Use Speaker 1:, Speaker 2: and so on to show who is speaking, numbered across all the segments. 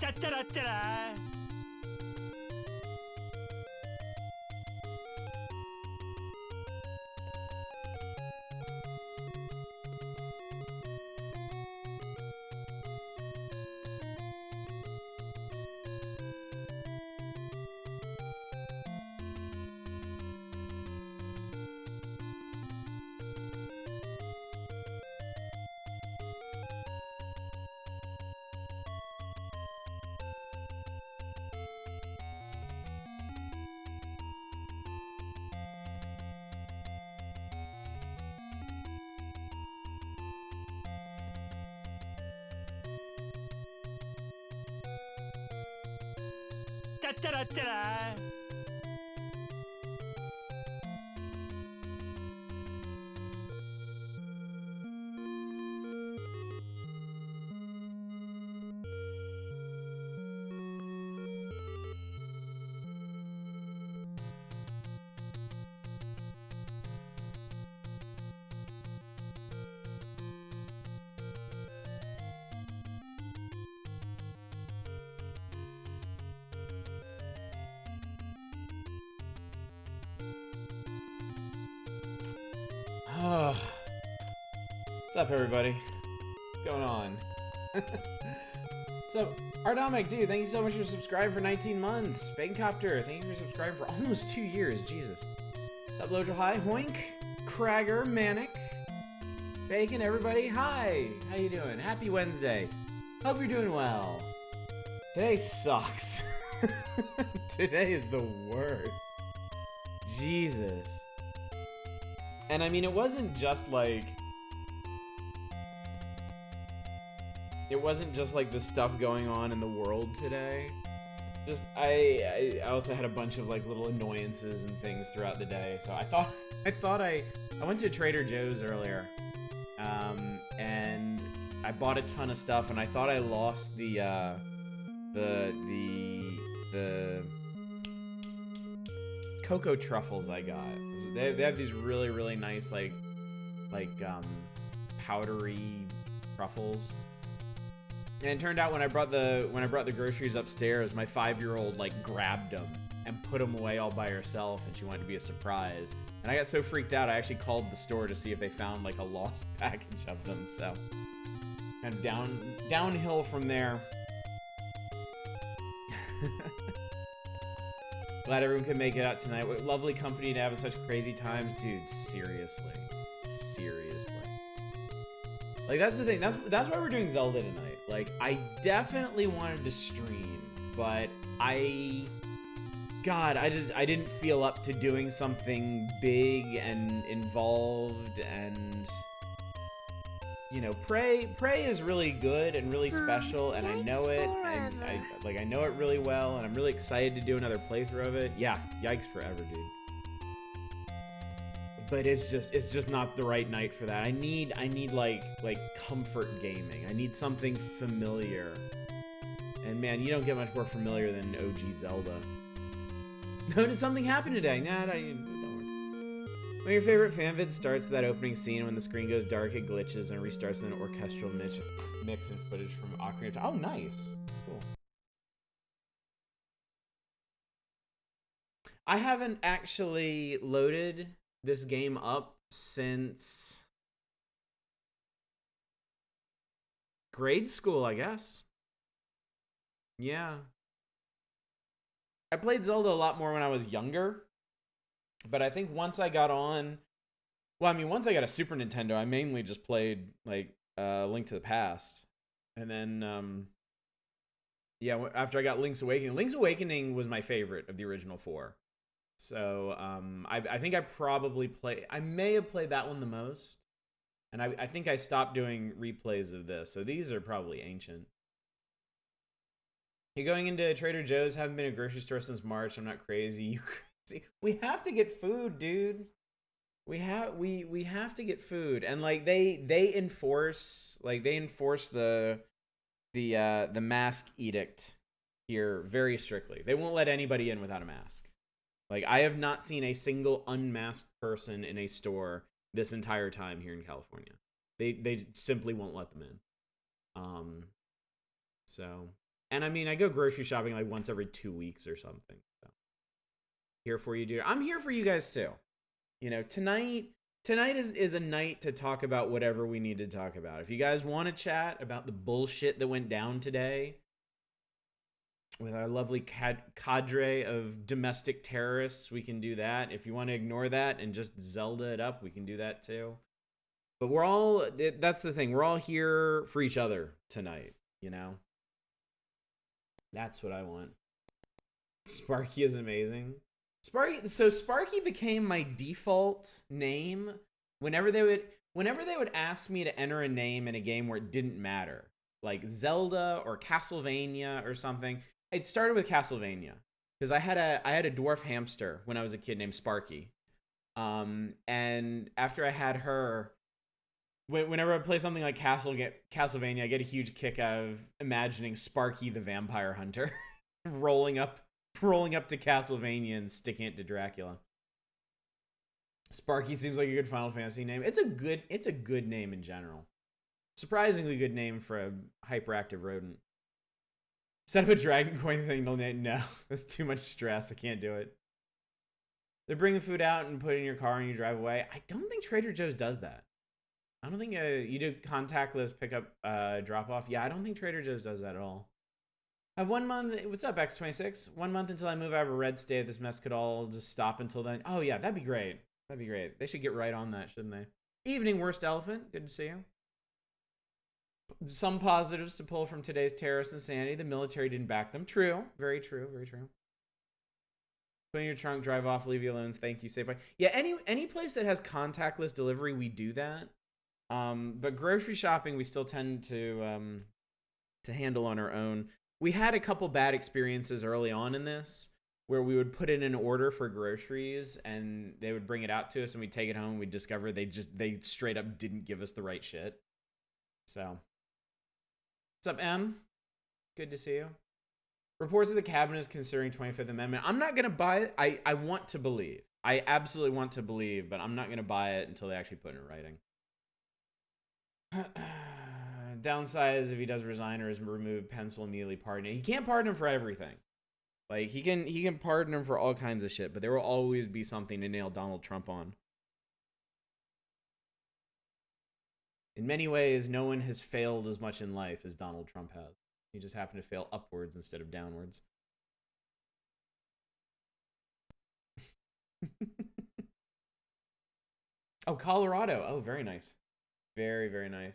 Speaker 1: Cha-cha-ra-cha-ra. Cha-cha-ra-cha-ra.
Speaker 2: What's up, everybody? What's going on? So, Ardomic, dude, thank you so much for subscribing for 19 months. Baconcopter, thank you for subscribing for almost 2 years. Jesus. What's up, Lojo? Hi, Hoink, Cragger, Manic, Bacon, everybody. Hi, how you doing? Happy Wednesday. Hope you're doing well. Today sucks. Today is the worst. Jesus. And I mean, it wasn't just like the stuff going on in the world today. Just I also had a bunch of like little annoyances and things throughout the day. So I went to Trader Joe's earlier, and I bought a ton of stuff, and I thought I lost the cocoa truffles I got. They have these really nice like powdery truffles. And it turned out when I brought the groceries upstairs, my 5-year-old like grabbed them and put them away all by herself, and she wanted to be a surprise. And I got so freaked out, I actually called the store to see if they found like a lost package of them. So kind of downhill from there. Glad everyone could make it out tonight. What lovely company to have in such crazy times. Dude, seriously. Like, that's the thing. That's why we're doing Zelda tonight. Like, I definitely wanted to stream, but I didn't feel up to doing something big and involved, and you know, Prey is really good and really special, and I know it, and I know it really well, and I'm really excited to do another playthrough of it. Yeah, yikes forever, dude. But it's just not the right night for that. I need like comfort gaming. I need something familiar. And man, you don't get much more familiar than OG Zelda. No, did something happen today? Nah, don't worry. When your favorite fanvid starts that opening scene, when the screen goes dark, it glitches and restarts with an orchestral mix and footage from Ocarina of Time. Oh, nice. Cool. I haven't actually loaded this game up since grade school, I guess. Yeah. I played Zelda a lot more when I was younger, but I think once I got once I got a Super Nintendo, I mainly just played like Link to the Past. And then yeah, after I got Link's Awakening was my favorite of the original 4. So I think I may have played that one the most, and I think I stopped doing replays of this. So these are probably ancient. You're going into Trader Joe's, haven't been to a grocery store since March. I'm not crazy. You crazy? We have to get food, dude. We have to get food, and like they enforce the mask edict here very strictly. They won't let anybody in without a mask. Like, I have not seen a single unmasked person in a store this entire time here in California. They simply won't let them in. So, And I mean, I go grocery shopping like once every 2 weeks or something. So here for you, dude. I'm here for you guys too. You know, tonight is a night to talk about whatever we need to talk about. If you guys want to chat about the bullshit that went down today with our lovely cadre of domestic terrorists, we can do that. If you want to ignore that and just Zelda it up, we can do that too. But that's the thing. We're all here for each other tonight, you know? That's what I want. Sparky is amazing. Sparky became my default name whenever they would ask me to enter a name in a game where it didn't matter, like Zelda or Castlevania or something. It started with Castlevania because I had a dwarf hamster when I was a kid named Sparky, and after I had her, whenever I play something like Castlevania, I get a huge kick out of imagining Sparky the vampire hunter rolling up to Castlevania and sticking it to Dracula. Sparky seems like a good Final Fantasy name. It's a good name in general. Surprisingly good name for a hyperactive rodent. Set up a Dragon Coin thing. No, that's too much stress. I can't do it. They bring the food out and put it in your car and you drive away. I don't think Trader Joe's does that. I don't think you do contactless pickup, drop off. Yeah, I don't think Trader Joe's does that at all. I have 1 month. What's up, X26? 1 month until I move out of a red state. This mess could all just stop until then. Oh, yeah, that'd be great. That'd be great. They should get right on that, shouldn't they? Evening, Worst Elephant. Good to see you. Some positives to pull from today's terrorist insanity. The military didn't back them. True. Very true. Very true. Put in your trunk, drive off, leave you alone. Thank you. Safe. Yeah, any place that has contactless delivery, we do that. But grocery shopping, we still tend to handle on our own. We had a couple bad experiences early on in this where we would put in an order for groceries and they would bring it out to us and we'd take it home and we'd discover they straight up didn't give us the right shit. So, what's up, M? Good to see you. Reports of the cabinet is considering 25th Amendment. I'm not going to buy it. I want to believe. I absolutely want to believe, but I'm not going to buy it until they actually put it in writing. Downside is if he does resign or is removed, Pence will immediately pardon him. He can't pardon him for everything. Like he can pardon him for all kinds of shit, but there will always be something to nail Donald Trump on. In many ways, no one has failed as much in life as Donald Trump has. He just happened to fail upwards instead of downwards. Oh, Colorado. Oh, very nice. Very, very nice.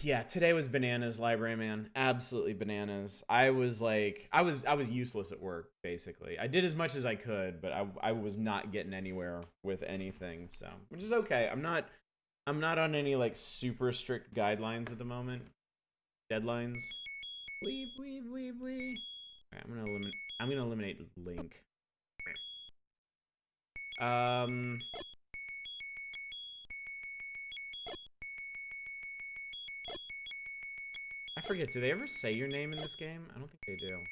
Speaker 2: Yeah, today was bananas, library man. Absolutely bananas. I was useless at work, basically. I did as much as I could, but I was not getting anywhere with anything, so which is okay. I'm not on any like super strict guidelines at the moment. Deadlines. Weeb. Alright, I'm gonna eliminate Link. I forget, do they ever say your name in this game? I don't think they do.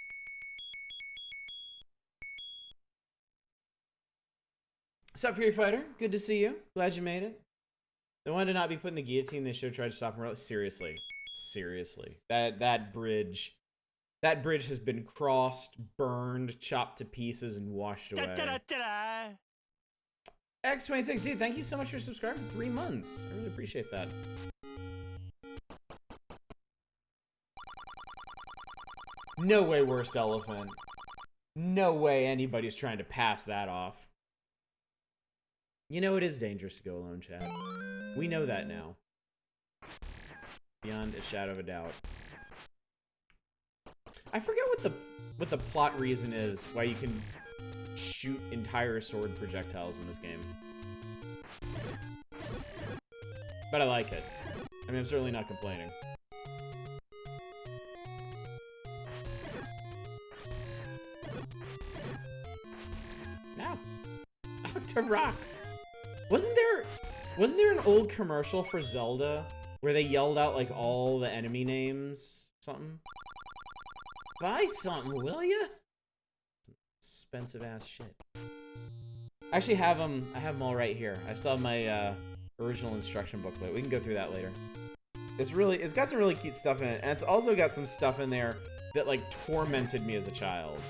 Speaker 2: What's up, Fury Fighter? Good to see you. Glad you made it. They wanted to not be put in the guillotine. They should have tried to stop him. Seriously. That bridge has been crossed, burned, chopped to pieces, and washed away. X26, dude, thank you so much for subscribing for 3 months. I really appreciate that. No way, Worst Elephant. No way anybody's trying to pass that off. You know it is dangerous to go alone, chat. We know that now. Beyond a shadow of a doubt. I forget what the plot reason is why you can shoot entire sword projectiles in this game. But I like it. I mean, I'm certainly not complaining. Now, Octorox. Wasn't there an old commercial for Zelda where they yelled out like all the enemy names? Something. Buy something, will ya? Expensive ass shit. I actually have them. I have them all right here. I still have my original instruction booklet. We can go through that later. It's got some really cute stuff in it, and it's also got some stuff in there that like tormented me as a child.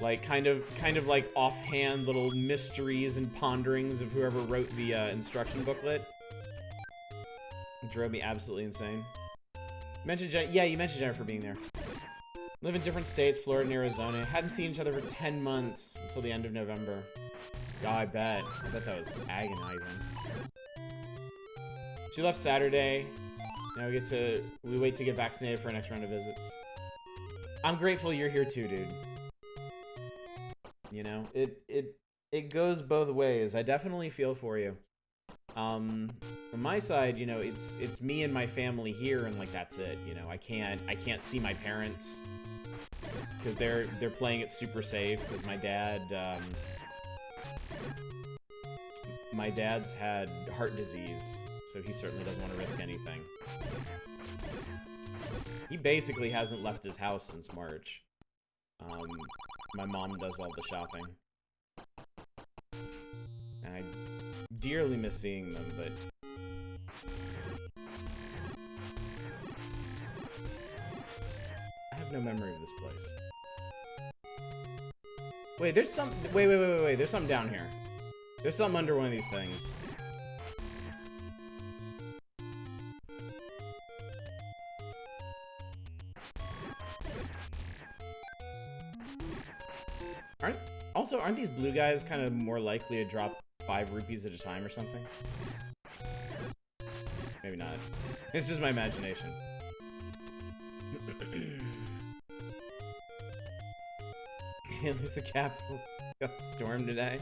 Speaker 2: Like kind of like offhand little mysteries and ponderings of whoever wrote the instruction booklet. It drove me absolutely insane. You mentioned you mentioned Jennifer being there. Live in different states, Florida and Arizona. Hadn't seen each other for 10 months until the end of November. Yeah, I bet that was agonizing. She left Saturday. Now we wait to get vaccinated for our next round of visits. I'm grateful you're here too, dude. You know, it goes both ways. I definitely feel for you. On my side, you know, it's me and my family here, and like that's it. You know, I can't see my parents because they're playing it super safe. Because my dad's had heart disease, so he certainly doesn't want to risk anything. He basically hasn't left his house since March. My mom does all the shopping. And I dearly miss seeing them, but... I have no memory of this place. Wait, there's some... Wait. There's something down here. There's something under one of these things. Aren't these blue guys kind of more likely to drop 5 rupees at a time or something? Maybe not. It's just my imagination. At least the Capitol got stormed today.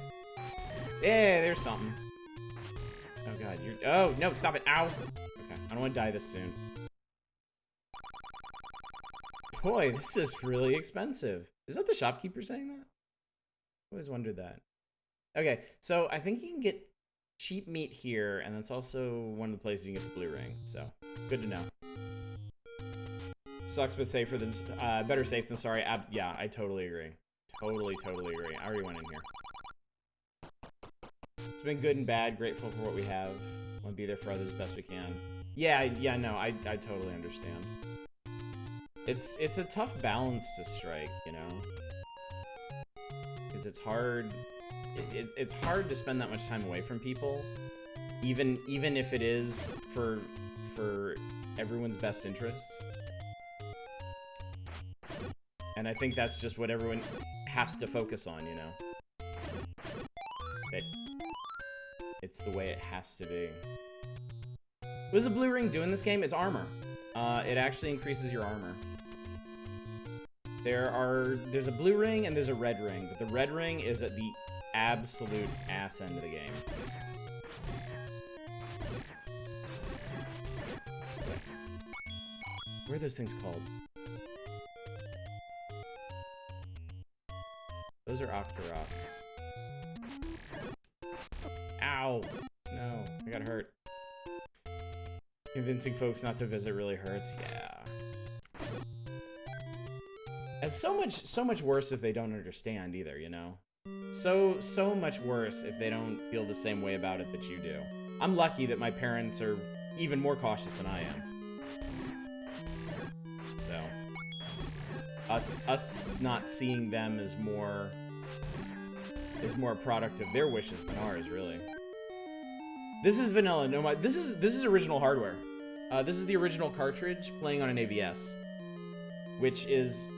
Speaker 2: Yeah, there's something. Oh god, oh no, stop it! Ow! Okay, I don't want to die this soon. Boy, this is really expensive. Is that the shopkeeper saying that? I always wondered that. Okay, so I think you can get cheap meat here, and that's also one of the places you can get the blue ring, so good to know. Sucks, but safer than, better safe than sorry. Yeah, I totally agree. Totally agree. I already went in here. It's been good and bad, grateful for what we have. Want to be there for others as best we can. Yeah, no, I totally understand. It's a tough balance to strike, you know? Because it's hard. It's hard to spend that much time away from people, even if it is for everyone's best interests. And I think that's just what everyone has to focus on, you know. It's the way it has to be. What does the blue ring do in this game? It's armor. It actually increases your armor. There's a blue ring and there's a red ring, but the red ring is at the absolute ass end of the game. What are those things called? Those are Octoroks. Ow! No, I got hurt. Convincing folks not to visit really hurts. Yeah. It's so much worse if they don't understand either, you know? So much worse if they don't feel the same way about it that you do. I'm lucky that my parents are even more cautious than I am. So, us not seeing them is more a product of their wishes than ours, really. This is vanilla. No, this is original hardware. This is the original cartridge playing on an AVS, which is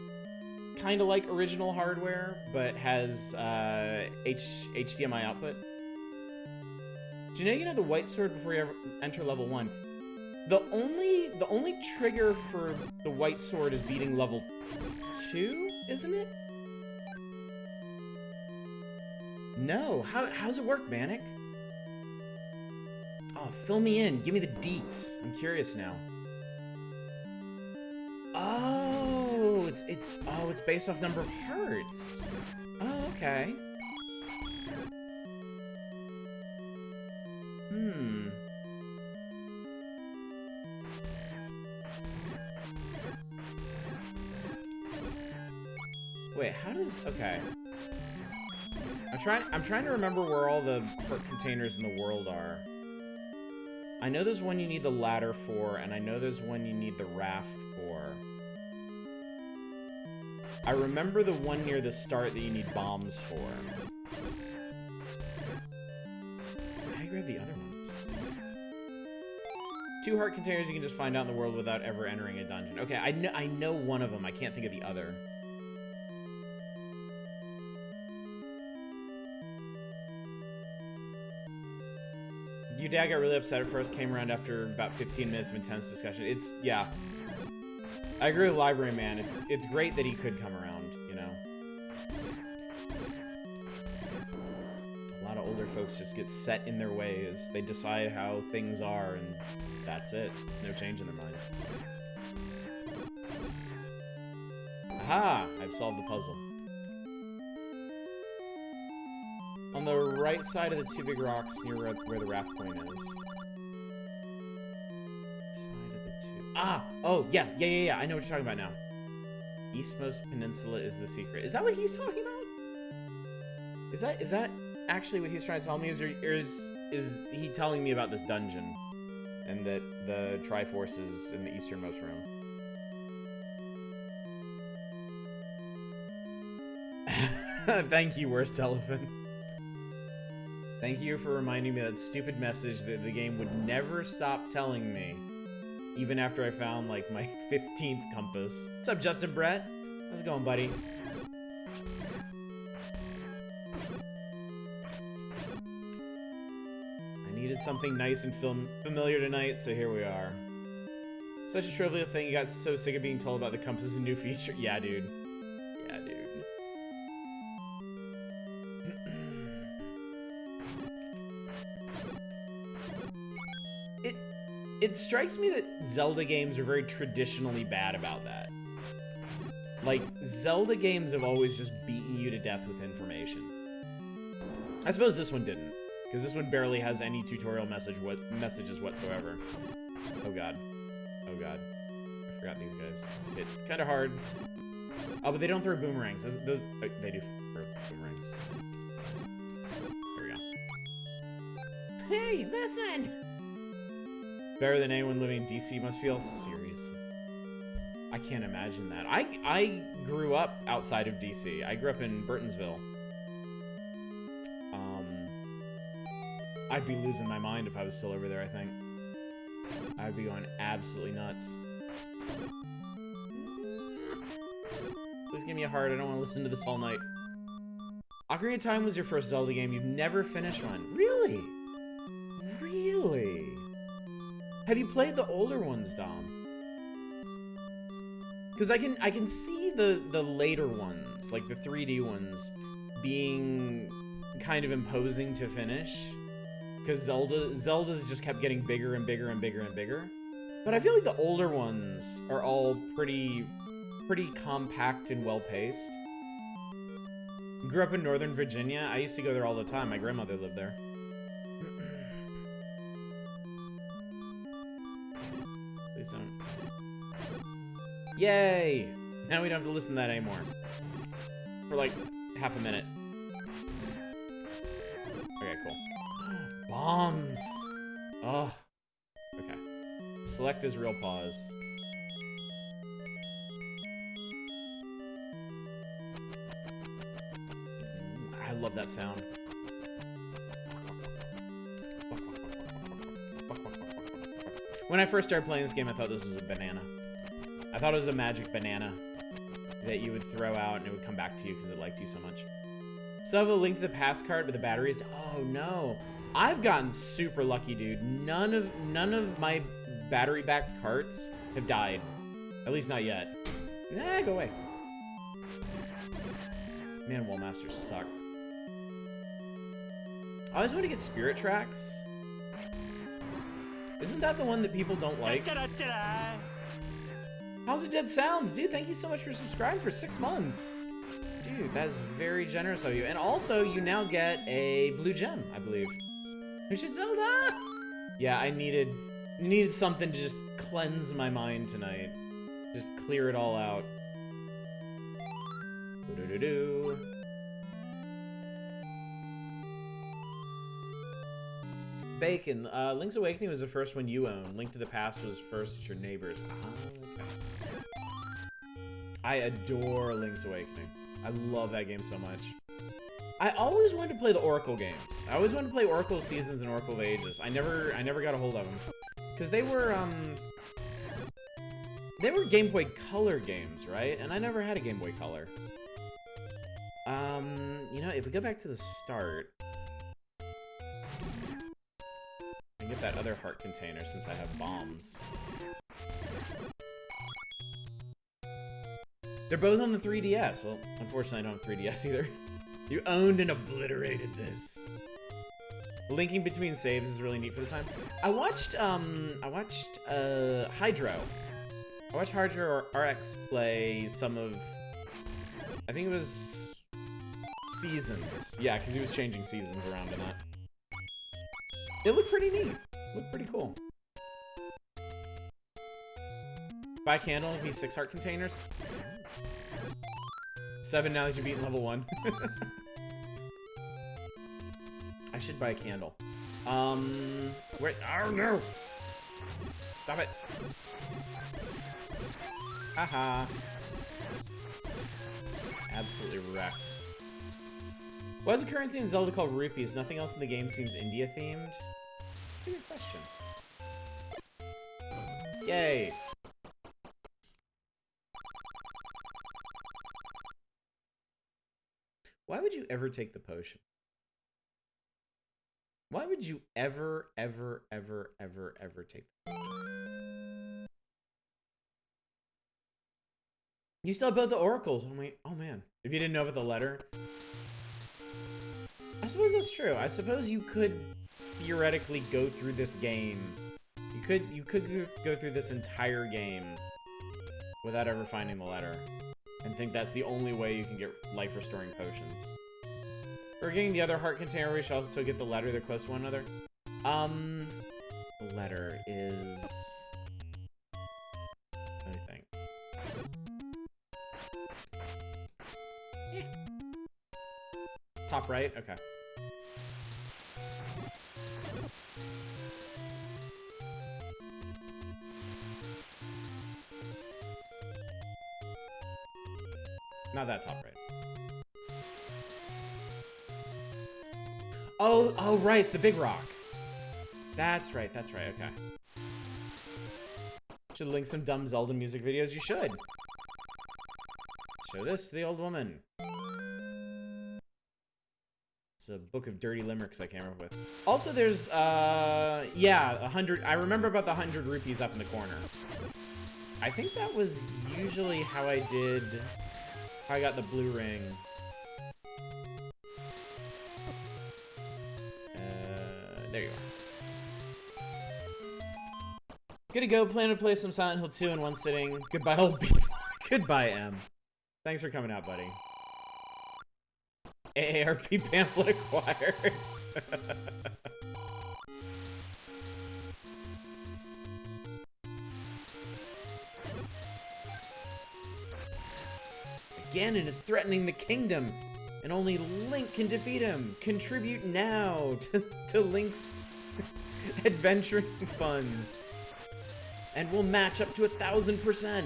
Speaker 2: kind of like original hardware, but has HDMI output. Do you know the white sword before you ever enter level 1? The only trigger for the white sword is beating level 2, isn't it? No. How's it work, Manic? Oh, fill me in. Give me the deets. I'm curious now. Oh, it's based off number of hearts. Oh, okay. Wait, how does... Okay. I'm trying to remember where all the perk containers in the world are. I know there's one you need the ladder for, and I know there's one you need the raft for. I remember the one near the start that you need bombs for. How do you grab the other ones? 2 heart containers you can just find out in the world without ever entering a dungeon. Okay, I know one of them. I can't think of the other. Your dad got really upset at first, came around after about 15 minutes of intense discussion. It's, yeah. I agree with Library Man. It's great that he could come around, you know. A lot of older folks just get set in their ways. They decide how things are, and that's it. There's no change in their minds. Aha! I've solved the puzzle. On the right side of the 2 big rocks near where the raft point is. Side of the 2. Ah! Oh, yeah. I know what you're talking about now. Eastmost Peninsula is the secret. Is that what he's talking about? Is that actually what he's trying to tell me? Or is he telling me about this dungeon? And that the Triforce is in the easternmost room? Thank you, Worst Elephant. Thank you for reminding me of that stupid message that the game would never stop telling me, even after I found, like, my 15th compass. What's up, Justin Brett? How's it going, buddy? I needed something nice and familiar tonight, so here we are. Such a trivial thing, you got so sick of being told about the compass is a new feature. Yeah, dude. Yeah, dude. It strikes me that Zelda games are very traditionally bad about that. Like, Zelda games have always just beaten you to death with information. I suppose this one didn't, because this one barely has any tutorial messages whatsoever. Oh god. Oh god. I forgot these guys. Hit kind of hard. Oh, but they don't throw boomerangs. Those they do throw boomerangs. There we go. Hey, listen! Better than anyone living in DC must feel? Seriously. I can't imagine that. I grew up outside of DC. I grew up in Burtonsville. I'd be losing my mind if I was still over there, I think. I'd be going absolutely nuts. Please give me a heart. I don't want to listen to this all night. Ocarina of Time was your first Zelda game. You've never finished one. Really? Really? Have you played the older ones, Dom? Because I can see the later ones, like the 3D ones, being kind of imposing to finish. Because Zelda's just kept getting bigger and bigger and bigger and bigger. But I feel like the older ones are all pretty compact and well-paced. Grew up in Northern Virginia. I used to go there all the time. My grandmother lived there. Please don't. Yay! Now we don't have to listen to that anymore. For like half a minute. Okay, cool. Bombs! Oh. Okay. Select as real pause. I love that sound. When I first started playing this game, I thought this was a banana. I thought it was a magic banana that you would throw out and it would come back to you because it liked you so much. Still have a Link to the Past card, but the batteries... Oh, no. I've gotten super lucky, dude. None of my battery-backed carts have died. At least not yet. Nah, go away. Man, Wall Masters suck. I always want to get Spirit Tracks. Isn't that the one that people don't like? How's it Dead Sounds? Dude, thank you so much for subscribing for 6 months. Dude, that is very generous of you. And also, you now get a blue gem, I believe. Legend of Zelda! Yeah, I needed something to just cleanse my mind tonight. Just clear it all out. Bacon. Link's Awakening was the first one you owned. Link to the Past was first at your neighbors. Okay. I adore Link's Awakening. I love that game so much. I always wanted to play the Oracle games. I always wanted to play Oracle Seasons and Oracle of Ages. I never got a hold of them. Because they were Game Boy Color games, right? And I never had a Game Boy Color. You know, if we go back to the start and get that other heart container since I have bombs. They're both on the 3DS. Well, unfortunately, I don't have 3DS either. You owned and obliterated this. Linking between saves is really neat for the time. I watched Hydro. I watched Hydro RX play some of, I think it was Seasons. Yeah, because he was changing seasons around in that. It looked pretty neat. Looked pretty cool. Buy a candle and give me 6 heart containers. 7 now that you've beaten level 1. I should buy a candle. Wait, oh no! Stop it. Haha. Absolutely wrecked. Why is the currency in Zelda called rupees? Nothing else in the game seems India themed? That's a good question. Yay! Why would you ever take the potion? Why would you ever take the potion? You still have both the oracles. I'm like, oh man. If you didn't know about the letter. I suppose that's true. I suppose you could theoretically go through this game. You could go through this entire game without ever finding the letter. And think that's the only way you can get life-restoring potions. We're getting the other heart container. We should also get the letter. They're close to one another. The letter is... Let me think. Top right? Okay. Not that top right. Oh, right, it's the big rock. That's right, okay. Should link some dumb Zelda music videos? You should. Show this to the old woman. It's a book of dirty limericks I came up with. Also, there's, yeah, 100, I remember about the 100 rupees up in the corner. I think that was usually how I got the blue ring. There you are. Good to go. Plan to play some Silent Hill 2 in one sitting. Goodbye, old B. Goodbye, M. Thanks for coming out, buddy. AARP pamphlet acquired. Ganon is threatening the kingdom, and only Link can defeat him. Contribute now to Link's adventuring funds, and we'll match up to 1,000%.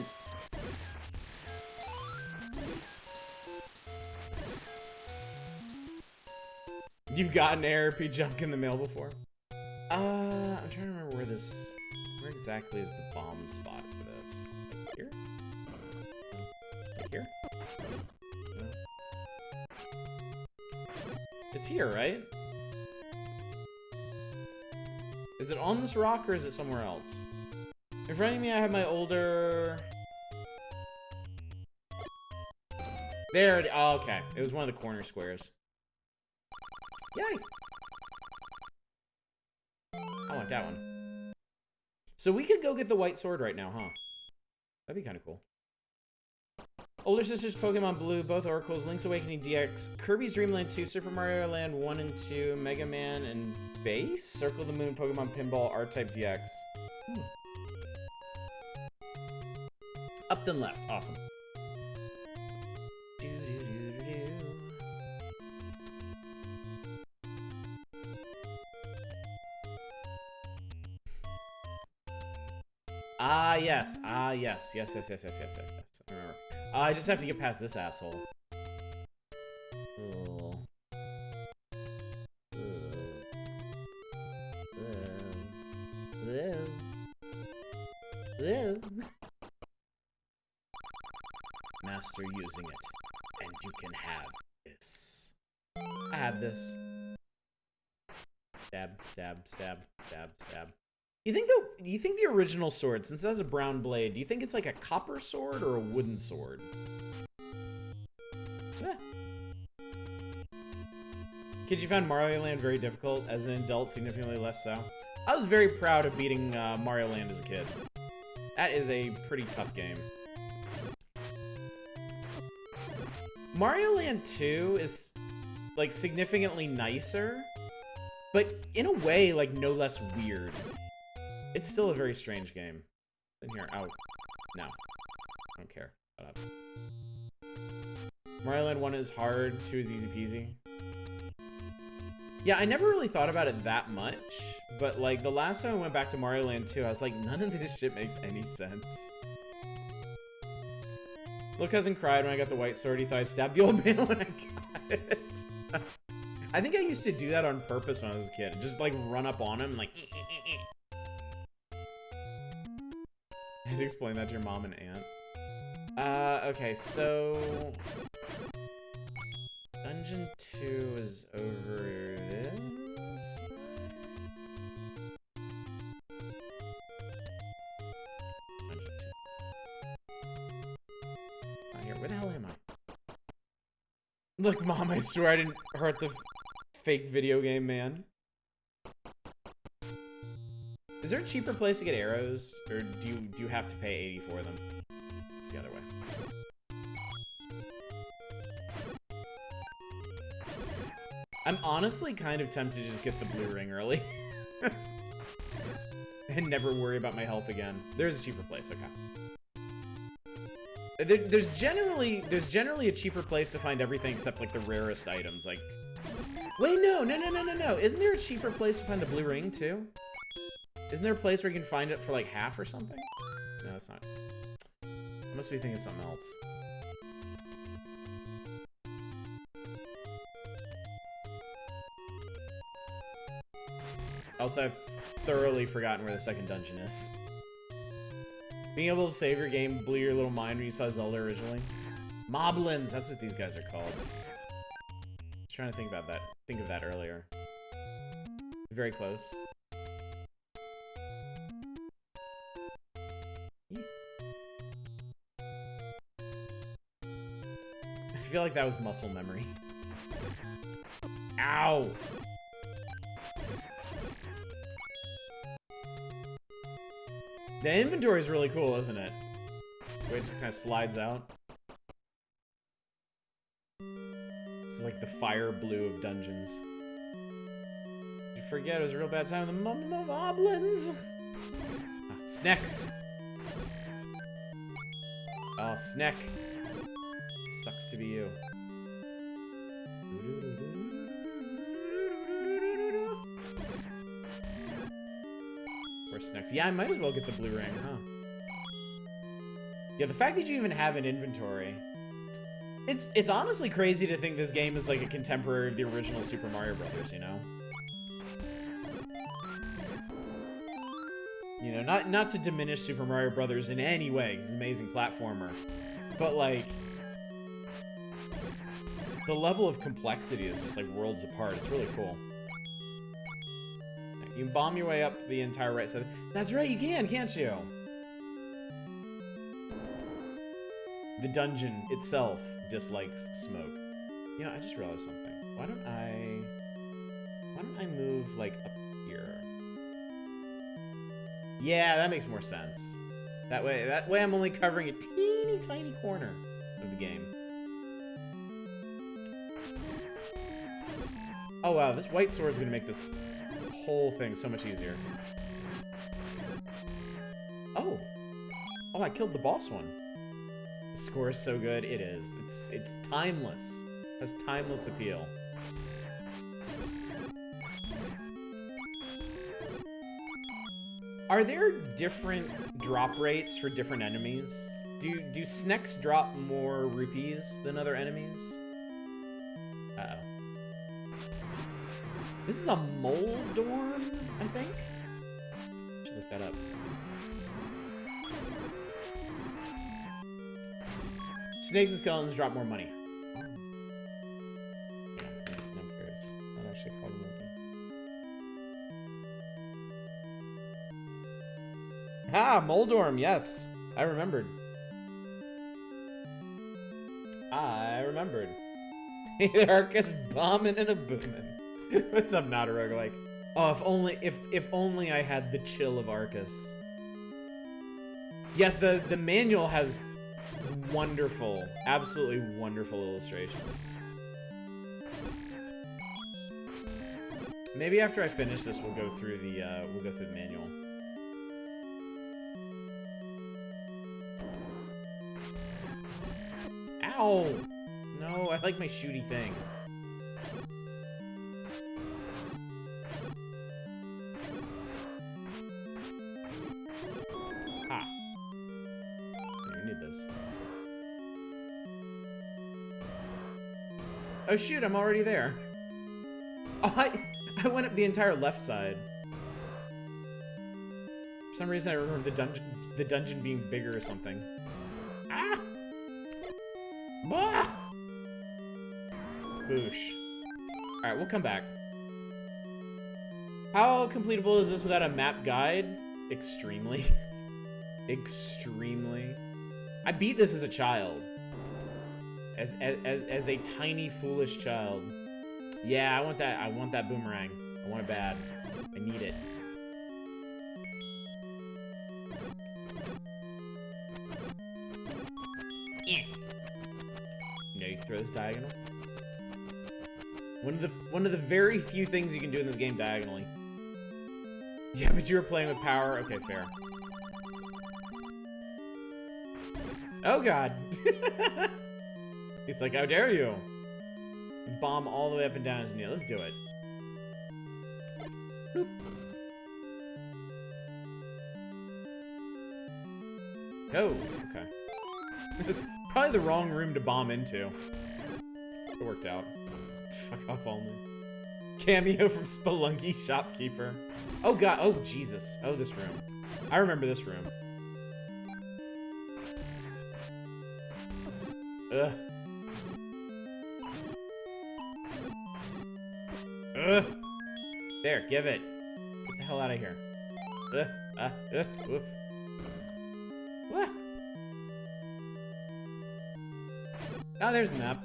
Speaker 2: You've gotten ARP junk in the mail before? I'm trying to remember where exactly is the bomb spot for this? Like here? Like here? No. It's here, right? Is it on this rock or is it somewhere else? In front of me, I have my older... There it is. Oh, okay. It was one of the corner squares. Yay! I want that one. So we could go get the white sword right now, huh? That'd be kind of cool. Older sisters, Pokemon Blue, both Oracles, Link's Awakening DX, Kirby's Dream Land 2, Super Mario Land 1 and 2, Mega Man and Base, Circle of the Moon, Pokemon Pinball, R-Type DX. Up then left. Awesome. Ah, yes. Ah, yes. Yes, yes, yes, yes, yes, yes, yes. I remember. I just have to get past this asshole. Ugh. Master using it, and you can have this. I have this. Stab, stab, stab, stab, stab. You think the original sword, since it has a brown blade, do you think it's like a copper sword or a wooden sword? Eh. Kid, you found Mario Land very difficult, as an adult, significantly less so. I was very proud of beating Mario Land as a kid. That is a pretty tough game. Mario Land 2 is, like, significantly nicer, but in a way, like, no less weird. It's still a very strange game. In here. Oh. No. I don't care. Shut up. Mario Land 1 is hard, 2 is easy peasy. Yeah, I never really thought about it that much, but, like, the last time I went back to Mario Land 2, I was like, none of this shit makes any sense. Little cousin cried when I got the white sword. He thought I stabbed the old man when I got it. I think I used to do that on purpose when I was a kid. Just, like, run up on him and, like, I had to explain that to your mom and aunt. Okay, so... Dungeon 2 is over this way? Dungeon 2. Oh, here, where the hell am I? Look, Mom, I swear I didn't hurt the fake video game man. Is there a cheaper place to get arrows? Or do you have to pay 80 for them? It's the other way. I'm honestly kind of tempted to just get the blue ring early. And never worry about my health again. There's a cheaper place, okay. There's generally a cheaper place to find everything except like the rarest items. Like, wait, no. Isn't there a cheaper place to find the blue ring too? Isn't there a place where you can find it for like half or something? No, that's not. I must be thinking something else. Also, I've thoroughly forgotten where the second dungeon is. Being able to save your game blew your little mind when you saw Zelda originally. Moblins, that's what these guys are called. I was trying to think about that. Think of that earlier. Very close. I feel like that was muscle memory. Ow! The inventory is really cool, isn't it? The way it just kind of slides out. This is like the fire blue of dungeons. Did you forget it was a real bad time with the moblins? Ah, snacks! Oh, snack. Sucks to be you. Where's next? Yeah, I might as well get the blue ring, huh? Yeah, the fact that you even have an inventory. It's honestly crazy to think this game is like a contemporary of the original Super Mario Brothers, you know? You know, not to diminish Super Mario Brothers in any way, 'cause it's an amazing platformer. But like, the level of complexity is just like worlds apart. It's really cool. You can bomb your way up the entire right side. That's right, you can, can't you? The dungeon itself dislikes smoke. You know, I just realized something. Why don't I move like up here? Yeah, that makes more sense. That way I'm only covering a teeny tiny corner of the game. Oh wow, this white sword's gonna make this whole thing so much easier. Oh, I killed the boss one. The score is so good. It is. It's timeless. It has timeless appeal. Are there different drop rates for different enemies? Do snacks drop more rupees than other enemies? Uh-oh. This is a Moldorm, I think? Should look that up. Snakes and skeletons drop more money. Yeah, I'm curious. That actually probably will be. Ah, Moldorm, yes. I remembered. I remembered. Hey there, Arcus, bombing and a booming. What's up, not a roguelike? Oh, if only I had the chill of Arcus. Yes, the manual has wonderful, absolutely wonderful illustrations. Maybe after I finish this, we'll go through the manual. Ow! No, I like my shooty thing. Ha! You need this. Oh shoot! I'm already there. Oh, I went up the entire left side. For some reason, I remember the dungeon being bigger or something. Ah! Bah! Boosh. Alright, we'll come back. How completable is this without a map guide? Extremely. Extremely. I beat this as a child. As a tiny, foolish child. Yeah, I want that boomerang. I want it bad. I need it. You know, you can throw this diagonal. One of the very few things you can do in this game diagonally. Yeah, but you were playing with power. Okay, fair. Oh god. It's like, how dare you? Bomb all the way up and down his knee. Let's do it. Boop. Oh, okay. It was probably the wrong room to bomb into. It worked out. Fuck off only. Cameo from Spelunky Shopkeeper. Oh god, oh Jesus. Oh, this room. I remember this room. Ugh. Ugh. There, give it. Get the hell out of here. Oof. What? Oh, there's the map.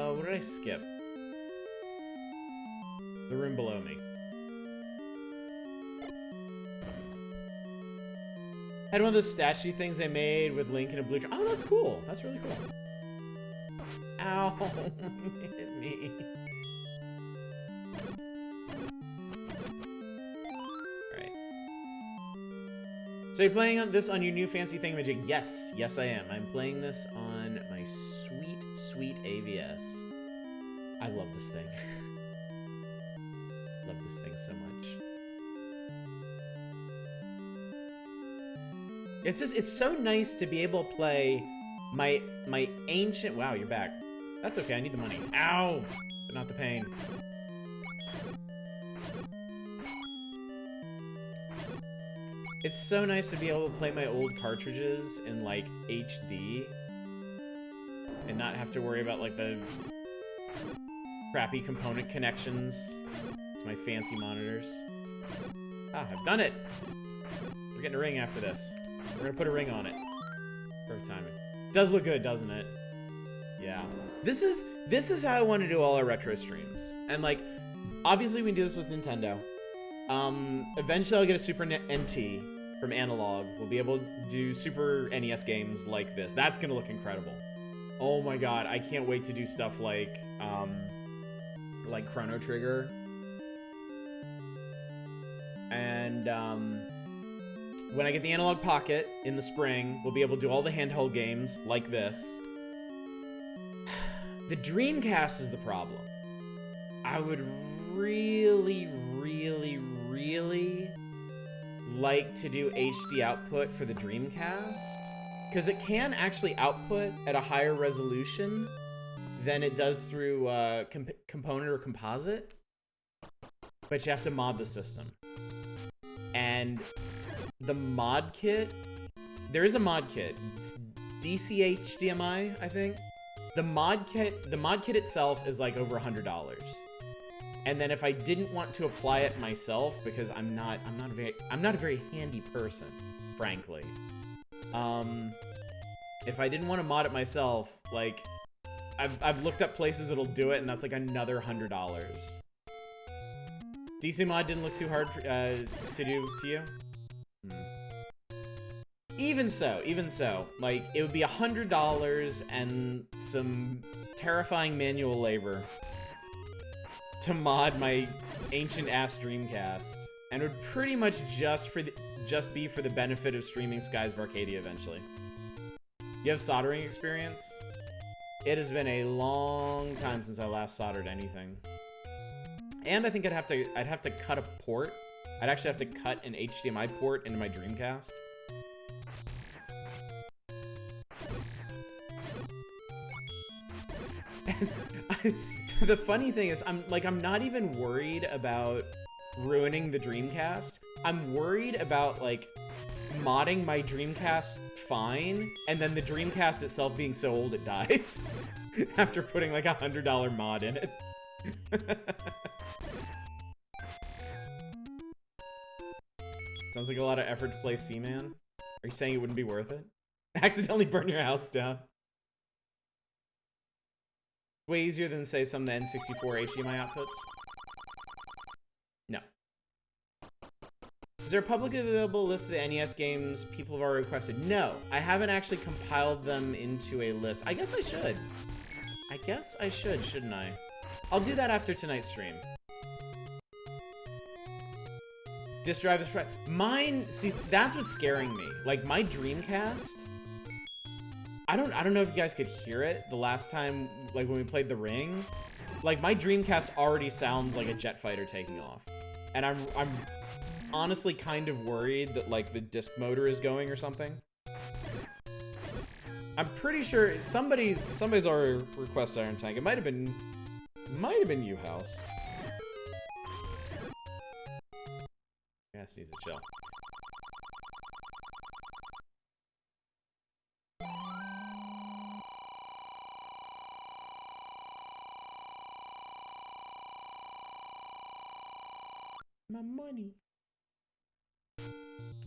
Speaker 2: What did I skip? The room below me. Had one of those statue things they made with Link in a blue. Oh, that's cool. That's really cool. Ow, hit me. Alright. So you're playing this on your new fancy thingamajig? Yes, yes I am. I'm playing this on my sweet, sweet AVS. I love this thing. Love this thing so much. It's so nice to be able to play my ancient, wow, you're back. That's okay, I need the money. Ow! But not the pain. It's so nice to be able to play my old cartridges in, like, HD. And not have to worry about, like, the crappy component connections to my fancy monitors. Ah, I've done it! We're getting a ring after this. We're gonna put a ring on it. Perfect timing. Does look good, doesn't it? Yeah. This is how I want to do all our retro streams. And like, obviously we can do this with Nintendo. Eventually I'll get a Super NT from Analog. We'll be able to do Super NES games like this. That's gonna look incredible. Oh my god, I can't wait to do stuff like Chrono Trigger. And when I get the Analog Pocket in the spring, we'll be able to do all the handheld games like this. The Dreamcast is the problem. I would really, really, really like to do HD output for the Dreamcast, because it can actually output at a higher resolution than it does through component or composite, but you have to mod the system. And the mod kit, there is a mod kit. It's DC HDMI, I think. The mod kit itself is like over $100. And then if I didn't want to apply it myself, because I'm not a very handy person, frankly. If I didn't want to mod it myself, like I've looked up places that'll do it, and that's like another $100. DC mod didn't look too hard for, to do to you. Even so, like, it would be $100 and some terrifying manual labor to mod my ancient-ass Dreamcast, and it would pretty much just be for the benefit of streaming Skies of Arcadia eventually. You have soldering experience? It has been a long time since I last soldered anything. And I think I'd have to cut a port. I'd actually have to cut an HDMI port into my Dreamcast. The funny thing is, I'm not even worried about ruining the Dreamcast. I'm worried about, like, modding my Dreamcast fine, and then the Dreamcast itself being so old it dies after putting like $100 mod in it. Sounds like a lot of effort to play Seaman. Are you saying it wouldn't be worth it? Accidentally burn your house down. Way easier than, say, some of the N64 HDMI outputs. No. Is there a publicly available list of the NES games people have already requested? No, I haven't actually compiled them into a list. I guess I should. I guess I should, shouldn't I? I'll do that after tonight's stream. Disk drive is mine. See, that's what's scaring me. Like, my Dreamcast, I don't know if you guys could hear it the last time, like when we played The Ring. Like, my Dreamcast already sounds like a jet fighter taking off, and I'm honestly kind of worried that, like, the disc motor is going or something. I'm pretty sure somebody's already requested Iron Tank. It might have been you, House. Gas needs to chill. My money.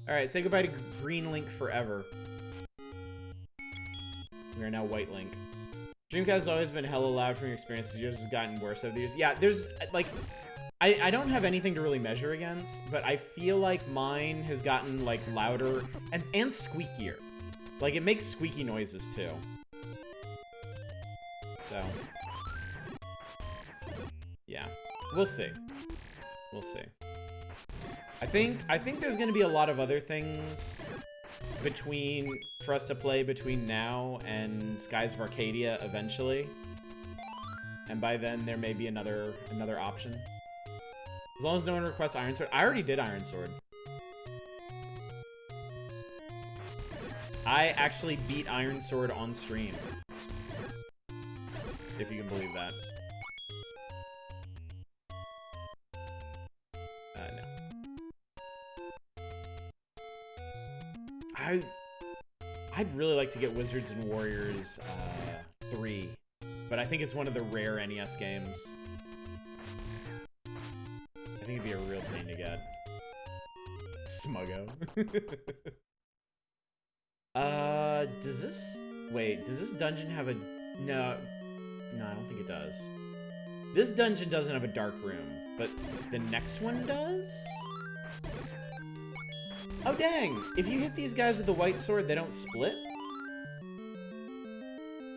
Speaker 2: Alright, say goodbye to Green Link forever. We are now White Link. Dreamcast has always been hella loud from your experiences. Yours has gotten worse over the years. Yeah, there's, like, I don't have anything to really measure against, but I feel like mine has gotten, like, louder and squeakier. Like, it makes squeaky noises, too. So. Yeah. We'll see. We'll see. I think there's gonna be a lot of other things for us to play between now and Skies of Arcadia eventually. And by then there may be another option. As long as no one requests Iron Sword. I already did Iron Sword. I actually beat Iron Sword on stream. If you can believe that. I'd really like to get Wizards and Warriors 3, but I think it's one of the rare NES games. I think it'd be a real pain to get. Smuggo. Does this dungeon have a... No, I don't think it does. This dungeon doesn't have a dark room, but the next one does? Oh, dang! If you hit these guys with the white sword, they don't split?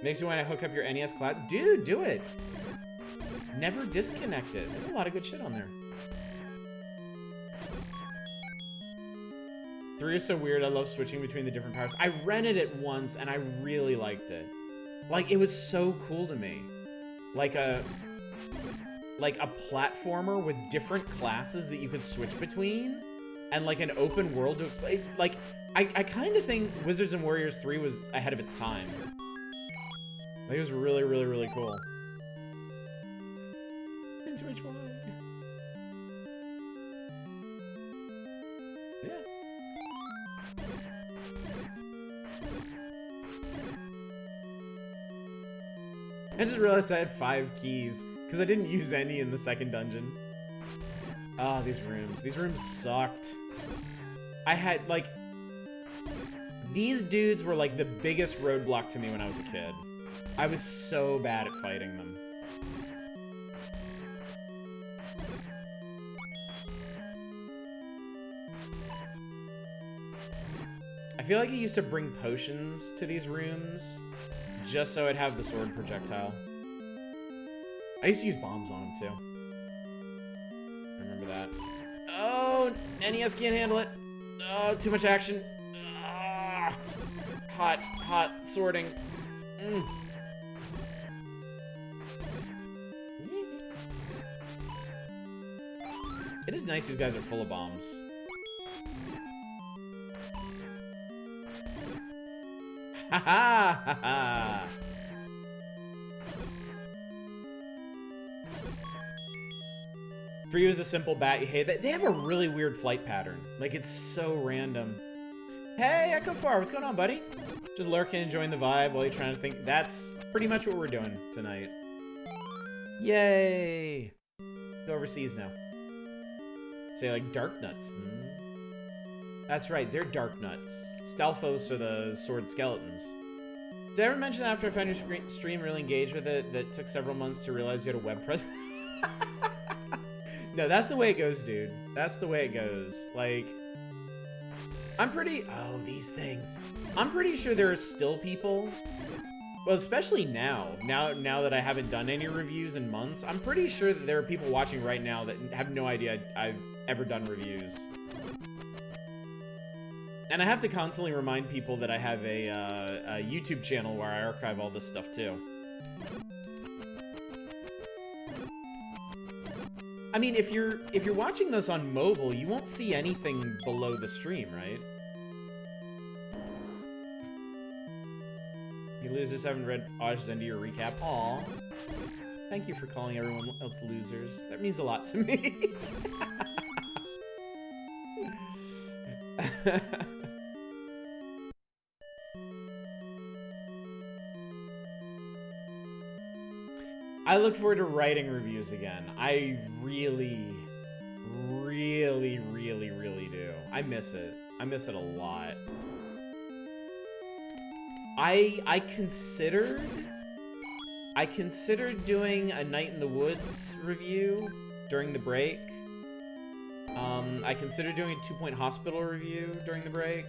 Speaker 2: Makes you want to hook up your NES Cloud? Dude, do it! Never disconnect it. There's a lot of good shit on there. 3 is so weird. I love switching between the different powers. I rented it once, and I really liked it. Like, it was so cool to me. Like, like a platformer with different classes that you could switch between, and like an open world to explain. Like, I kind of think Wizards and Warriors 3 was ahead of its time. Like, it was really, really, really cool. Into which one? Yeah. I just realized I had 5 keys because I didn't use any in the second dungeon. Ah, these rooms. These rooms sucked. I had, like... These dudes were, like, the biggest roadblock to me when I was a kid. I was so bad at fighting them. I feel like I used to bring potions to these rooms just so I'd have the sword projectile. I used to use bombs on them, too. I remember that. Oh, NES can't handle it. Oh, too much action. Ah, hot sorting. It is nice these guys are full of bombs. Ha ha ha ha! For you as a simple bat, you hate that. They have a really weird flight pattern. Like, it's so random. Hey, Echo Far, what's going on, buddy? Just lurking, enjoying the vibe while you're trying to think. That's pretty much what we're doing tonight. Yay! Go overseas now. Say, like, dark nuts. That's right, they're dark nuts. Stalfos are the sword skeletons. Did I ever mention that after I found your stream really engaged with it, that took several months to realize you had a web presence? No, that's the way it goes, dude. That's the way it goes. Like, I'm pretty... Oh, these things. I'm pretty sure there are still people... Well, especially now that I haven't done any reviews in months, I'm pretty sure that there are people watching right now that have no idea I've ever done reviews. And I have to constantly remind people that I have a YouTube channel where I archive all this stuff too. I mean, if you're watching this on mobile, you won't see anything below the stream, right? You losers haven't read Aj's end of your recap. Aw. Thank you for calling everyone else losers. That means a lot to me. I look forward to writing reviews again. I really, really, really, really do. I miss it. I miss it a lot. I considered doing a Night in the Woods review during the break. I considered doing a 2 Point Hospital review during the break.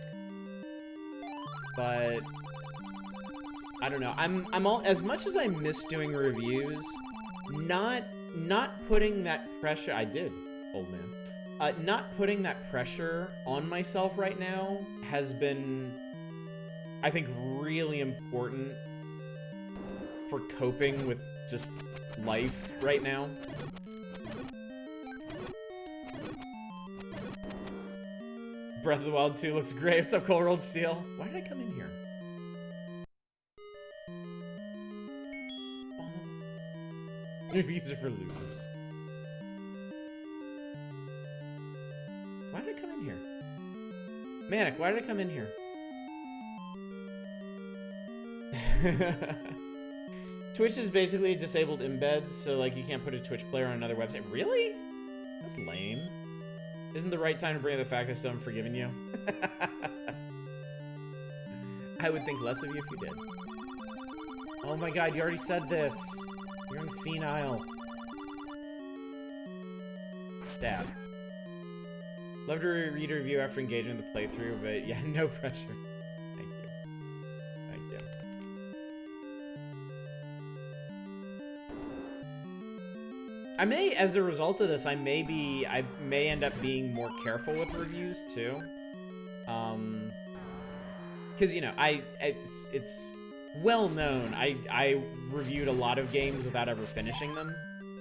Speaker 2: But I don't know. I'm all, as much as I miss doing reviews, not putting that pressure. I did, old man. Not putting that pressure on myself right now has been, I think, really important for coping with just life right now. Breath of the Wild 2 looks great. What's up, Cold Rolled Steel? Why did I come in here? Reviews are for losers. Why did I come in here? Manic, why did I come in here? Twitch is basically disabled embeds, so like you can't put a Twitch player on another website. Really? That's lame. Isn't the right time to bring up the fact I still haven't forgiven you? I would think less of you if you did. Oh my god, you already said this. You're senile. Stab. Love to read a review after engaging the playthrough, but yeah, no pressure. Thank you. Thank you. I may, as a result of this, I may end up being more careful with reviews too. Because you know, it's well known. I reviewed a lot of games without ever finishing them.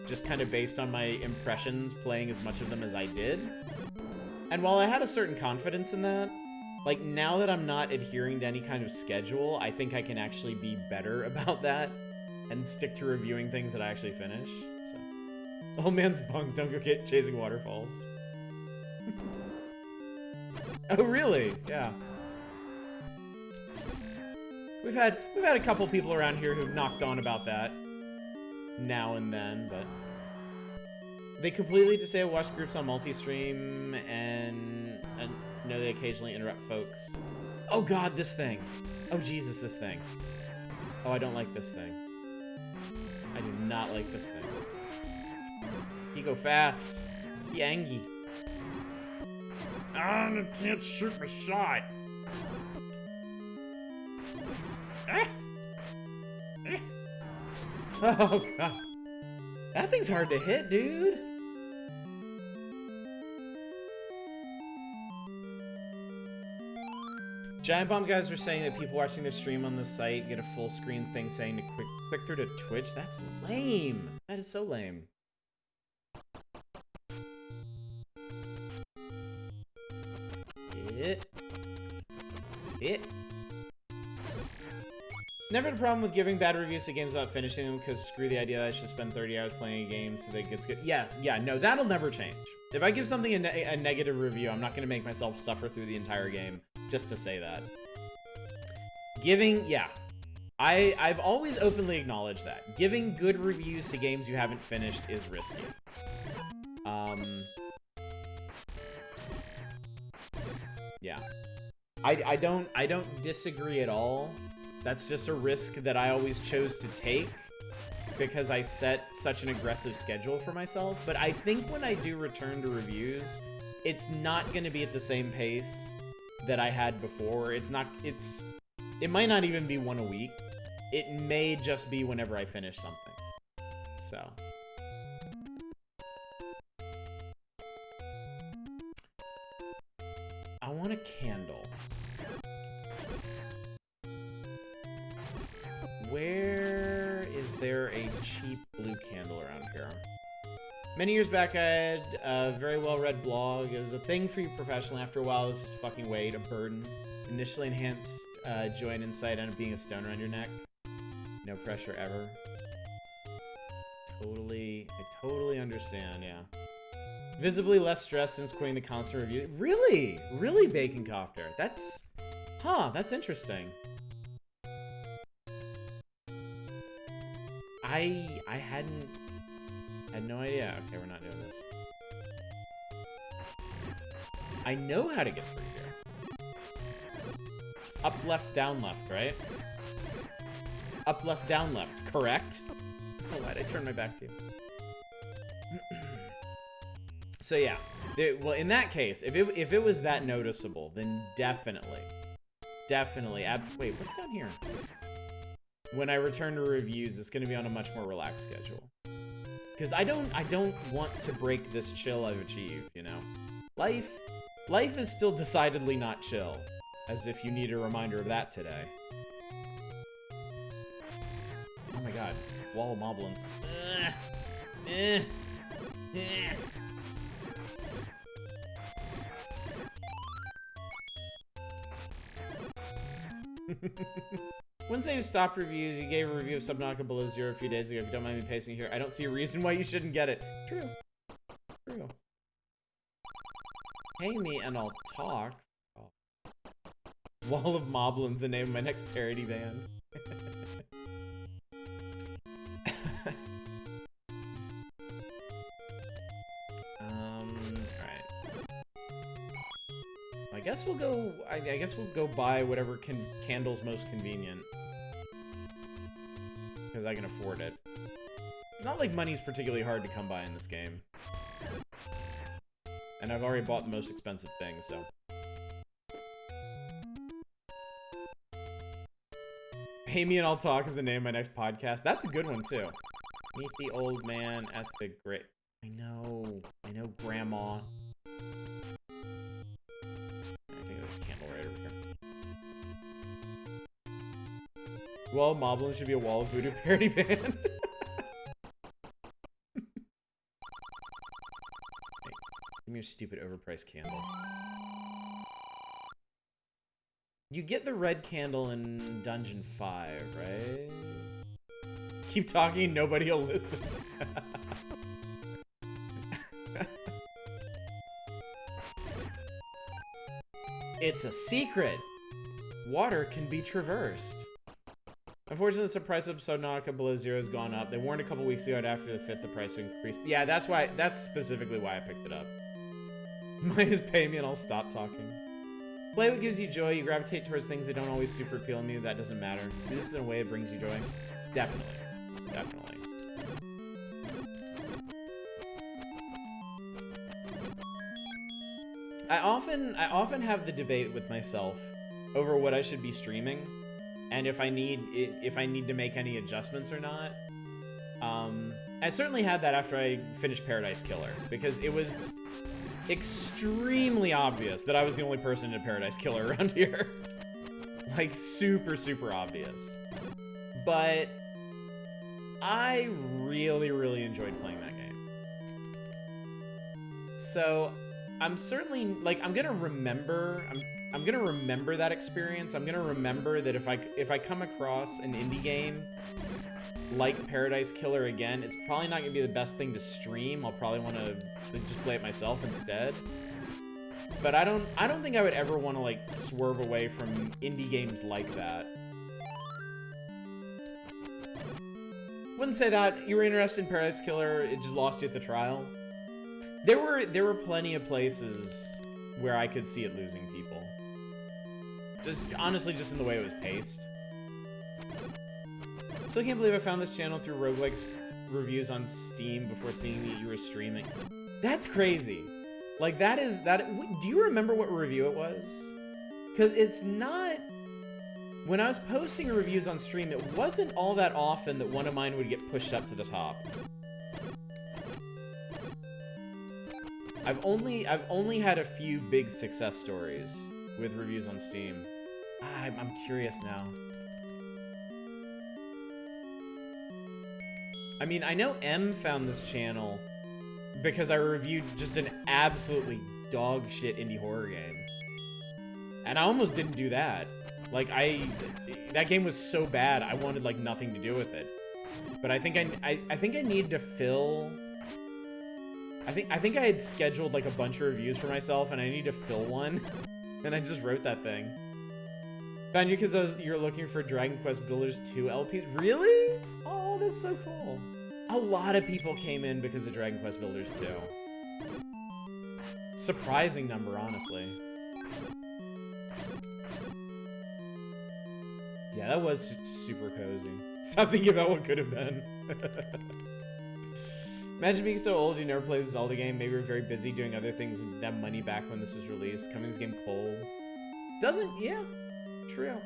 Speaker 2: just kind of based on my impressions playing as much of them as I did. And while I had a certain confidence in that, like, now that I'm not adhering to any kind of schedule, I think I can actually be better about that and stick to reviewing things that I actually finish. So, old man's bunk, don't go get chasing waterfalls. Oh, really? Yeah. We've had a couple people around here who've knocked on about that now and then, but they completely disable watch groups on multi-stream and know they occasionally interrupt folks. Oh god, this thing. Oh Jesus, this thing. Oh, I don't like this thing. I do not like this thing. He go fast. He angry. Ah, I can't shoot my shot. Ah. Ah. Oh god. That thing's hard to hit, dude. Giant Bomb guys were saying that people watching their stream on the site get a full screen thing saying to click through to Twitch. That's lame. That is so lame. Never had a problem with giving bad reviews to games without finishing them, because screw the idea that I should spend 30 hours playing a game so that it gets good. Yeah, no, that'll never change. If I give something a negative review, I'm not going to make myself suffer through the entire game just to say that. Giving, yeah. I've always openly acknowledged that. Giving good reviews to games you haven't finished is risky. Yeah. I don't disagree at all. That's just a risk that I always chose to take because I set such an aggressive schedule for myself. But I think when I do return to reviews, it's not going to be at the same pace that I had before. It might not even be one a week. It may just be whenever I finish something. So. I want a candle. Where is there a cheap blue candle around here? Many years back, I had a very well-read blog. It was a thing for you professionally. After a while, it was just a fucking weight, a burden. Initially enhanced joy and insight on being a stone around your neck. No pressure ever. I totally understand, yeah. Visibly less stress since quitting the constant review. Really? Really, Bacon Copter? That's interesting. I had no idea. Okay, we're not doing this. I know how to get through here. It's up, left, down, left, right? Up, left, down, left, correct? Oh, why'd I turn my back to you? So yeah, well, in that case, if it was that noticeable, then definitely. Wait, what's down here? When I return to reviews, it's going to be on a much more relaxed schedule. Because I don't want to break this chill I've achieved, you know? Life is still decidedly not chill. As if you need a reminder of that today. Oh my god. Wall of moblins. Wouldn't say you stopped reviews. You gave a review of Subnautica Below Zero a few days ago. If you don't mind me pasting here, I don't see a reason why you shouldn't get it. True. Pay me and I'll talk. Oh. Wall of Moblins, the name of my next parody band. I guess we'll go buy whatever candle's most convenient. Because I can afford it. It's not like money's particularly hard to come by in this game. And I've already bought the most expensive thing, so. Pay me and I'll talk is the name of my next podcast. That's a good one, too. Meet the old man at the great. I know, Grandma. Well, Moblin should be a Wall of Voodoo parody band. Give me your stupid overpriced candle. You get the red candle in Dungeon 5, right? Keep talking, nobody will listen. It's a secret. Water can be traversed. Unfortunately, the price of Subnautica Below Zero has gone up. They warned a couple weeks ago that after the 5th, the price would increase. Yeah, that's specifically why I picked it up. Mine is pay me and I'll stop talking. Play what gives you joy. You gravitate towards things that don't always super appeal to me. That doesn't matter. Do this in a way that brings you joy. Definitely. Definitely. I often have the debate with myself over what I should be streaming and if I need to make any adjustments or not. I certainly had that after I finished Paradise Killer, because it was extremely obvious that I was the only person in Paradise Killer around here. Like, super, super obvious. But I really, really enjoyed playing that game. So I'm certainly, like, I'm gonna remember that experience. I'm gonna remember that if I come across an indie game like Paradise Killer again, it's probably not gonna be the best thing to stream. I'll probably want to just play it myself instead. But I don't think I would ever want to, like, swerve away from indie games like that. Wouldn't say that. You were interested in Paradise Killer, it just lost you at the trial. There were plenty of places where I could see it losing people. Just honestly, just in the way it was paced. Still can't believe I found this channel through roguelikes reviews on Steam before seeing that you were streaming. That's crazy. Like, do you remember what review it was? Because it's not... When I was posting reviews on stream, it wasn't all that often that one of mine would get pushed up to the top. I've only had a few big success stories with reviews on Steam. I'm curious now. I mean, I know M found this channel because I reviewed just an absolutely dog shit indie horror game. And I almost didn't do that. Like, that game was so bad, I wanted, like, nothing to do with it. But I think I needed to fill... I think I had scheduled, like, a bunch of reviews for myself, and I need to fill one. And I just wrote that thing. Found you because you're looking for Dragon Quest Builders 2 LPs. Really? Oh, that's so cool. A lot of people came in because of Dragon Quest Builders 2. Surprising number, honestly. Yeah, that was super cozy. Stop thinking about what could have been. Imagine being so old you never played a Zelda game. Maybe you were very busy doing other things and didn't have money back when this was released. Coming this game cold. Doesn't, yeah. True.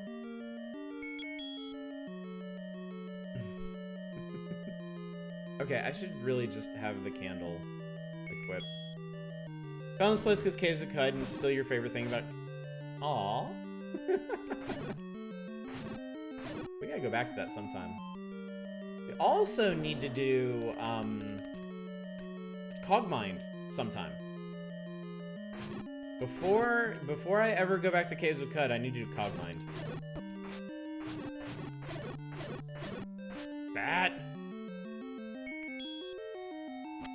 Speaker 2: Okay, I should really just have the candle equipped. Found this place because Caves of Cud and it's still your favorite thing about... Aww. We gotta go back to that sometime. We also need to do, Cogmind sometime. Before I ever go back to Caves of Cud, I need to do Cogmind. Bat!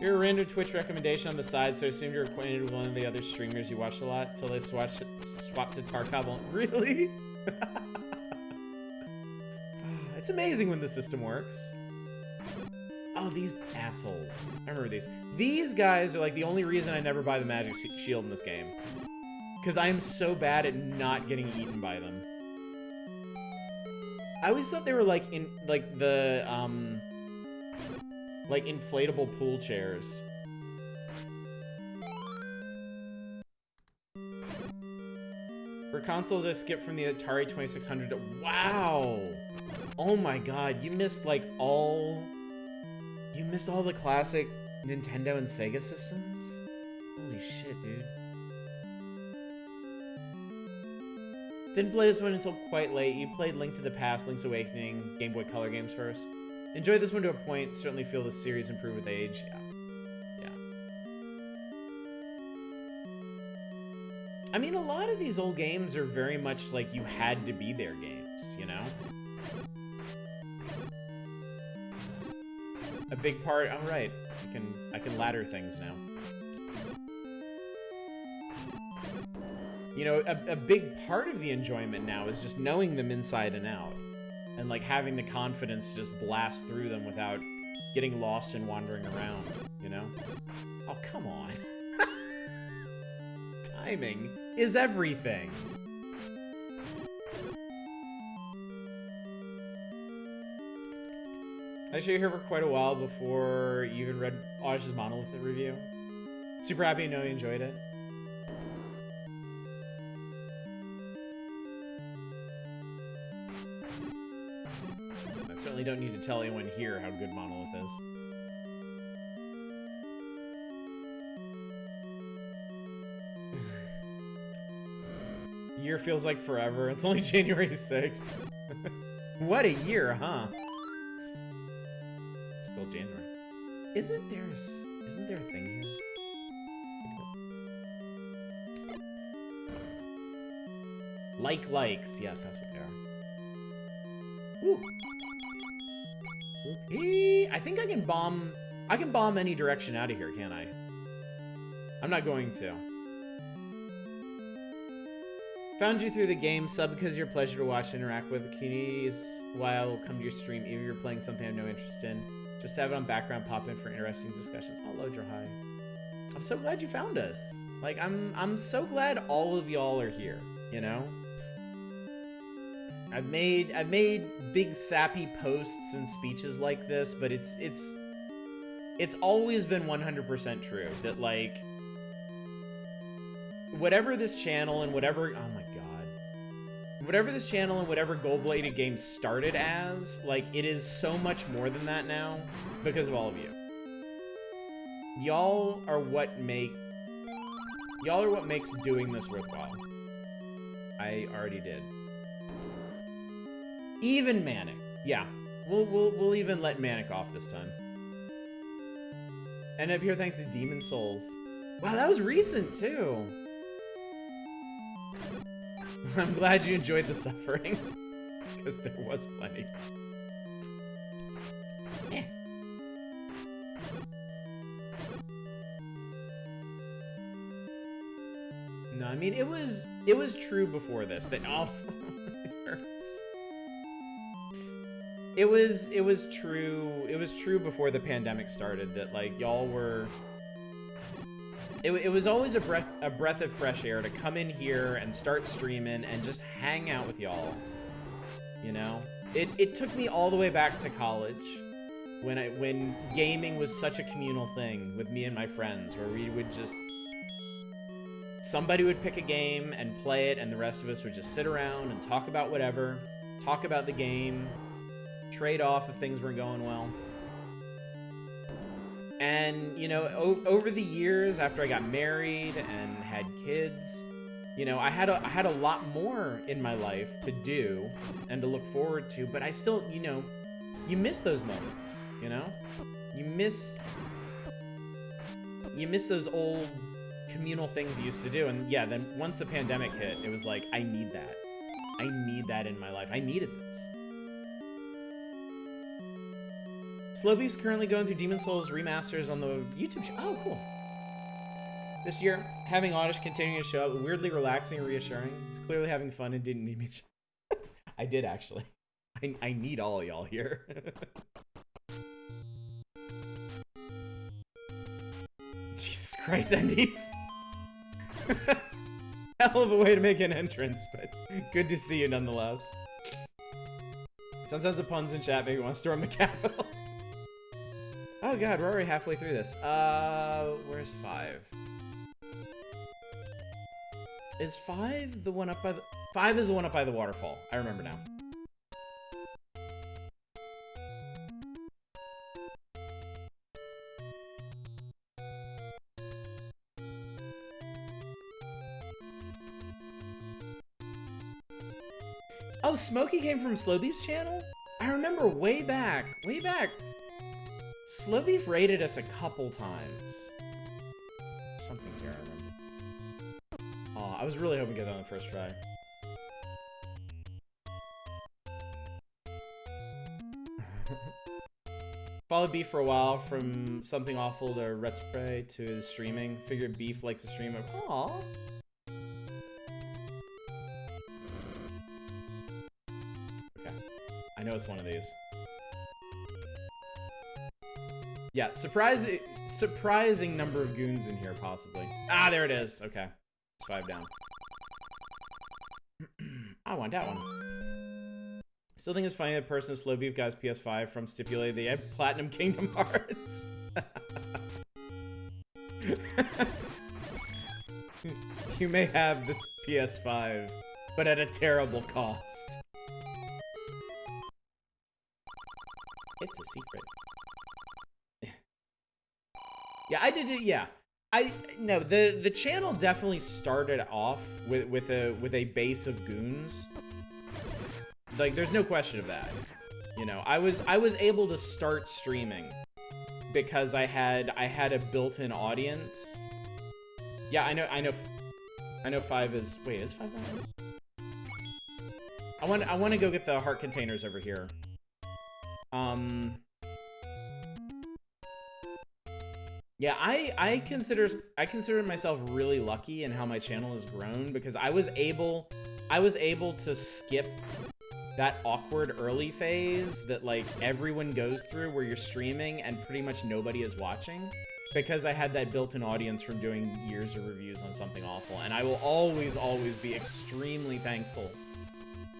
Speaker 2: You're a random Twitch recommendation on the side, so I assumed you're acquainted with one of the other streamers you watched a lot, till they swapped to Tarkov. Really? It's amazing when the system works. Oh, these assholes. I remember these. These guys are like the only reason I never buy the magic shield in this game. Because I am so bad at not getting eaten by them. I always thought they were like in like the like inflatable pool chairs. For consoles, I skipped from the Atari 2600 to... Wow! Oh my god, you missed like all... You missed all the classic Nintendo and Sega systems? Holy shit, dude. Didn't play this one until quite late. You played Link to the Past, Link's Awakening, Game Boy Color games first. Enjoyed this one to a point. Certainly feel the series improve with age. Yeah. I mean, a lot of these old games are very much like you had to be there games, you know? A big part, all right, I can ladder things now. You know, a big part of the enjoyment now is just knowing them inside and out. And like having the confidence to just blast through them without getting lost and wandering around, you know? Oh, come on. Timing is everything. I showed you here for quite a while before you even read Odish's Monolith review. Super happy to know you enjoyed it. I certainly don't need to tell anyone here how good Monolith is. Year feels like forever. It's only January 6th. What a year, huh? It's still January. Isn't there a thing here? Likes. Yes, that's what they are. Woo. Whoopee. I think I can bomb any direction out of here, can't I? I'm not going to. Found you through the game, sub because you're a pleasure to watch and interact with. The communities while come to your stream, even if you're playing something I have no interest in. Just have it on background, pop in for interesting discussions. Hello, Drahai. I'm so glad you found us. Like, I'm so glad all of y'all are here, you know? I've made big sappy posts and speeches like this, but it's always been 100% true that, like, whatever this channel and whatever, oh my god. Whatever this channel and whatever gold-bladed game started as, like, it is so much more than that now because of all of you. Y'all are what makes doing this worthwhile. I already did. Even Manic. Yeah. We'll even let Manic off this time. And up here thanks to Demon Souls. Wow, that was recent too. I'm glad you enjoyed the suffering. Because there was plenty. Eh. No, I mean it was true before this that it hurts. It was true before the pandemic started that like y'all were it was always a breath of fresh air to come in here and start streaming and just hang out with y'all. You know? It took me all the way back to college when gaming was such a communal thing with me and my friends where we would just somebody would pick a game and play it and the rest of us would just sit around and talk about whatever, talk about the game, trade off if things weren't going well. And, you know, over the years after I got married and had kids, you know, I had a lot more in my life to do and to look forward to, but I still, you know, you miss those moments, you know? You miss those old communal things you used to do. And yeah, then once the pandemic hit, it was like, I need that. I need that in my life. I needed this. Slowbeef's currently going through Demon Souls remasters on the YouTube show. Oh, cool. This year, having Oddish continuing to show up, weirdly relaxing and reassuring. He's clearly having fun and didn't need me. I did, actually. I need all of y'all here. Jesus Christ, Andy. Hell of a way to make an entrance, but good to see you nonetheless. Sometimes the puns in chat make me want to storm the Capitol. Oh god, we're already halfway through this. Where's 5? Is 5 the one up by the... 5 is the one up by the waterfall. I remember now. Oh, Smokey came from Slowbeef's channel? I remember way back. Slowbeef raided us a couple times. Something here, I remember. Aw, I was really hoping to get that on the first try. Followed Beef for a while, from Something Awful to Let's Play to his streaming. Figured Beef likes to stream. Aww. Okay. I know it's one of these. Yeah, surprising number of goons in here, possibly. Ah, there it is. Okay. It's 5 down. I want that one. Still think it's funny that person Slow Beef got his PS5 from stipulated they had Platinum Kingdom Hearts. You may have this PS5, but at a terrible cost. It's a secret. Yeah, I did it. Yeah, no. The channel definitely started off with a base of goons. Like, there's no question of that. You know, I was able to start streaming because I had a built-in audience. Yeah, I know 5 is. Wait, is 5 down? I want to go get the heart containers over here. Yeah, I consider myself really lucky in how my channel has grown because I was able to skip that awkward early phase that like everyone goes through where you're streaming and pretty much nobody is watching because I had that built-in audience from doing years of reviews on Something Awful, and I will always be extremely thankful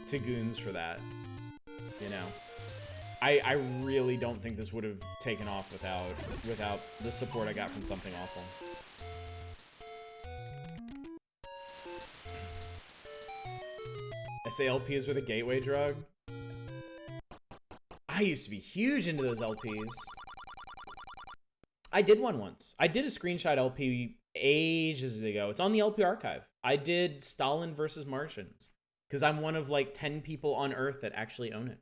Speaker 2: to Goons for that. You know, I really don't think this would have taken off without the support I got from Something Awful. SALPs were the gateway drug. I used to be huge into those LPs. I did one once. I did a screenshot LP ages ago. It's on the LP archive. I did Stalin versus Martians because I'm one of like 10 people on Earth that actually own it.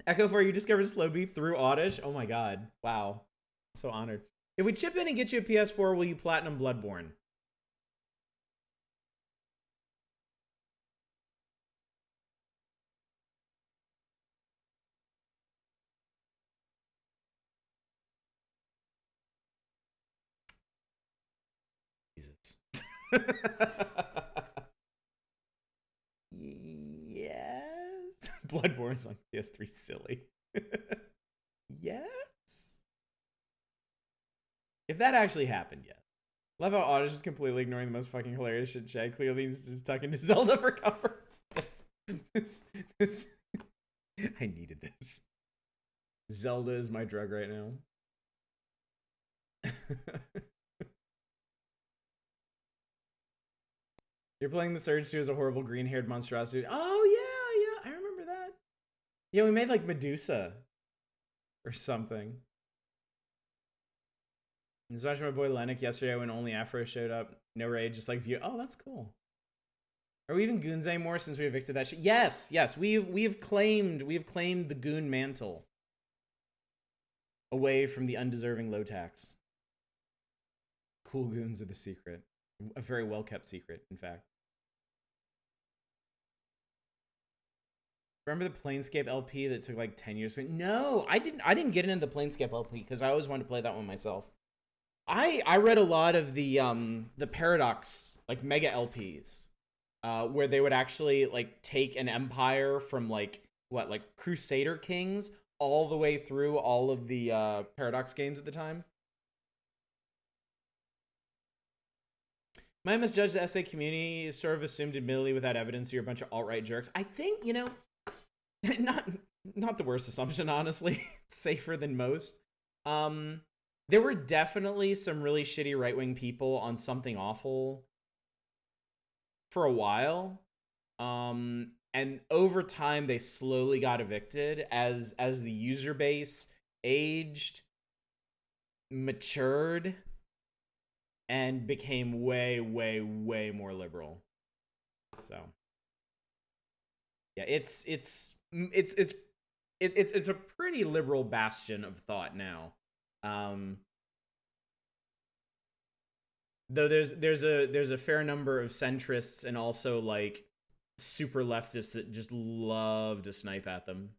Speaker 2: Echo 4, you discovered Slowbee through Oddish? Oh my god. Wow. I'm so honored. If we chip in and get you a PS4, will you platinum Bloodborne? Yes. Bloodborne's on PS3 silly. Yes. If that actually happened, yes. Love how Oddish is completely ignoring the most fucking hilarious shit. Chad clearly is just tucking to Zelda for cover. This. I needed this. Zelda is my drug right now. You're playing the Surge 2 as a horrible green-haired monstrosity. Oh, yeah, I remember that. Yeah, we made, like, Medusa. Or something. I was watching my boy Lennox yesterday when only Afro showed up. No raid, just, like, view. Oh, that's cool. Are we even goons anymore since we evicted that shit? Yes, we've claimed the goon mantle. Away from the undeserving low tax. Cool goons are the secret. A very well-kept secret, in fact. Remember the Planescape LP that took like 10 years? No, I didn't get into the Planescape LP because I always wanted to play that one myself. I read a lot of the Paradox like mega LPs, where they would actually like take an empire from like Crusader Kings all the way through all of the Paradox games at the time. Might misjudge the SA community is sort of assumed admittedly without evidence you're a bunch of alt-right jerks. I think, you know, not the worst assumption, honestly. Safer than most. There were definitely some really shitty right-wing people on Something Awful for a while. And over time they slowly got evicted as the user base aged, matured, and became way more liberal. So yeah, it's a pretty liberal bastion of thought now. Though there's a fair number of centrists and also like super leftists that just love to snipe at them.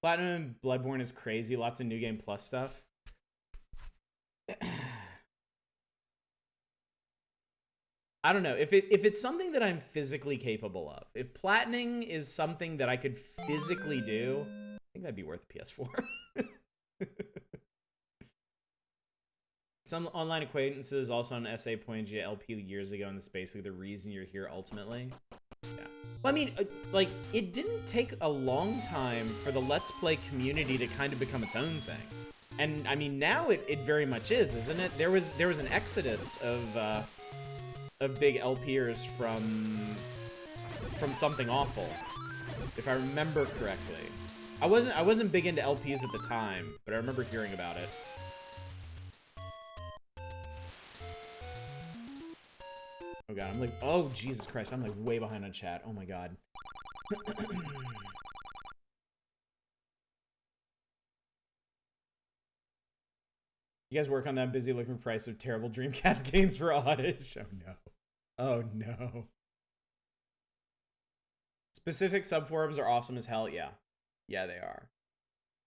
Speaker 2: Platinum Bloodborne is crazy. Lots of New Game Plus stuff. I don't know if it's something that I'm physically capable of. If platining is something that I could physically do, I think that'd be worth the PS4. Some online acquaintances also on SA pointed you to LP years ago, and that's basically the reason you're here ultimately. Yeah. Well, I mean, like, it didn't take a long time for the Let's Play community to kind of become its own thing. And, I mean, now it very much is, isn't it? There was an exodus of big LPers from Something Awful, if I remember correctly. I wasn't big into LPs at the time, but I remember hearing about it. Oh god, I'm like, oh Jesus Christ, I'm like way behind on chat. Oh my god. You guys work on that? I'm busy looking for price of terrible Dreamcast games for Oddish. Oh no. Oh no. Specific subforums are awesome as hell. Yeah. Yeah, they are.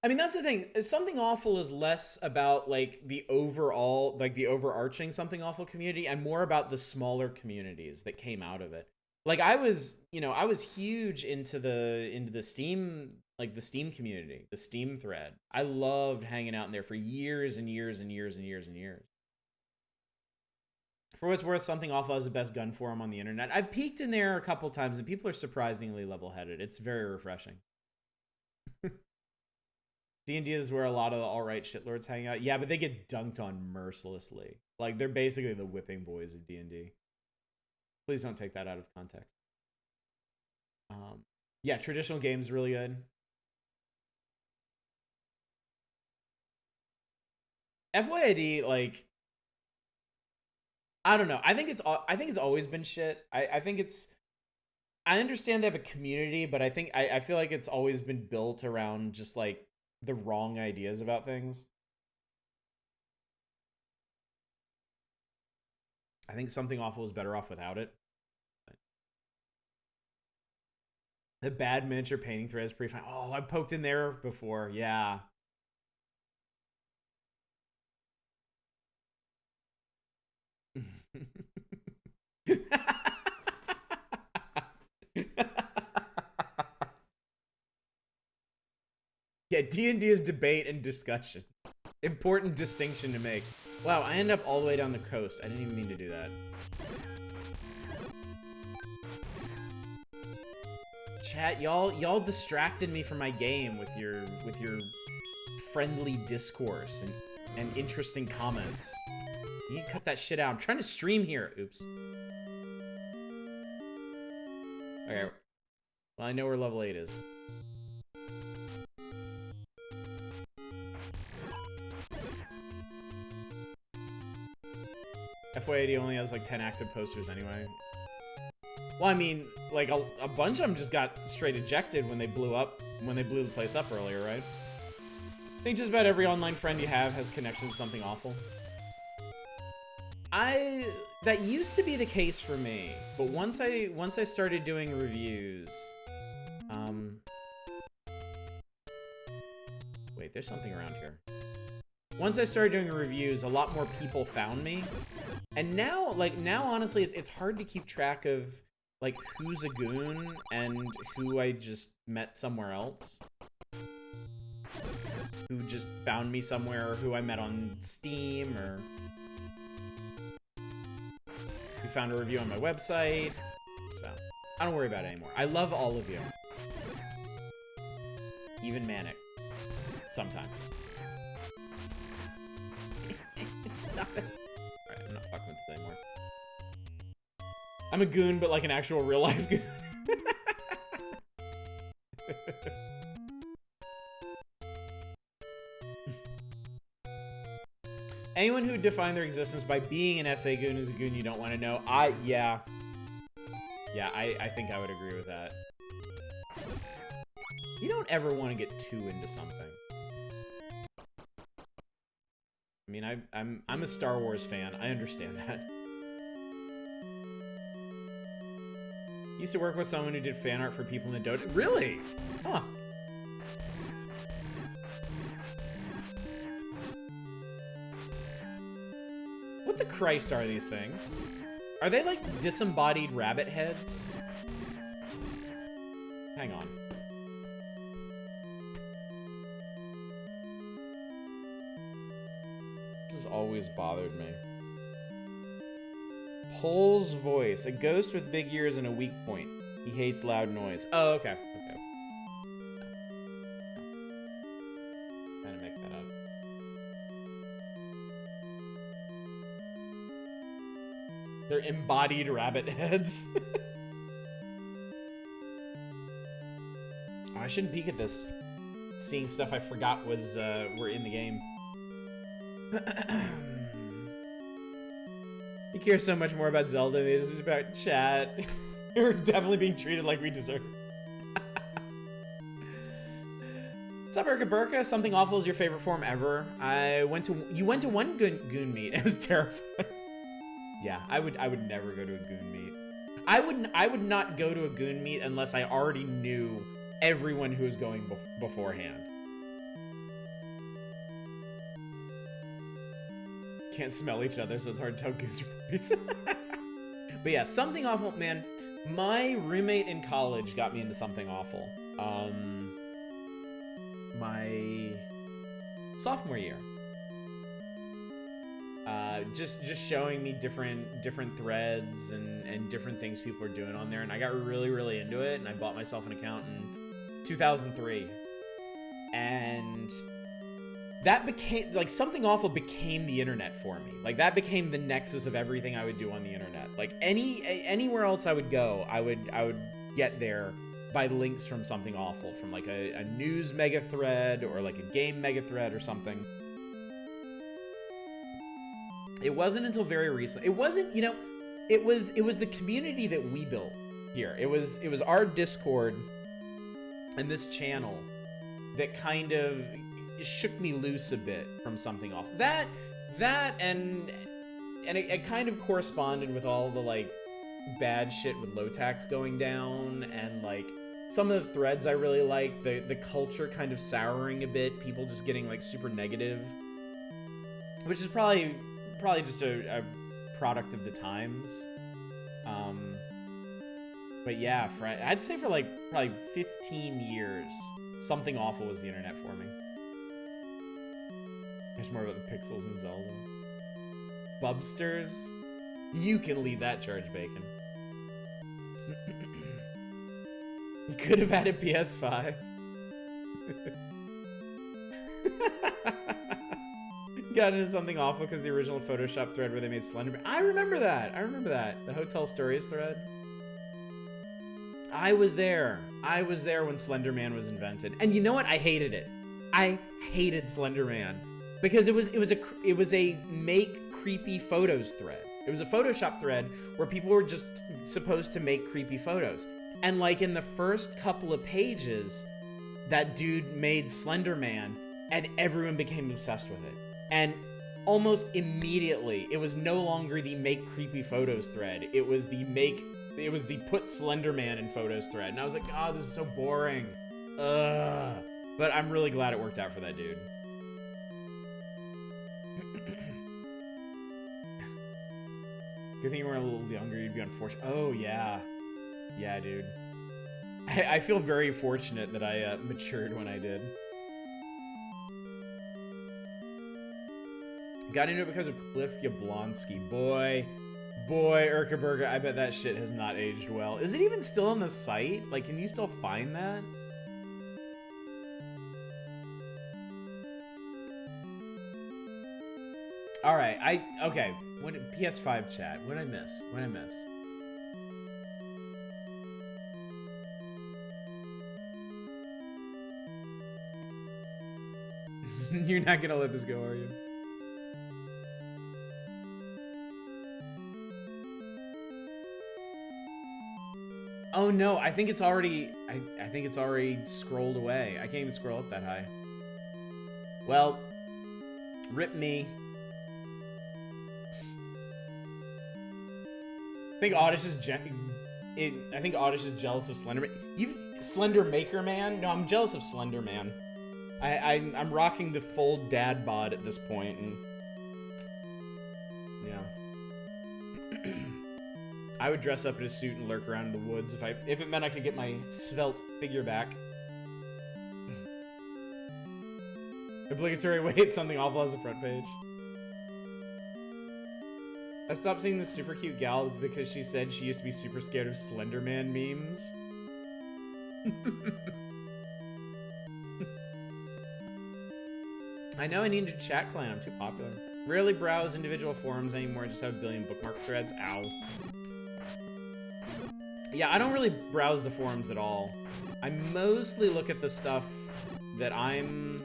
Speaker 2: I mean, that's the thing. Something Awful is less about like the overall, like the overarching Something Awful community and more about the smaller communities that came out of it. Like I was huge into the Steam, like the Steam community, the Steam thread. I loved hanging out in there for years and years and years and years and years. For what's worth, Something Awful has the best gun forum on the internet. I've peeked in there a couple times and people are surprisingly level-headed. It's very refreshing. D&D is where a lot of the alt-right shitlords hang out. Yeah, but they get dunked on mercilessly. Like, they're basically the whipping boys of D&D. Please don't take that out of context. Yeah, traditional games really good. FYID, like, I don't know. I think it's always been shit. I think it's. I understand they have a community, but I feel like it's always been built around just like the wrong ideas about things. I think Something Awful is better off without it. The bad miniature painting thread is pretty fun. Oh, I poked in there before. Yeah. Yeah, D&D is debate and discussion. Important distinction to make. Wow, I ended up all the way down the coast. I didn't even mean to do that. Chat, y'all distracted me from my game with your friendly discourse and interesting comments. You can cut that shit out. I'm trying to stream here. Oops. Okay. Well, I know where level 8 is. FY80 only has like 10 active posters anyway. Well, I mean, like a bunch of them just got straight ejected when they blew the place up earlier, right? I think just about every online friend you have has connections to Something Awful. That used to be the case for me, but once I started doing reviews, wait, there's something around here. Once I started doing reviews, a lot more people found me, and now honestly, it's hard to keep track of like who's a goon and who I just met somewhere else, who just found me somewhere, or who I met on Steam, or who found a review on my website. So I don't worry about it anymore. I love all of you, even Manic, sometimes. Stop it. Alright, I'm not fucking with this anymore. I'm a goon, but like an actual real life goon. Anyone who defined their existence by being an SA goon is a goon you don't want to know. Yeah, I think I would agree with that. You don't ever want to get too into something. I mean, I'm a Star Wars fan. I understand that. Used to work with someone who did fan art for people in the Dota. Really? Huh. What the Christ are these things? Are they like disembodied rabbit heads? Hang on. This has always bothered me. Pole's voice. A ghost with big ears and a weak point. He hates loud noise. Oh, okay. Okay. Trying to make that up. They're embodied rabbit heads. Oh, I shouldn't peek at this. Seeing stuff I forgot was were in the game. You care so much more about Zelda than it is about chat. You're definitely being treated like we deserve. What's up, Urka Burka? Something awful is your favorite form ever. You went to one goon meet. It was terrifying. Yeah, I would never go to a goon meet. I would not go to a goon meet unless I already knew everyone who was going beforehand. Can't smell each other, so it's hard to tell goons are puppies. But yeah, something awful, man. My roommate in college got me into something awful. My sophomore year. Just showing me different threads and different things people are doing on there, and I got really into it, and I bought myself an account in 2003, and that became like something awful became the internet for me. Like that became the nexus of everything I would do on the internet. Like anywhere else I would go, I would get there by links from something awful, from like a news mega thread or like a game mega thread or something. It wasn't until very recently. It wasn't, you know, it was the community that we built here. It was our Discord and this channel that kind of shook me loose a bit from something off. That and it kind of corresponded with all the like bad shit with low tax going down, and like some of the threads I really like, the culture kind of souring a bit, people just getting like super negative, which is probably just a product of the times. But yeah, I'd say for like probably 15 years, something awful was the internet for me. There's more about the pixels in Zelda. Bubsters? You can lead that charge, Bacon. You could have had a PS5. Got into something awful because the original Photoshop thread where they made Slenderman. I remember that. The Hotel Stories thread. I was there when Slenderman was invented. And you know what? I hated it. I hated Slenderman because it was a make creepy photos thread. It was a Photoshop thread where people were just supposed to make creepy photos. And like in the first couple of pages, that dude made Slenderman and everyone became obsessed with it. And almost immediately, it was no longer the make creepy photos thread. It was the put Slenderman in photos thread. And I was like, oh, this is so boring. Ugh. But I'm really glad it worked out for that dude. Good thing you were a little younger, you'd be unfortunate. Oh, yeah. Yeah, dude. I feel very fortunate that I matured when I did. Got into it because of Cliff Yablonsky. Boy, Urka Burger, I bet that shit has not aged well. Is it even still on the site? Like, can you still find that? Alright, okay. PS5 chat. What'd I miss? You're not gonna let this go, are you? Oh no, I think it's already scrolled away. I can't even scroll up that high. Well, rip me. think Oddish is I think Oddish is jealous of Slender Man. Slender Maker Man? No, I'm jealous of Slender Man. I'm rocking the full dad bod at this point, and yeah. I would dress up in a suit and lurk around in the woods if it meant I could get my svelte figure back. Obligatory wait, something awful has a front page. I stopped seeing the super cute gal because she said she used to be super scared of Slender Man memes. I know I need to chat clan, I'm too popular. Rarely browse individual forums anymore, just have a billion bookmark threads. Ow. Yeah, I don't really browse the forums at all. I mostly look at the stuff that I'm...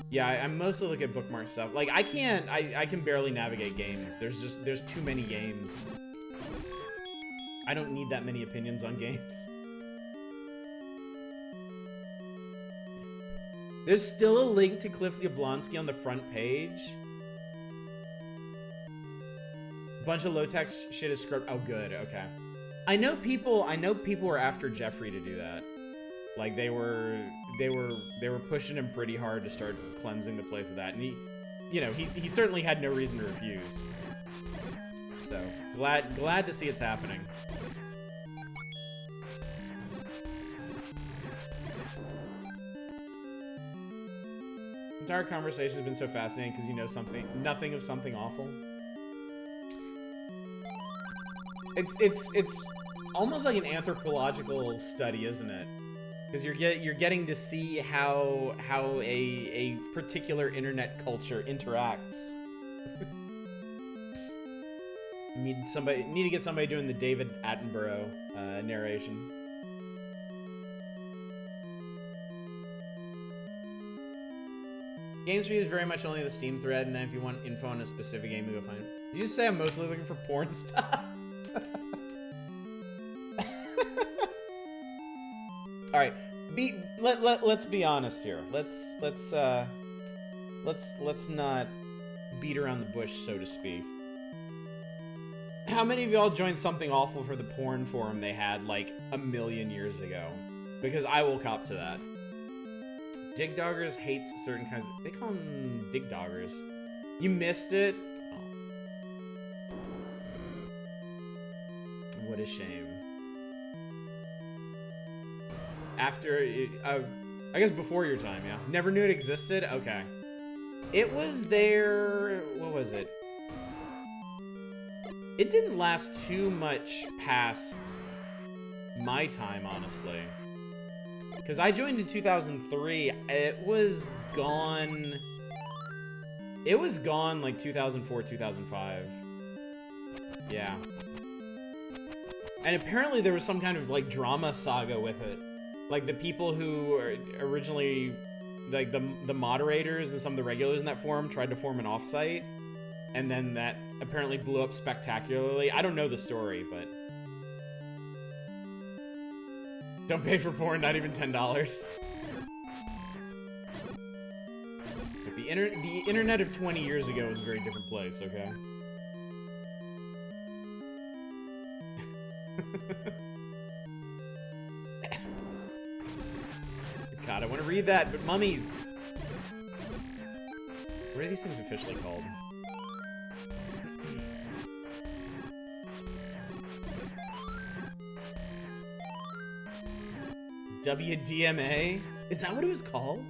Speaker 2: Yeah, I mostly look at bookmark stuff. Like, I can barely navigate games. There's too many games. I don't need that many opinions on games. There's still a link to Cliff Yablonsky on the front page. Bunch of low-text shit is scrubbed. Oh, good. Okay. I know people were after Jeffrey to do that. Like, they were pushing him pretty hard to start cleansing the place of that, and he certainly had no reason to refuse. So glad to see it's happening. The entire conversation has been so fascinating because you know nothing of something awful. It's almost like an anthropological study, isn't it? Because you're getting to see how a particular internet culture interacts. Need to get somebody doing the David Attenborough narration. Games for you is very much only the Steam thread, and then if you want info on a specific game, you go find it. Did you just say I'm mostly looking for porn stuff? All right, let's be honest here. Let's not beat around the bush, so to speak. How many of y'all joined Something Awful for the porn forum they had like a million years ago? Because I will cop to that. Dig Doggers hates certain kinds of... They call them Dig Doggers. You missed it? Oh. What a shame. After... I guess before your time, yeah. Never knew it existed? Okay. It was there... What was it? It didn't last too much past my time, honestly. Because I joined in 2003, it was gone like 2004, 2005. Yeah. And apparently there was some kind of like drama saga with it. Like the people who originally, like the moderators and some of the regulars in that forum tried to form an offsite. And then that apparently blew up spectacularly. I don't know the story, but... Don't pay for porn, not even $10. But the internet of 20 years ago was a very different place, okay? God, I want to read that, but mummies! What are these things officially called? WDMA? Is that what it was called?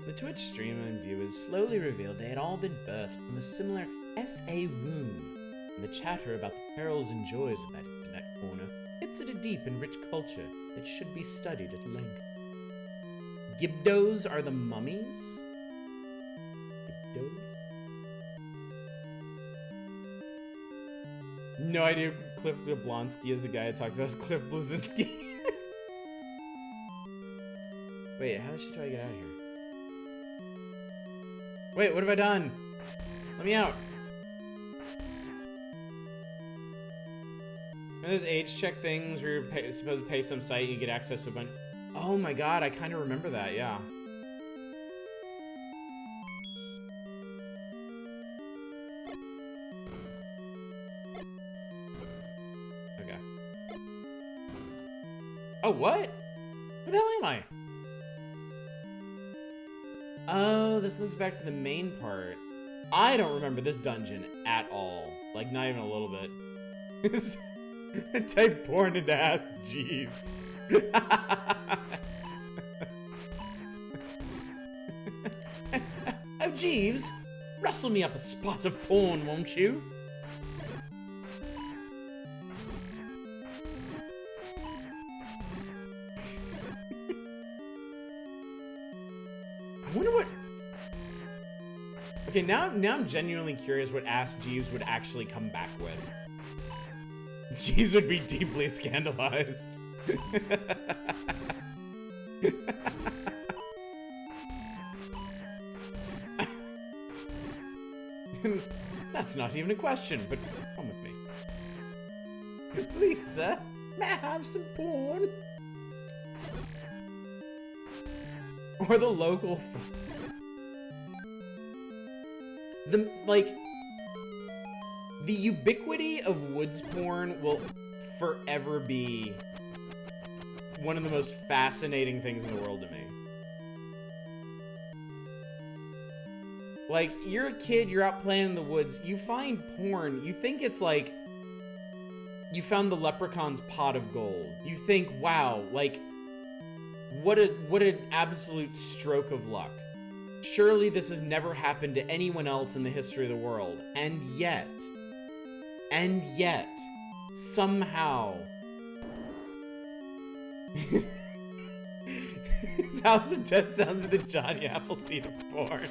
Speaker 2: The Twitch streamer and viewers slowly revealed they had all been birthed from a similar SA womb, and the chatter about the perils and joys of that internet corner hits at a deep and rich culture that should be studied at length. Gibdos are the mummies? Gibdos? No idea who Cliff Jablonski is. The guy I talked about is Cliff Blazinski. Wait, how the shit do I get out of here? Wait, what have I done? Let me out. You know those age check things where you're supposed to pay some site, you get access to a bunch... Oh my god, I kind of remember that, yeah. Oh, what? Where the hell am I? Oh, this links back to the main part. I don't remember this dungeon at all. Like, not even a little bit. Type porn into ask Jeeves. Oh, Jeeves, rustle me up a spot of porn, won't you? I wonder what... Okay, now I'm genuinely curious what Ask Jeeves would actually come back with. Jeeves would be deeply scandalized. That's not even a question, but come with me. Please, sir, may I have some porn? Or the local folks. The ubiquity of woods porn will forever be one of the most fascinating things in the world to me. Like, you're a kid, you're out playing in the woods, you find porn, you think it's like you found the leprechaun's pot of gold. You think, wow, like, what an absolute stroke of luck. Surely this has never happened to anyone else in the history of the world. And yet, somehow... His House of Dead sounds of the Johnny Appleseed of porn.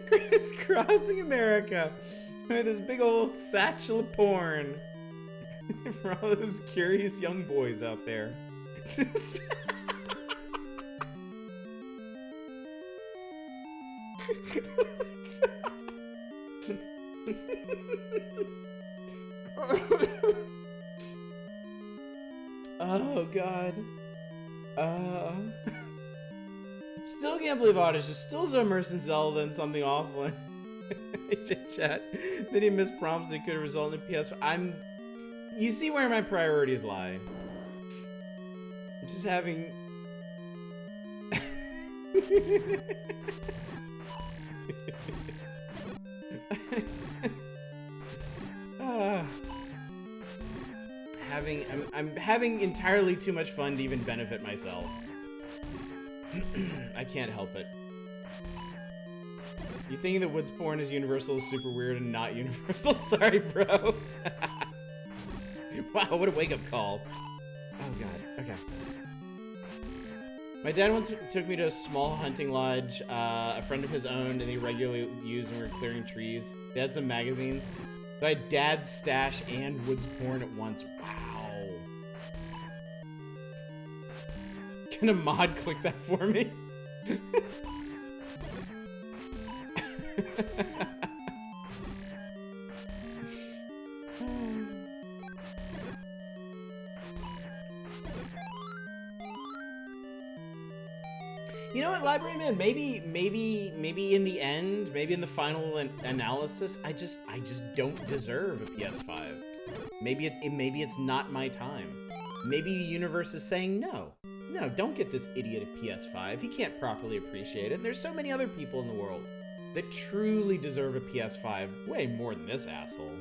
Speaker 2: Chris crossing America with this big old satchel of porn for all those curious young boys out there. Oh god. Still can't believe Otis is still so immersed in Zelda and something awful in chat. Then he missed prompts that could result in a PS. You see where my priorities lie. I'm just having. I'm having entirely too much fun to even benefit myself. I can't help it. You thinking that woods porn is universal is super weird and not universal? Sorry, bro. Wow, what a wake-up call. Oh god, okay. My dad once took me to a small hunting lodge a friend of his owned and he regularly used when we were clearing trees. They had some magazines. So I had dad's stash and woods porn at once. Wow. Can a mod click that for me? You know what, Library Man? Maybe in the end, maybe in the final analysis, I just don't deserve a PS5. Maybe it's not my time. Maybe the universe is saying no, don't get this idiot a PS5. He can't properly appreciate it. And there's so many other people in the world that truly deserve a PS5 way more than this asshole.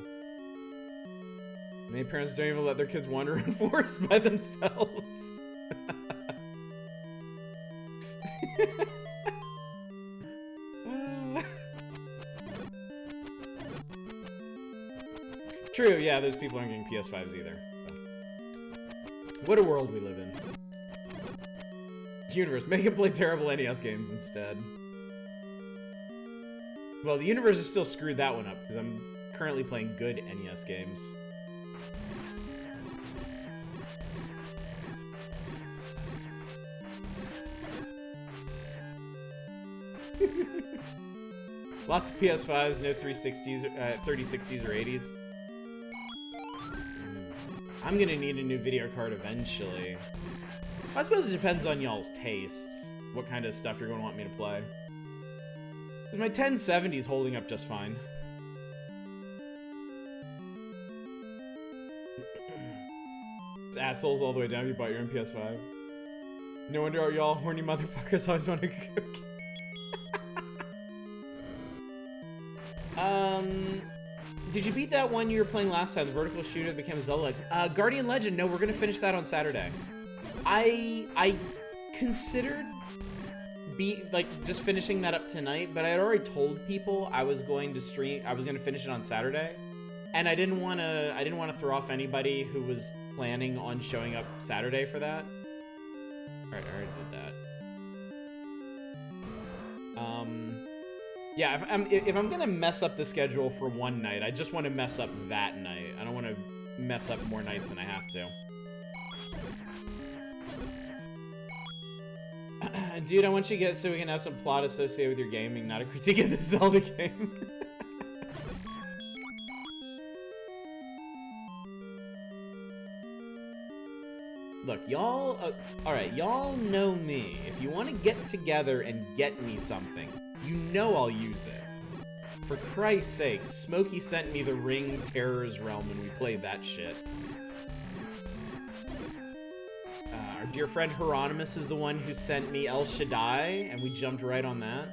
Speaker 2: Many parents don't even let their kids wander in forest by themselves. True, yeah, those people aren't getting PS5s either. So. What a world we live in. Universe, make him play terrible NES games instead. Well, the universe has still screwed that one up, because I'm currently playing good NES games. Lots of PS5s, no 360s, 3060s, or 80s. I'm gonna need a new video card eventually. I suppose it depends on y'all's tastes, what kind of stuff you're going to want me to play. My 1070 is holding up just fine. It's assholes all the way down if you bought your own PS5. No wonder y'all horny motherfuckers always want to cook. Did you beat that one you were playing last time, the vertical shooter that became a Zelda? Guardian Legend, no, we're gonna finish that on Saturday. I considered just finishing that up tonight, but I had already told people I was going to finish it on Saturday. And I didn't wanna throw off anybody who was planning on showing up Saturday for that. Alright, I already did that. Yeah, if I'm gonna mess up the schedule for one night, I just want to mess up that night. I don't want to mess up more nights than I have to. Dude, I want you to get so we can have some plot associated with your gaming, not a critique of the Zelda game. Look, y'all, alright, y'all know me. If you want to get together and get me something, you know I'll use it. For Christ's sake, Smokey sent me the Ring Terror's Realm when we played that shit. Our dear friend Hieronymus is the one who sent me El Shaddai, and we jumped right on that.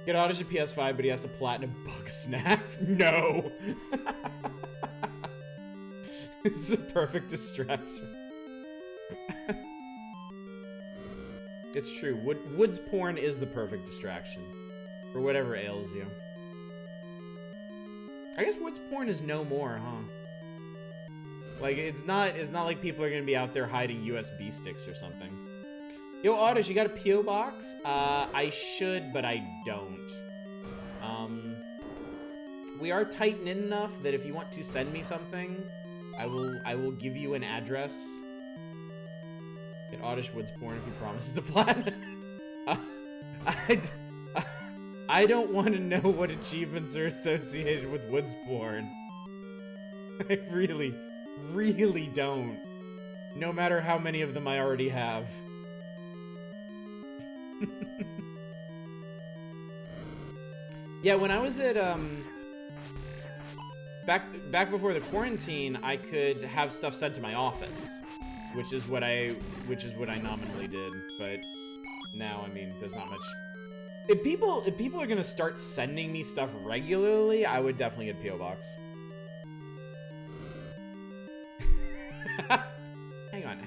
Speaker 2: Get Odyssey PS5, but he has to platinum Bug Snacks. No! This is a perfect distraction. It's true. Woods porn is the perfect distraction for whatever ails you. I guess woods porn is no more, huh? Like it's not like people are gonna be out there hiding USB sticks or something. Yo, Otis, you got a PO box? I should, but I don't. We are tight knit enough that if you want to send me something, I will give you an address. Get Oddish Woods porn if he promises to platinum. I don't want to know what achievements are associated with Woods porn. I really, really don't. No matter how many of them I already have. Yeah, when I was at back before the quarantine, I could have stuff sent to my office, which is what I nominally did. But now, I mean, there's not much. If people are gonna start sending me stuff regularly, I would definitely get PO box. Hang on.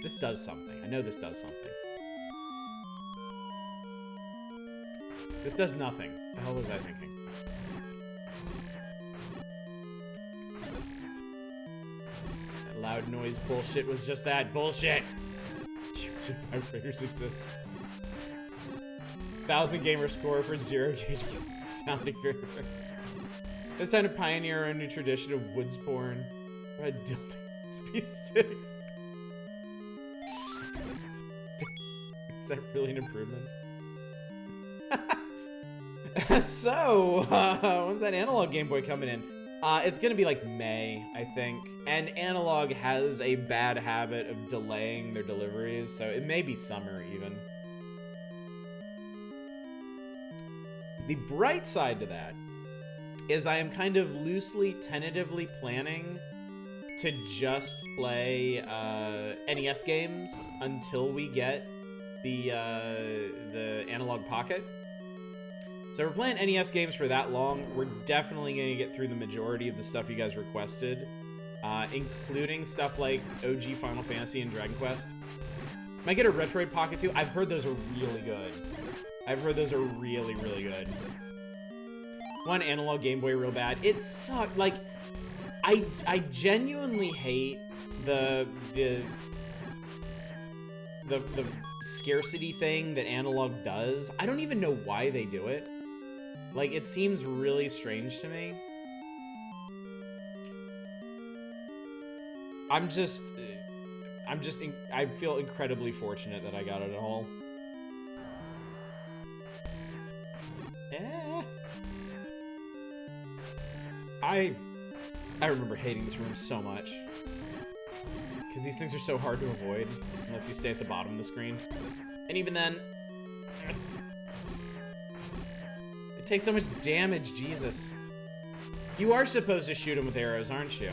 Speaker 2: This does something. I know this does something. This does nothing. What the hell was I thinking? That loud noise bullshit was just that bullshit. YouTube vibrators exist. 1,000 gamer score for 0 gauge sounding very rare. It's time to pioneer a new tradition of woods porn. Red dildo XP sticks. Is that really an improvement? So, when's that Analog Game Boy coming in? It's gonna be like May, I think. And Analog has a bad habit of delaying their deliveries, so it may be summer even. The bright side to that is I am kind of loosely, tentatively planning to just play NES games until we get the Analog Pocket. So if we're playing NES games for that long, we're definitely going to get through the majority of the stuff you guys requested, including stuff like OG Final Fantasy and Dragon Quest. Might get a Retroid Pocket too. I've heard those are really good. I've heard those are really, really good. One Analog Game Boy real bad. It sucked. Like, I genuinely hate the scarcity thing that Analog does. I don't even know why they do it. Like, it seems really strange to me. I feel incredibly fortunate that I got it all. I remember hating this room so much. Because these things are so hard to avoid unless you stay at the bottom of the screen. And even then, it takes so much damage, Jesus. You are supposed to shoot him with arrows, aren't you?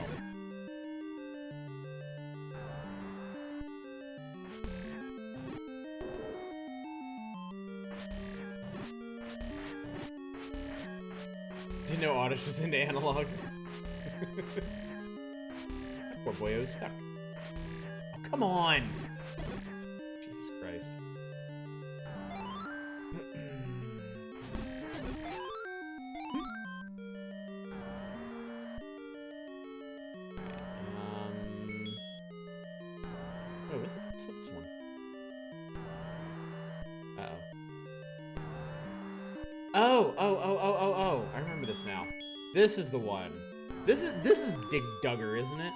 Speaker 2: Didn't know Oddish was into analog. Poor boyo's stuck. Oh, come on! Jesus Christ. Oh, what's this one? Oh, I remember this now. This is the one. This is Dig Duggar, isn't it?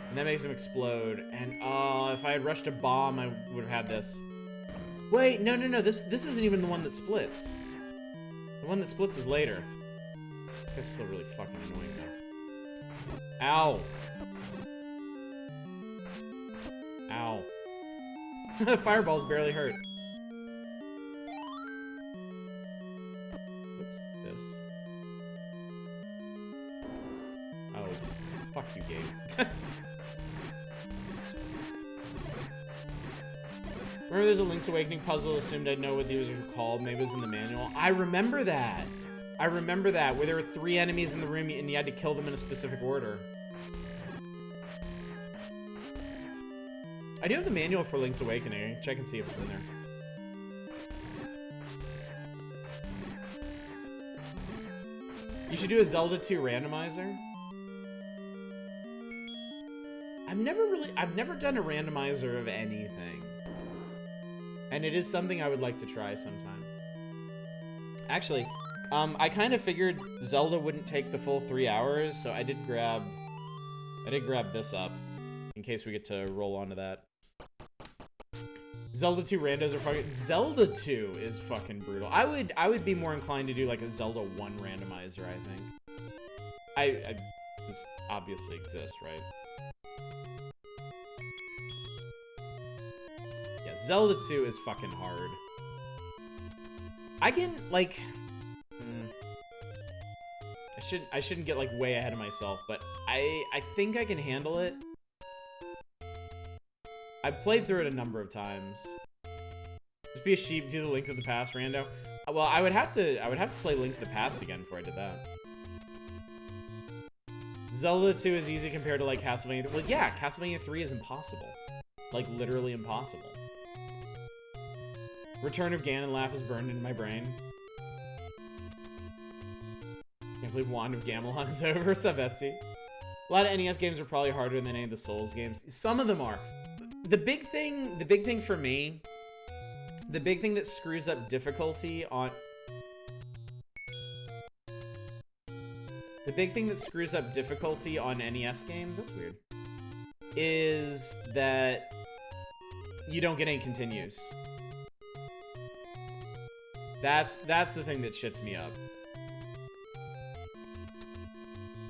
Speaker 2: And that makes him explode. And if I had rushed a bomb, I would have had this. Wait, no. This isn't even the one that splits. The one that splits is later. This guy's still really fucking annoying though. Ow. Ow. Fireballs barely hurt. What's this? Oh, fuck you, Gabe. Remember there's a Link's Awakening puzzle, assumed I'd know what these were called, maybe it was in the manual. I remember that! Where there were 3 enemies in the room and you had to kill them in a specific order. I do have the manual for Link's Awakening. Check and see if it's in there. You should do a Zelda 2 randomizer. I've never done a randomizer of anything. And it is something I would like to try sometime. Actually, I kind of figured Zelda wouldn't take the full 3 hours, so I did grab this up in case we get to roll onto that. Zelda 2 randos are fucking... Zelda 2 is fucking brutal. I would be more inclined to do like a Zelda 1 randomizer, I think. This obviously exists, right? Yeah, Zelda 2 is fucking hard. I can, like... I shouldn't get, like, way ahead of myself, but I think I can handle it. I've played through it a number of times. Just be a sheep, do the Link to the Past rando. Well, I would have to play Link to the Past again before I did that. Zelda 2 is easy compared to like Castlevania. Well, yeah, Castlevania 3 is impossible. Like literally impossible. Return of Ganondorf is burned into my brain. Can't believe Wand of Gamelon is over. What's up, Esty? A lot of NES games are probably harder than any of the Souls games. Some of them are. The big thing for me, the big thing that screws up difficulty on... The big thing that screws up difficulty on NES games, that's weird, is that you don't get any continues. That's the thing that shits me up.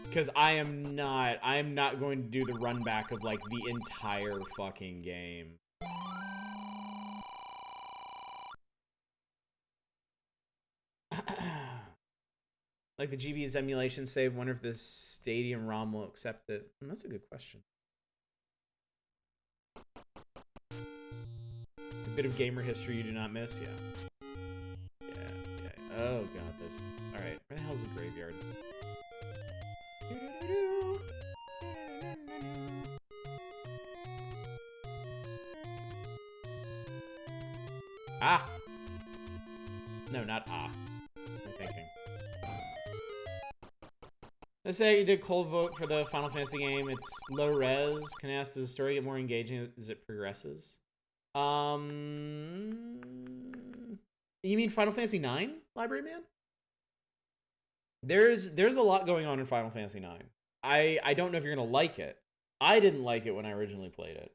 Speaker 2: Because I am not going to do the run back of like the entire fucking game. Like the GB's emulation save, wonder if the Stadium ROM will accept it. That's a good question. A bit of gamer history you do not miss, yeah. Yeah. Oh god, there's... Alright, where the hell's the graveyard? Ah! No, not ah. I'm thinking. Let's say you did cold vote for the Final Fantasy game. It's low res. Can I ask, does the story get more engaging as it progresses? You mean Final Fantasy 9, Library Man? There's a lot going on in Final Fantasy 9. I don't know if you're gonna like it. I didn't like it when I originally played it.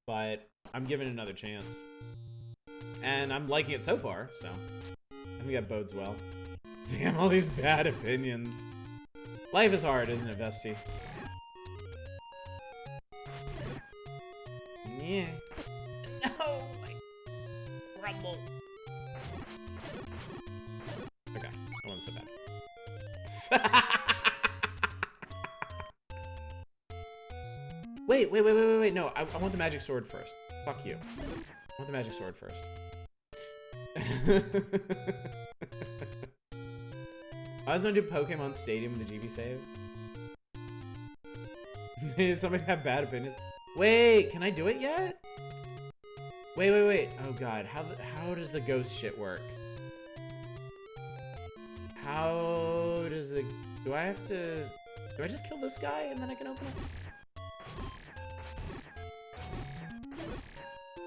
Speaker 2: But I'm giving it another chance. And I'm liking it so far, so I think that bodes well. Damn, all these bad opinions. Life is hard, isn't it, Vesty? Yeah. No! I crumble. Okay, that wasn't so bad. Wait, no, I want the magic sword first. Fuck you. I want the magic sword first. I was gonna do Pokemon Stadium with the GB save. Did somebody have bad opinions? Wait, can I do it yet? Wait. Oh god, how does the ghost shit work? How does the... Do I just kill this guy and then I can open it?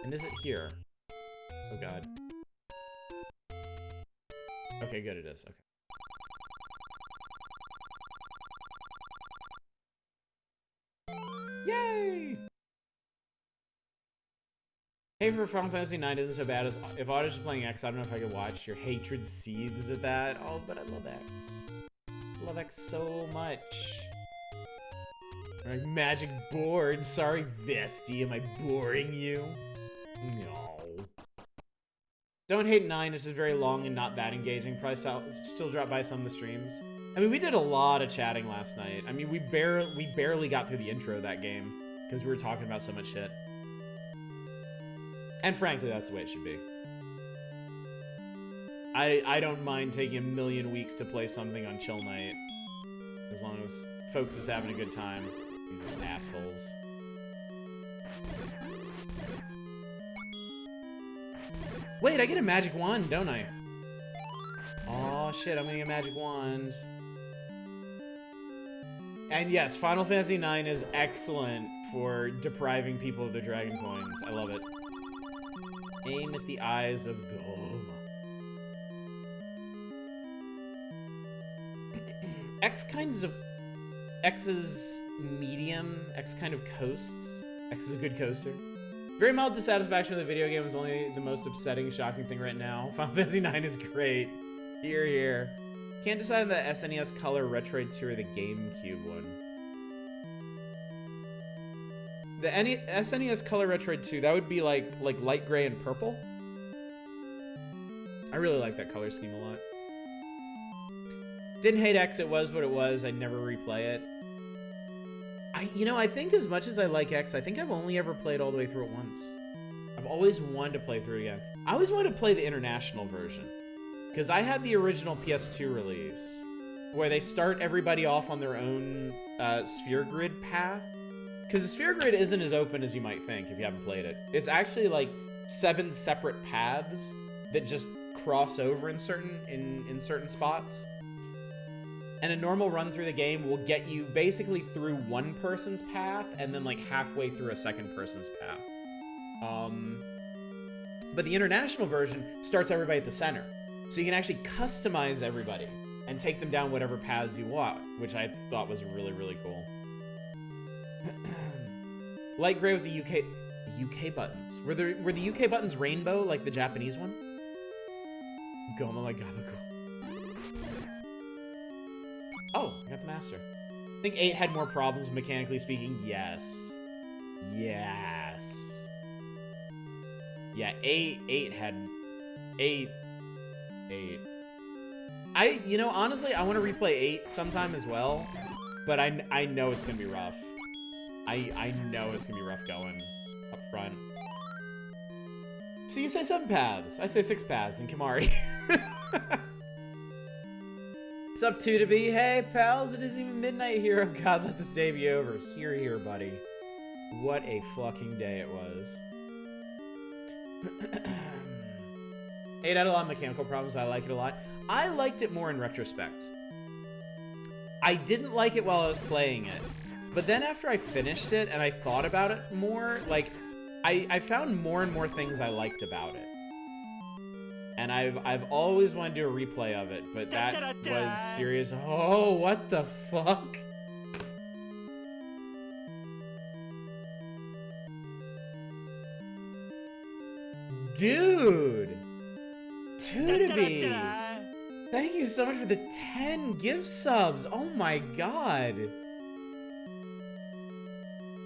Speaker 2: And is it here? Oh god. Okay, good, it is. Okay. Yay! Hey, for Final Fantasy IX isn't so bad as if I was just playing X. I don't know if I could watch. Your hatred seethes at that. Oh, but I love X. I love X so much. Like, magic board. Sorry, Vesty. Am I boring you? No. Don't hate 9. This is very long and not that engaging. Probably still drop by some of the streams. I mean, we did a lot of chatting last night. I mean, we barely got through the intro of that game because we were talking about so much shit. And frankly, that's the way it should be. I don't mind taking a million weeks to play something on chill night, as long as folks is having a good time. These assholes. Wait, I get a magic wand, don't I? Oh shit, I'm getting a magic wand. And yes, Final Fantasy IX is excellent for depriving people of their dragon coins. I love it. Aim at the eyes of Goma. X is medium. X kind of coasts. X is a good coaster. Very mild dissatisfaction with the video game is only the most upsetting, shocking thing right now. Final Fantasy IX is great. Here, here. Can't decide on the SNES Color Retroid 2 or the GameCube one. The SNES Color Retroid 2, that would be like light gray and purple. I really like that color scheme a lot. Didn't hate X, it was what it was. I'd never replay it. I think as much as I like X, I think I've only ever played all the way through it once. I've always wanted to play through it again. I always wanted to play the international version. Because I had the original PS2 release, where they start everybody off on their own sphere grid path. Because the sphere grid isn't as open as you might think if you haven't played it. It's actually like 7 separate paths that just cross over in certain spots. And a normal run through the game will get you basically through one person's path and then like halfway through a second person's path. But the international version starts everybody at the center. So you can actually customize everybody and take them down whatever paths you want, which I thought was really, really cool. Light gray with the UK buttons. Were the UK buttons rainbow like the Japanese one? Goma like Gabagool. Oh, I got the master. I think 8 had more problems mechanically speaking. Yes. Yes. Yeah, 8 had 8. Honestly, I want to replay 8 sometime as well, but I know it's gonna be rough. I know it's gonna be rough going up front. So you say 7 paths, I say 6 paths, and Kimari. What's up, 2 to be? Hey, pals, it isn't even midnight here. Oh god, let this day be over. Here, buddy. What a fucking day it was. 8 had a lot of mechanical problems. I like it a lot. I liked it more in retrospect. I didn't like it while I was playing it. But then after I finished it and I thought about it more, like, I found more and more things I liked about it. And I've always wanted to do a replay of it, but that was serious. Oh, what the fuck? Dude! 2 to be. Thank you so much for the 10 gift subs. Oh my god.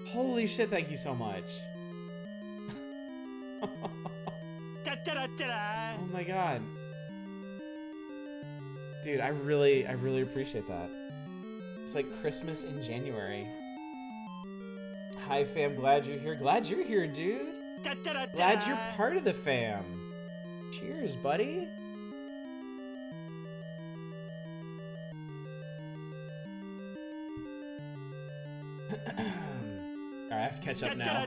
Speaker 2: Holy shit, thank you so much. Oh my god. Dude, I really appreciate that. It's like Christmas in January. Hi fam, glad you're here. Glad you're here, dude. Glad you're part of the fam. Cheers, buddy. Alright, I have to catch up now.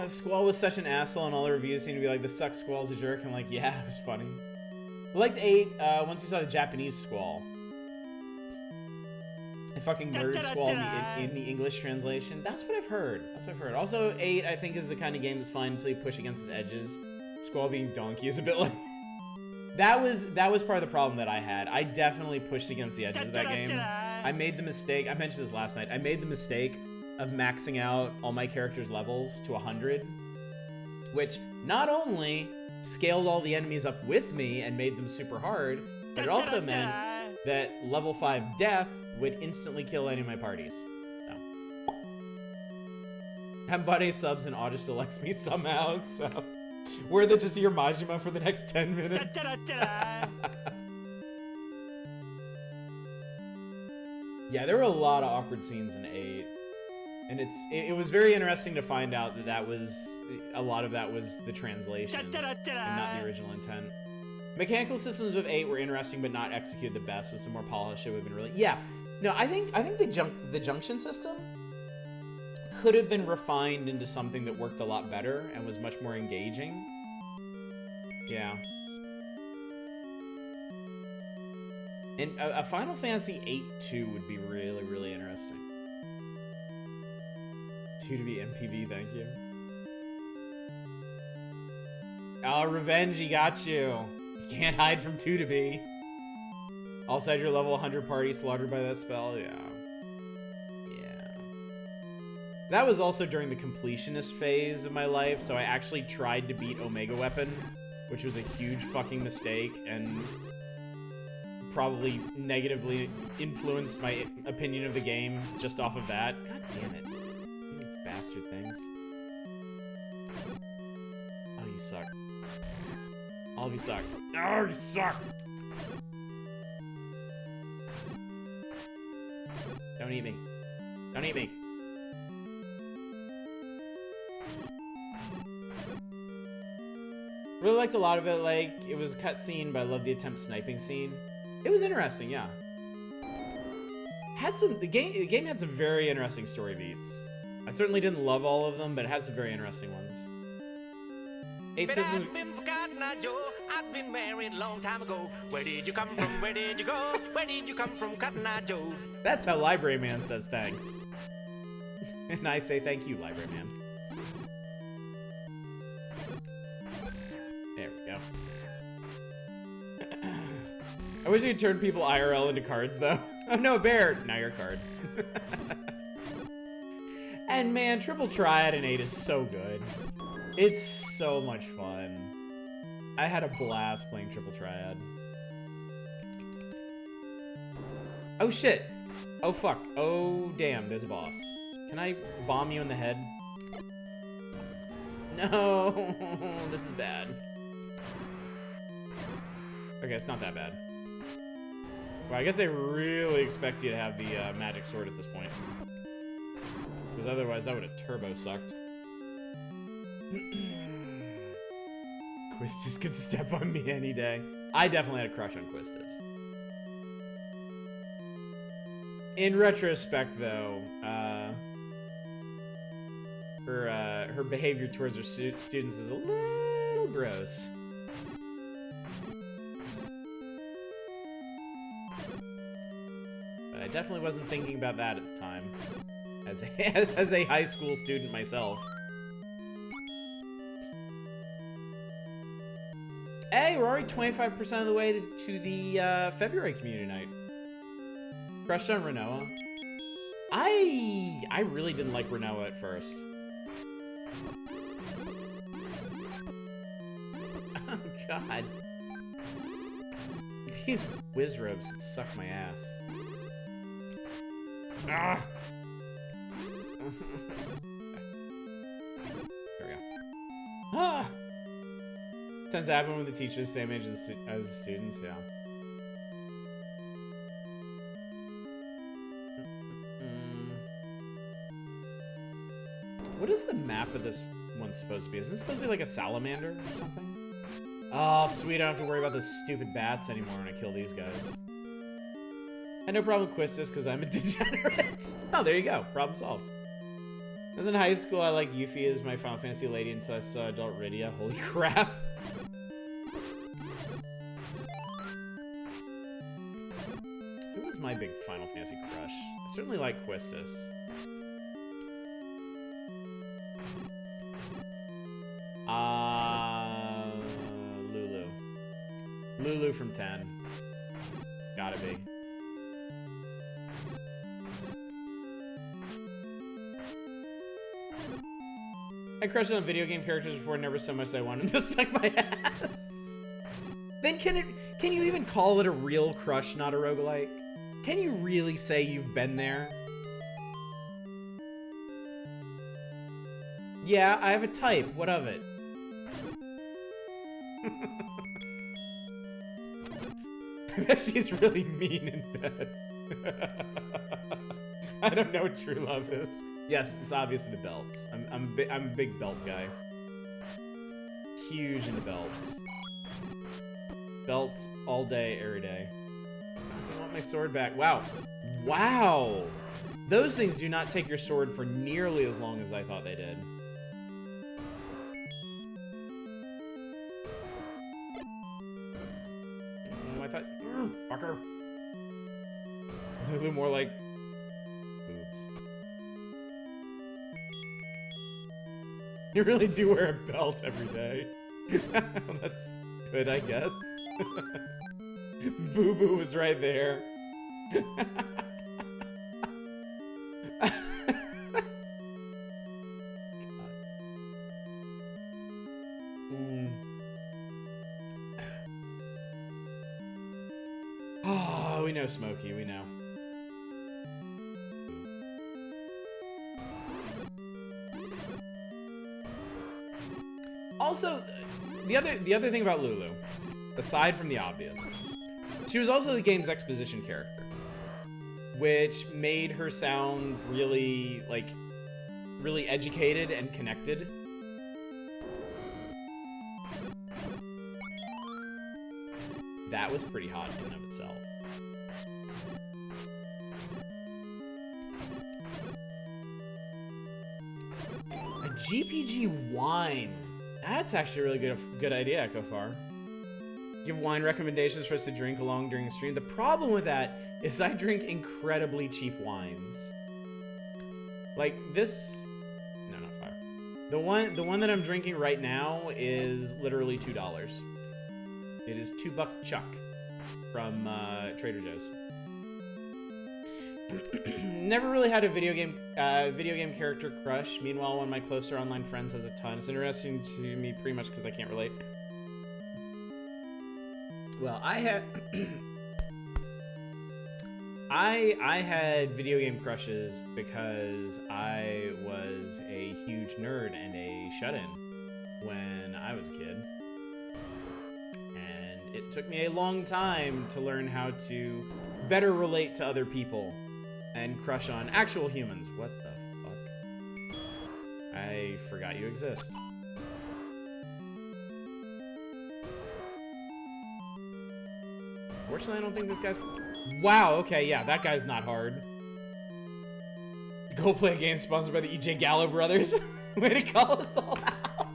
Speaker 2: Squall was such an asshole, and all the reviews seem to be like, "This sucks, Squall's a jerk." I'm like, yeah, it was funny. I liked 8 once we saw the Japanese Squall. The fucking nerd Squall in the English translation. That's what I've heard. That's what I've heard. Also, 8, I think, is the kind of game that's fine until you push against its edges. Squall being donkey is a bit like... That was part of the problem that I had. I definitely pushed against the edges of that game. I made the mistake, I mentioned this last night, I made the mistake of maxing out all my characters' levels to 100, which not only scaled all the enemies up with me and made them super hard, but it also meant that level 5 death would instantly kill any of my parties. So. Buddy subs and auto selects me somehow, so... Worth it to see your Majima for the next 10 minutes. Yeah, there were a lot of awkward scenes in 8. And it was very interesting to find out that a lot of that was the translation and not the original intent. Mechanical systems of 8 were interesting but not executed the best. With some more polish, it would have been really... Yeah, no, I think the junction system could have been refined into something that worked a lot better and was much more engaging. Yeah. And a Final Fantasy 8-2 would be really, really interesting. 2 to be MPV, thank you. Oh, Revenge, he got you. You can't hide from 2 to be. Also had your level 100 party slaughtered by that spell, yeah. That was also during the completionist phase of my life, so I actually tried to beat Omega Weapon, which was a huge fucking mistake, and probably negatively influenced my opinion of the game just off of that. God damn it. You bastard things. Oh, you suck. All of you suck. Oh, you suck! Don't eat me. Don't eat me. Really liked a lot of it, like, it was a cutscene, but I loved the attempt sniping scene. It was interesting, yeah. The game had some very interesting story beats. I certainly didn't love all of them, but it had some very interesting ones. 8 systems... I've been forgotten, Joe. I've been married a long time ago. Where did you come from? Where did you go? Where did you come from, Cotton Eye Joe? That's how Library Man says thanks. And I say thank you, Library Man. There we go. I wish you could turn people IRL into cards, though. Oh no, Bear! Now you're a card. And man, Triple Triad in 8 is so good. It's so much fun. I had a blast playing Triple Triad. Oh shit! Oh fuck. Oh damn, there's a boss. Can I bomb you in the head? No! This is bad. Okay, it's not that bad. Well, I guess they really expect you to have the magic sword at this point. Because otherwise that would have turbo sucked. Quistis could step on me any day. I definitely had a crush on Quistis. In retrospect, though, her behavior towards her students is a little gross. But I definitely wasn't thinking about that at the time, as a high school student myself. Hey, we're already 25% of the way to the February community night. Crushed on Renoa. I really didn't like Renoa at first. Oh god. These whiz robes can suck my ass. Ah! There we go. Ah! Tends to happen when the teacher's the same age as the students, yeah. What is the map of this one supposed to be? Is this supposed to be like a salamander or something? Oh, sweet, I don't have to worry about those stupid bats anymore when I kill these guys. I had no problem with Quistis because I'm a degenerate. Oh, there you go. Problem solved. As in high school, I liked Yuffie as my Final Fantasy lady until I saw Adult Rydia. Holy crap. Who was my big Final Fantasy crush? I certainly like Quistis. Lulu. Lulu from 10. Gotta be. I crushed on video game characters before, never so much that I wanted them to suck my ass. Then can you even call it a real crush, not a roguelike? Can you really say you've been there? Yeah, I have a type. What of it? I bet she's really mean in bed. I don't know what true love is. Yes, it's obviously the belts. I'm a big belt guy. Huge into belts. Belts all day, every day. I want my sword back. Wow. Wow! Those things do not take your sword for nearly as long as I thought they did. I thought, fucker. They look more like boobs. You really do wear a belt every day. That's good, I guess. Boo Boo was right there. Oh, we know Smokey, we know. Also, the other thing about Lulu, aside from the obvious, she was also the game's exposition character, which made her sound really, like, really educated and connected. That was pretty hot in and of itself. A GPG wine. That's actually a really good idea, Kofar. Give wine recommendations for us to drink along during the stream. The problem with that is I drink incredibly cheap wines. Like this, no, not fire. The one that I'm drinking right now is literally $2. It is $2 Chuck from Trader Joe's. Never really had a video game character crush. Meanwhile, one of my closer online friends has a ton. It's interesting to me pretty much because I can't relate. Well, I had I had video game crushes because I was a huge nerd and a shut-in when I was a kid. And it took me a long time to learn how to better relate to other people and crush on actual humans. What the fuck? I forgot you exist. Fortunately, I don't think this guy's... Wow, okay, yeah, that guy's not hard. Go play a game sponsored by the E.J. Gallo brothers. Way to call us all out.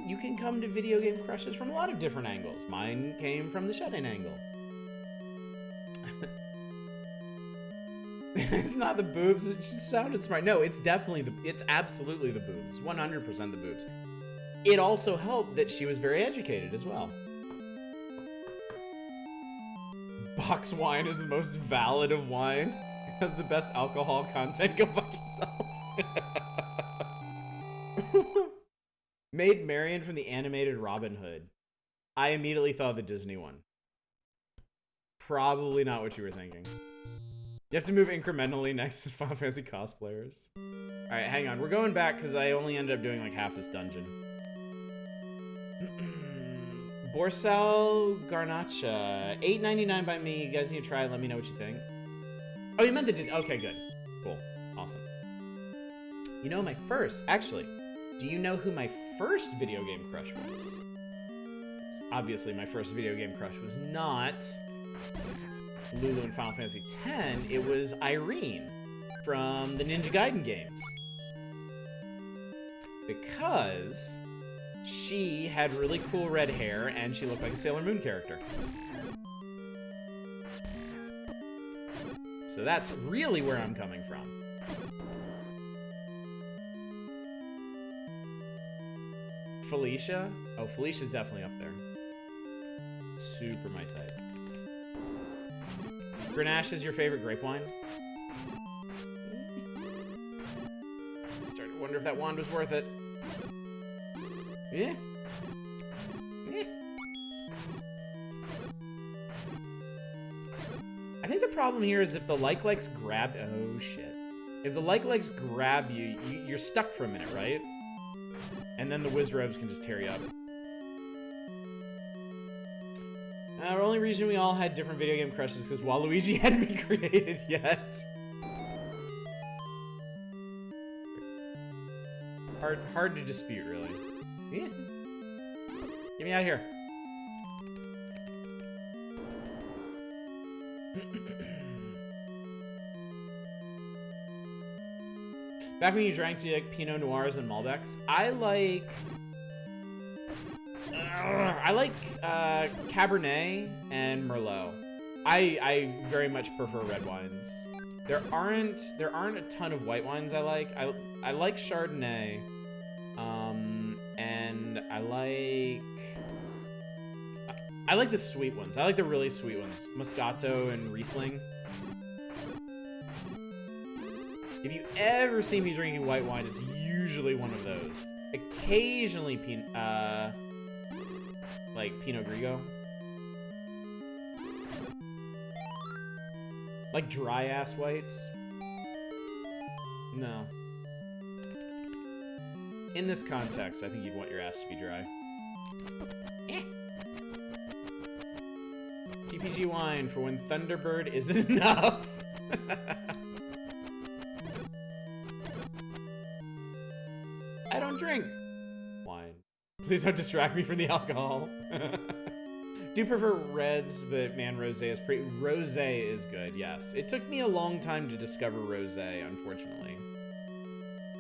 Speaker 2: You can come to video game crushes from a lot of different angles. Mine came from the shut-in angle. It's not the boobs. It just sounded smart. No, it's definitely it's absolutely the boobs. It's 100% the boobs. It also helped that she was very educated as well. Box wine is the most valid of wine. It has the best alcohol content. Go fuck yourself. Maid Marian from the animated Robin Hood. I immediately thought of the Disney one. Probably not what you were thinking. You have to move incrementally next to Final Fantasy cosplayers. Alright, hang on. We're going back because I only ended up doing like half this dungeon. Borsal Garnacha. $8.99 by me. You guys need to try it. Let me know what you think. Oh, you meant the Disney. Okay, good. Cool. Awesome. You know my first... Actually, do you know who my first video game crush was? Obviously, my first video game crush was not Lulu in Final Fantasy X. It was Irene from the Ninja Gaiden games. Because she had really cool red hair and she looked like a Sailor Moon character. So that's really where I'm coming from. Felicia? Oh, Felicia's definitely up there. Super my type. Grenache is your favorite grape wine? Started to wonder if that wand was worth it. Yeah. Yeah. I think the problem here is if the like-likes grab... Oh, shit. If the like-likes grab you, you're stuck for a minute, right? And then the Wizrobes can just tear you up. The only reason we all had different video game crushes is because Waluigi hadn't been created yet. Hard to dispute, really. Yeah. Get me out of here. Back when you drank, do you like Pinot Noirs and Malbecs? I like Cabernet and Merlot. I very much prefer red wines. There aren't a ton of white wines I like. I like Chardonnay. And I like the sweet ones. I like the really sweet ones. Moscato and Riesling. If you ever see me drinking white wine, it's usually one of those. Occasionally, like Pinot Grigio. Like dry-ass whites. No. In this context, I think you'd want your ass to be dry. TPG wine for when Thunderbird isn't enough. I don't drink wine. Please don't distract me from the alcohol. Do prefer reds, but man, rosé is pretty... Rosé is good, yes. It took me a long time to discover rosé, unfortunately.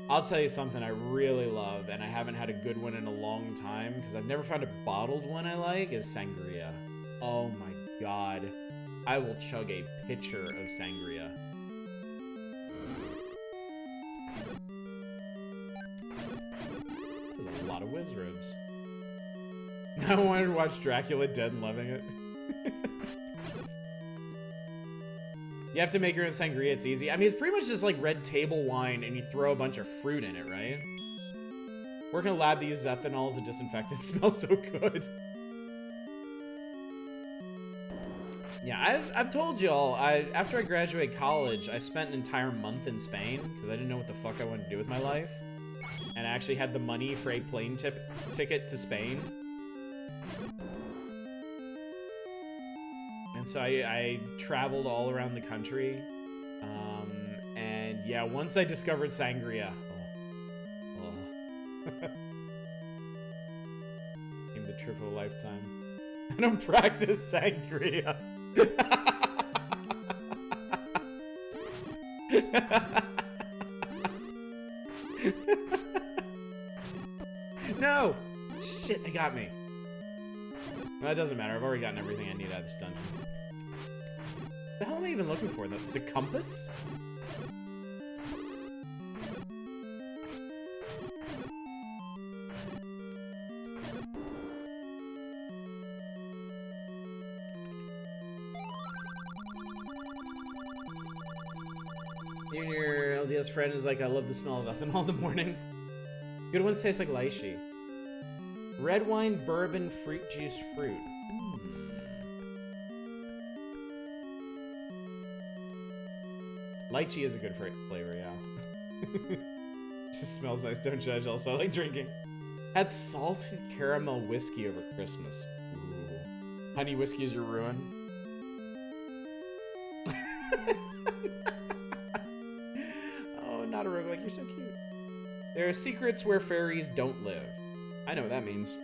Speaker 2: I'll tell you something I really love, and I haven't had a good one in a long time, because I've never found a bottled one I like, is sangria. Oh my god. I will chug a pitcher of sangria. There's a lot of Wizrobes. I wanted to watch Dracula Dead and loving it. You have to make your own sangria, it's easy. I mean, it's pretty much just like red table wine and you throw a bunch of fruit in it, right? Work in a lab that uses ethanol as a disinfectant. It smells so good. Yeah, I've told y'all, after I graduated college, I spent an entire month in Spain because I didn't know what the fuck I wanted to do with my life. And I actually had the money for a plane ticket to Spain. And so I traveled all around the country. And yeah, once I discovered sangria. Came the trip of a lifetime. I don't practice sangria. No! Shit, they got me. No, it doesn't matter. I've already gotten everything I need out of this dungeon. What the hell am I even looking for? The compass? Your LDS friend is like, I love the smell of ethanol in the morning. Good ones taste like lychee. Red wine, bourbon, fruit juice, fruit. Lychee is a good flavor, yeah. Just smells nice, don't judge. Also, I like drinking. Had salted caramel whiskey over Christmas. Ooh. Honey whiskey is your ruin. Oh, not a roguelike. You're so cute. There are secrets where fairies don't live. I know what that means.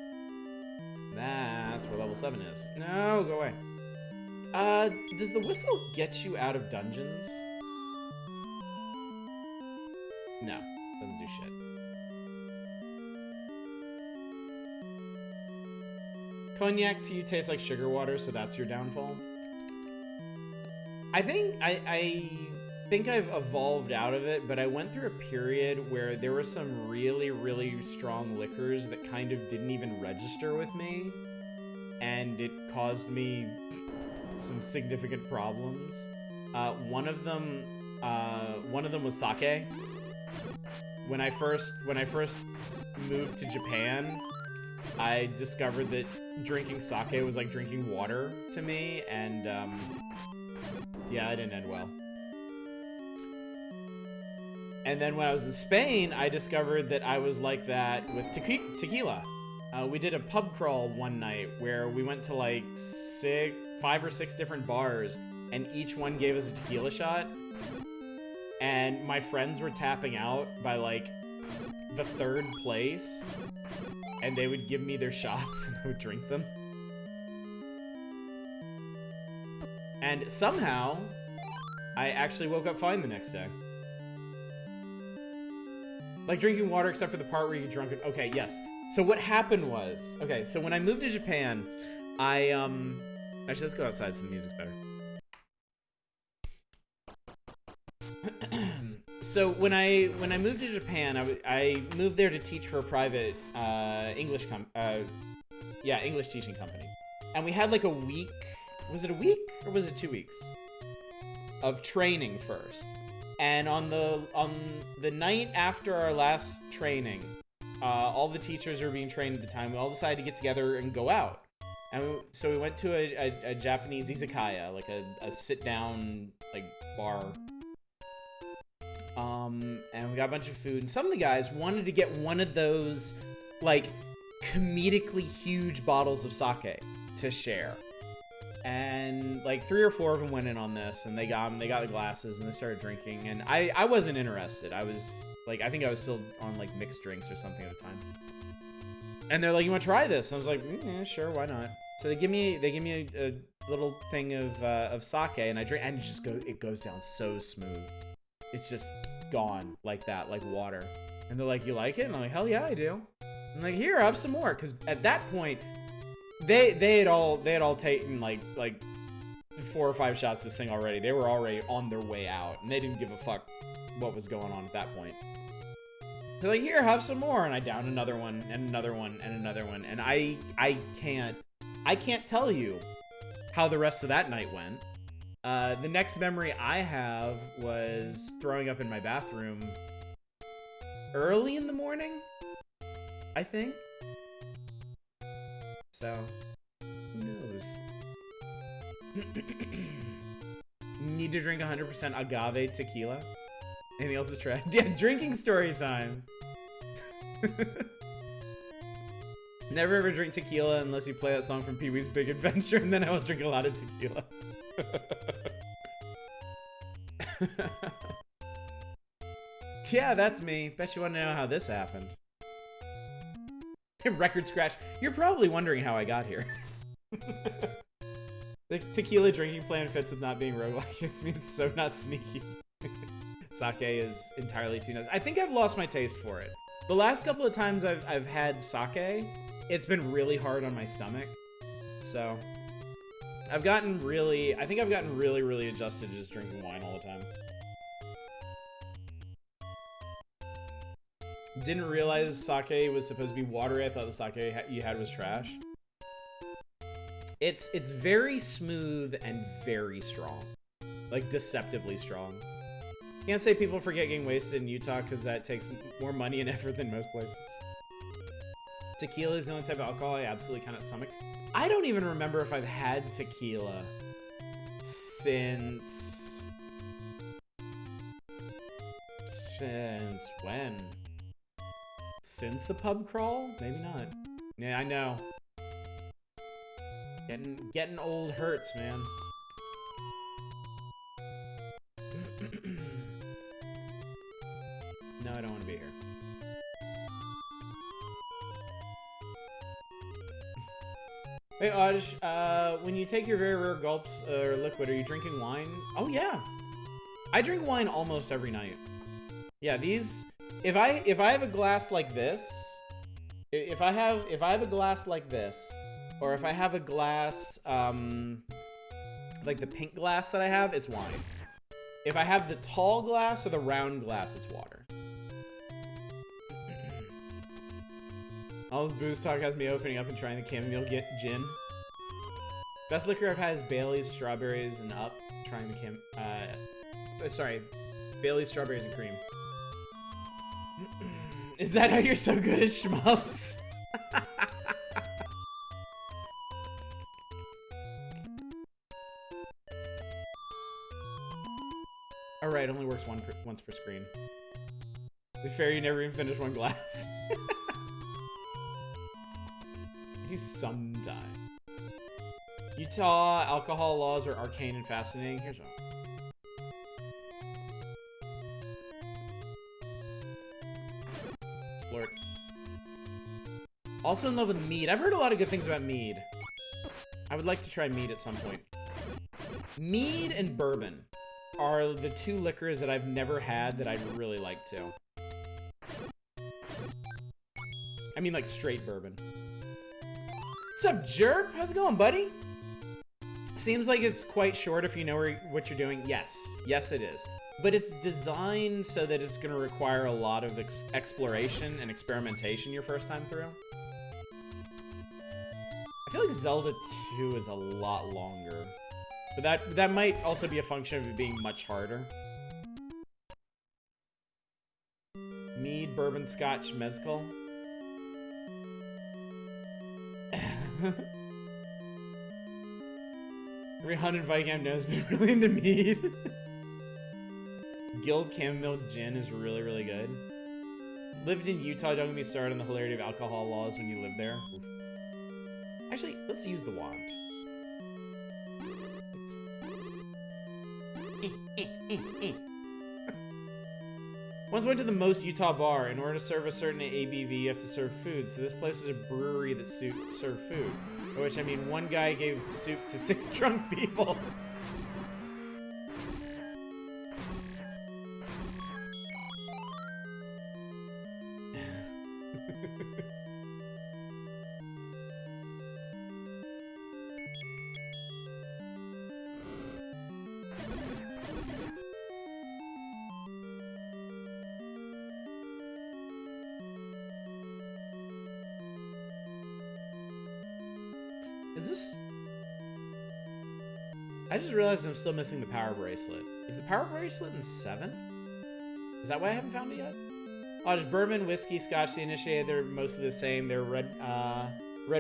Speaker 2: That's where level 7 is. No, go away. Does the whistle get you out of dungeons? No, doesn't do shit. Cognac to you tastes like sugar water, so that's your downfall. I think I've evolved out of it, but I went through a period where there were some really, really strong liquors that kind of didn't even register with me, and it caused me some significant problems. One of them was sake. When I first moved to Japan, I discovered that drinking sake was like drinking water to me, and yeah, it didn't end well. And then when I was in Spain, I discovered that I was like that with tequila. We did a pub crawl one night where we went to like 5 or 6 different bars, and each one gave us a tequila shot. And my friends were tapping out by like the 3rd place, and they would give me their shots and I would drink them. And somehow, I actually woke up fine the next day. Like drinking water except for the part where you get drunk. Okay, yes. So what happened was, okay, so when I moved to Japan, actually let's go outside so the music's better. So when I moved to Japan, I moved there to teach for a private English teaching company, and we had like a week. Was it a week or was it 2 weeks of training first? And on the night after our last training, all the teachers were being trained at the time. We all decided to get together and go out, and so we went to a Japanese izakaya, like a sit down like bar. And we got a bunch of food, and some of the guys wanted to get one of those, like, comedically huge bottles of sake to share. And, like, 3 or 4 of them went in on this, and they got the glasses, and they started drinking, and I wasn't interested. I was, like, I think I was still on, like, mixed drinks or something at the time. And they're like, you want to try this? And I was like, yeah, sure, why not? So they give me a little thing of sake, and I drink, and it goes down so smooth. It's just gone like that, like water. And they're like, you like it? And I'm like, hell yeah, I do. I'm like, here, have some more. Because at that point, they had all taken like 4 or 5 shots of this thing already. They were already on their way out, and they didn't give a fuck what was going on at that point. They're like, here, have some more. And I downed another one, and another one, and another one. And I can't tell you how the rest of that night went. The next memory I have was throwing up in my bathroom early in the morning, I think. So, who knows? Need to drink 100% agave tequila. Anything else to try? Yeah, drinking story time. Never ever drink tequila unless you play that song from Pee-wee's Big Adventure, and then I will drink a lot of tequila. Yeah, that's me. Bet you want to know how this happened. Record scratch. You're probably wondering how I got here. The tequila drinking plan fits with not being roguelike. It's so not sneaky. Sake is entirely too nice. I think I've lost my taste for it. The last couple of times I've had sake, it's been really hard on my stomach. So I think I've gotten really adjusted to just drinking wine all the time. Didn't realize sake was supposed to be watery. I thought the sake you had was trash. It's very smooth and very strong. Like, deceptively strong. Can't say people forget getting wasted in Utah because that takes more money and effort than most places. Tequila is the only type of alcohol I absolutely cannot stomach. I don't even remember if I've had tequila since when? Since the pub crawl? Maybe not. Yeah, I know. Getting old hurts, man. No, I don't want to be here. Hey, Odge, when you take your very rare gulps or liquid, are you drinking wine? Oh yeah, I drink wine almost every night. Yeah, these. If I have a glass like this, if I have a glass like this, or if I have a glass like the pink glass that I have, it's wine. If I have the tall glass or the round glass, it's water. All this booze talk has me opening up and trying the chamomile gin. Best liquor I've had is Bailey's, strawberries, and up. Trying the Bailey's, strawberries, and cream. Is that how you're so good at shmups? Alright, only works once per screen. To be fair, you never even finish one glass. I do sometime. Utah alcohol laws are arcane and fascinating. Here's one. Explore it. Also in love with mead. I've heard a lot of good things about mead. I would like to try mead at some point. Mead and bourbon are the two liquors that I've never had that I'd really like to. I mean, like straight bourbon. What's up, Jerp? How's it going, buddy? Seems like it's quite short if you know what you're doing. Yes. Yes, it is. But it's designed so that it's going to require a lot of exploration and experimentation your first time through. I feel like Zelda 2 is a lot longer. But that might also be a function of it being much harder. Mead, bourbon, scotch, mezcal. Every hunted Viking knows me really into mead. Guild chamomile gin is really, really good. Lived in Utah, don't get me started on the hilarity of alcohol laws when you live there. Oof. Actually, let's use the wand. Once went to the most Utah bar. In order to serve a certain ABV, you have to serve food. So this place was a brewery that served food. By which I mean one guy gave soup to 6 drunk people. Is this... I just realized I'm still missing the power bracelet. Is the power bracelet in 7? Is that why I haven't found it yet? Oh, there's bourbon, whiskey, scotch, the initiated. They're mostly the same. They're red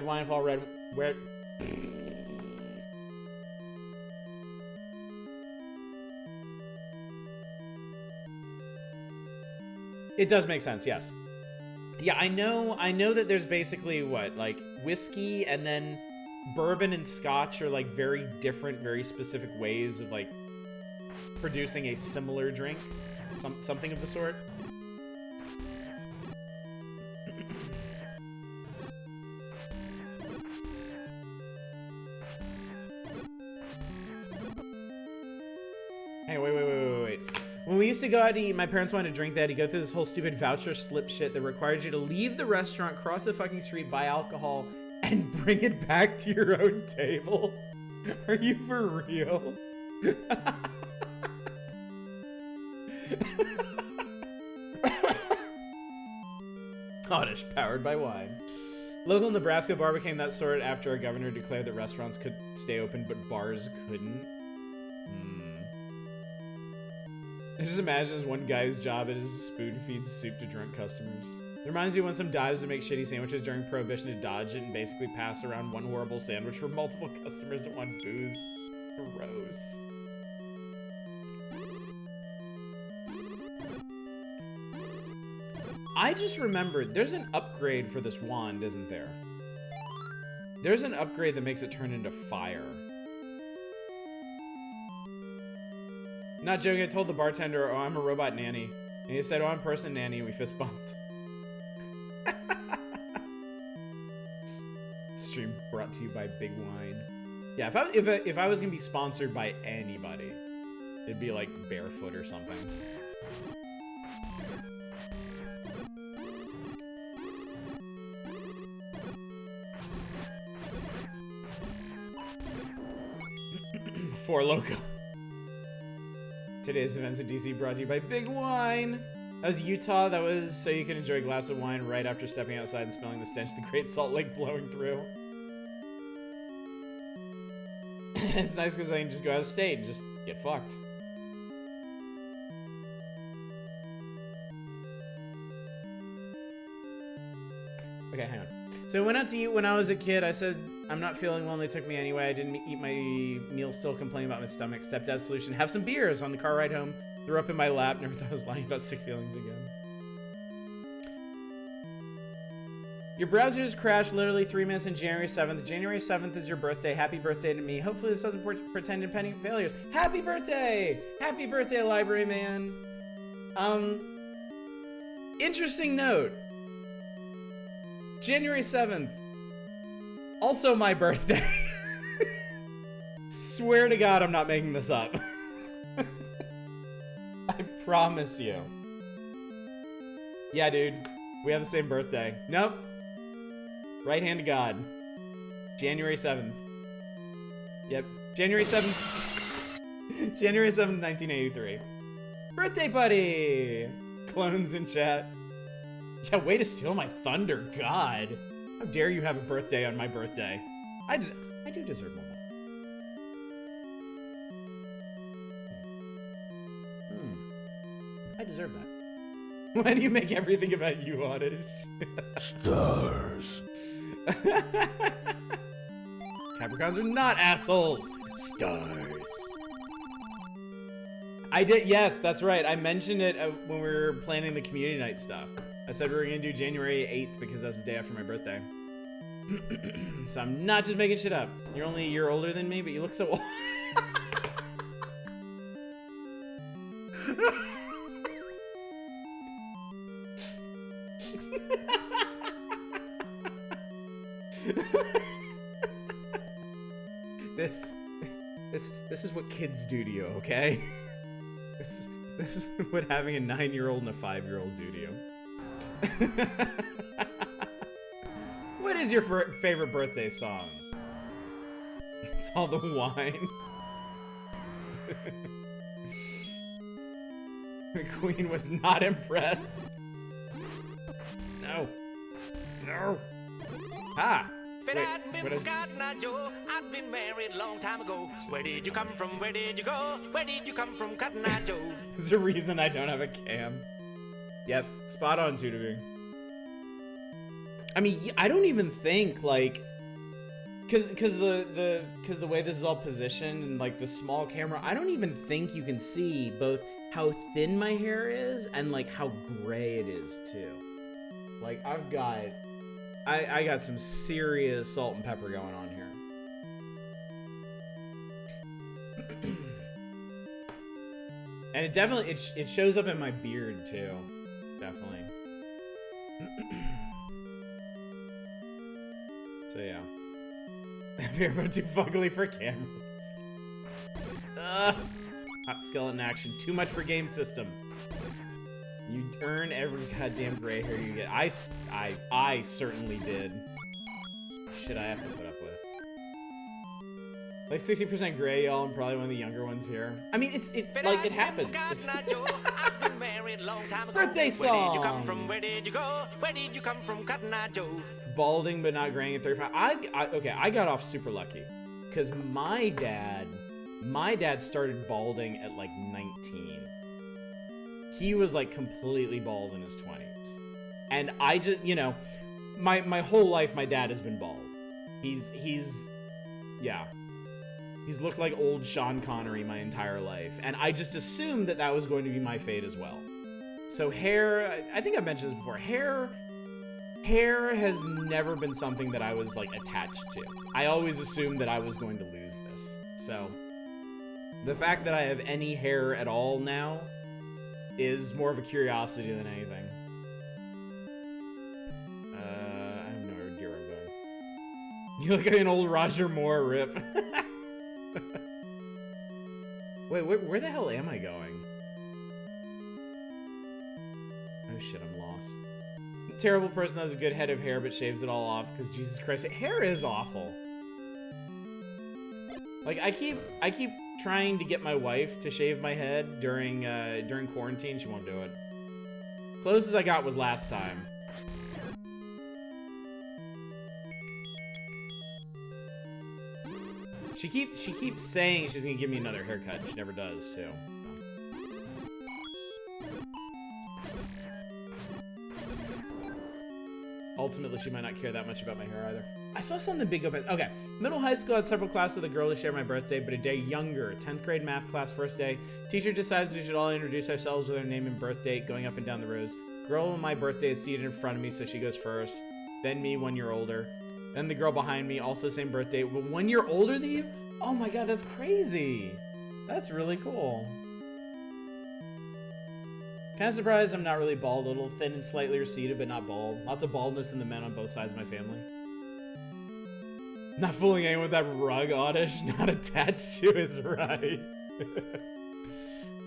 Speaker 2: wine fall, red... It does make sense, yes. Yeah, I know that there's basically, what, like, whiskey and then bourbon and scotch are, like, very different, very specific ways of, like, producing a similar drink. Something of the sort. Hey, wait. When we used to go out to eat, my parents wanted to drink that. You go through this whole stupid voucher slip shit that required you to leave the restaurant, cross the fucking street, buy alcohol, and bring it back to your own table. Are you for real? Oddish, powered by wine. Local Nebraska bar became that sort after a governor declared that restaurants could stay open, but bars couldn't. I just imagine as one guy's job it is to spoon feed soup to drunk customers. It reminds me when some dives would make shitty sandwiches during Prohibition to dodge it and basically pass around one horrible sandwich for multiple customers that want booze. Gross. I just remembered, there's an upgrade for this wand, isn't there? There's an upgrade that makes it turn into fire. Not joking, I told the bartender, oh, I'm a robot nanny. And he said, oh, I'm person nanny, and we fist bumped. Stream brought to you by Big Wine. Yeah, if I was gonna be sponsored by anybody, it'd be like Barefoot or something. For Loco. Today's events in DC brought to you by Big Wine. That was Utah. That was so you can enjoy a glass of wine right after stepping outside and smelling the stench of the Great Salt Lake blowing through. It's nice because I can just go out of state and just get fucked. Okay, hang on. So I went out to eat when I was a kid. I said, I'm not feeling well and they took me anyway. I didn't eat my meal, still complaining about my stomach. Stepdad's solution, have some beers on the car ride home. Threw up in my lap, never thought I was lying about sick feelings again. Your browser's crashed literally 3 minutes in January 7th. January 7th is your birthday. Happy birthday to me. Hopefully this doesn't portend impending failures. Happy birthday! Happy birthday, library man. Interesting note. January 7th. Also my birthday. Swear to God I'm not making this up. I promise you. Yeah, dude. We have the same birthday. Nope. Right hand to God. January 7th. Yep. January 7th. January 7th, 1983. Birthday buddy! Clones in chat. Yeah, way to steal my thunder, God. How dare you have a birthday on my birthday? I do deserve one. I deserve that. Why do you make everything about you, Oddish?
Speaker 1: Stars.
Speaker 2: Capricorns are not assholes. Stars. I did, yes, that's right. I mentioned it when we were planning the community night stuff. I said we were gonna do January 8th because that's the day after my birthday. So I'm not just making shit up. You're only a year older than me, but you look so old. This is what kids do to you, okay? This is what having a 9-year-old and a 5-year-old do to you. What is your favorite birthday song? It's all the wine. The queen was not impressed. No. No. Ha!
Speaker 3: I've been married a long time ago. Where did you come from? Where did you go? Where did you come from, Cotton Eye Joe?
Speaker 2: There's a reason I don't have a cam. Yep, spot on, tutoring. I mean, I don't even think like, cause the way this is all positioned and like the small camera, I don't even think you can see both how thin my hair is and like how gray it is too. Like I got some serious salt and pepper going on here. And it definitely, it shows up in my beard too. Definitely. So yeah. Everyone too fugly for cameras. Hot skeleton action. Too much for game system. You earn every goddamn gray hair you get. I certainly did. Shit I have to put up with. Like 60% gray, y'all. I'm probably one of the younger ones here. I mean, it happens. Birthday song.
Speaker 3: Where did you come from? Where did you go? Where did you come from, Cotton Eye Joe?
Speaker 2: Balding but not graying at 35. Okay, I got off super lucky. Because my dad started balding at like 19. He was like completely bald in his 20s. And I just, you know, my whole life, my dad has been bald. He's looked like old Sean Connery my entire life. And I just assumed that that was going to be my fate as well. So hair, I think I mentioned this before, hair has never been something that I was like attached to. I always assumed that I was going to lose this. So the fact that I have any hair at all now is more of a curiosity than anything. I have no idea where I'm going. You look like an old Roger Moore, rip. Wait, where the hell am I going? Oh shit, I'm lost. A terrible person has a good head of hair but shaves it all off because Jesus Christ, hair is awful. Like I keep trying to get my wife to shave my head during quarantine. She won't do it. Closest I got was last time. She keeps saying she's gonna give me another haircut. She never does, too. Ultimately, she might not care that much about my hair either. I saw something big open. Okay. Middle high school, I had several classes with a girl to share my birthday, but a day younger. 10th grade math class, first day. Teacher decides we should all introduce ourselves with our name and birth date, going up and down the rows. Girl on my birthday is seated in front of me, so she goes first. Then me, 1 year older. Then the girl behind me, also same birthday, but 1 year older than you? Oh my god, that's crazy. That's really cool. Kind of surprised I'm not really bald. A little thin and slightly receded, but not bald. Lots of baldness in the men on both sides of my family. Not fooling anyone with that rug, Oddish. Not attached to is right.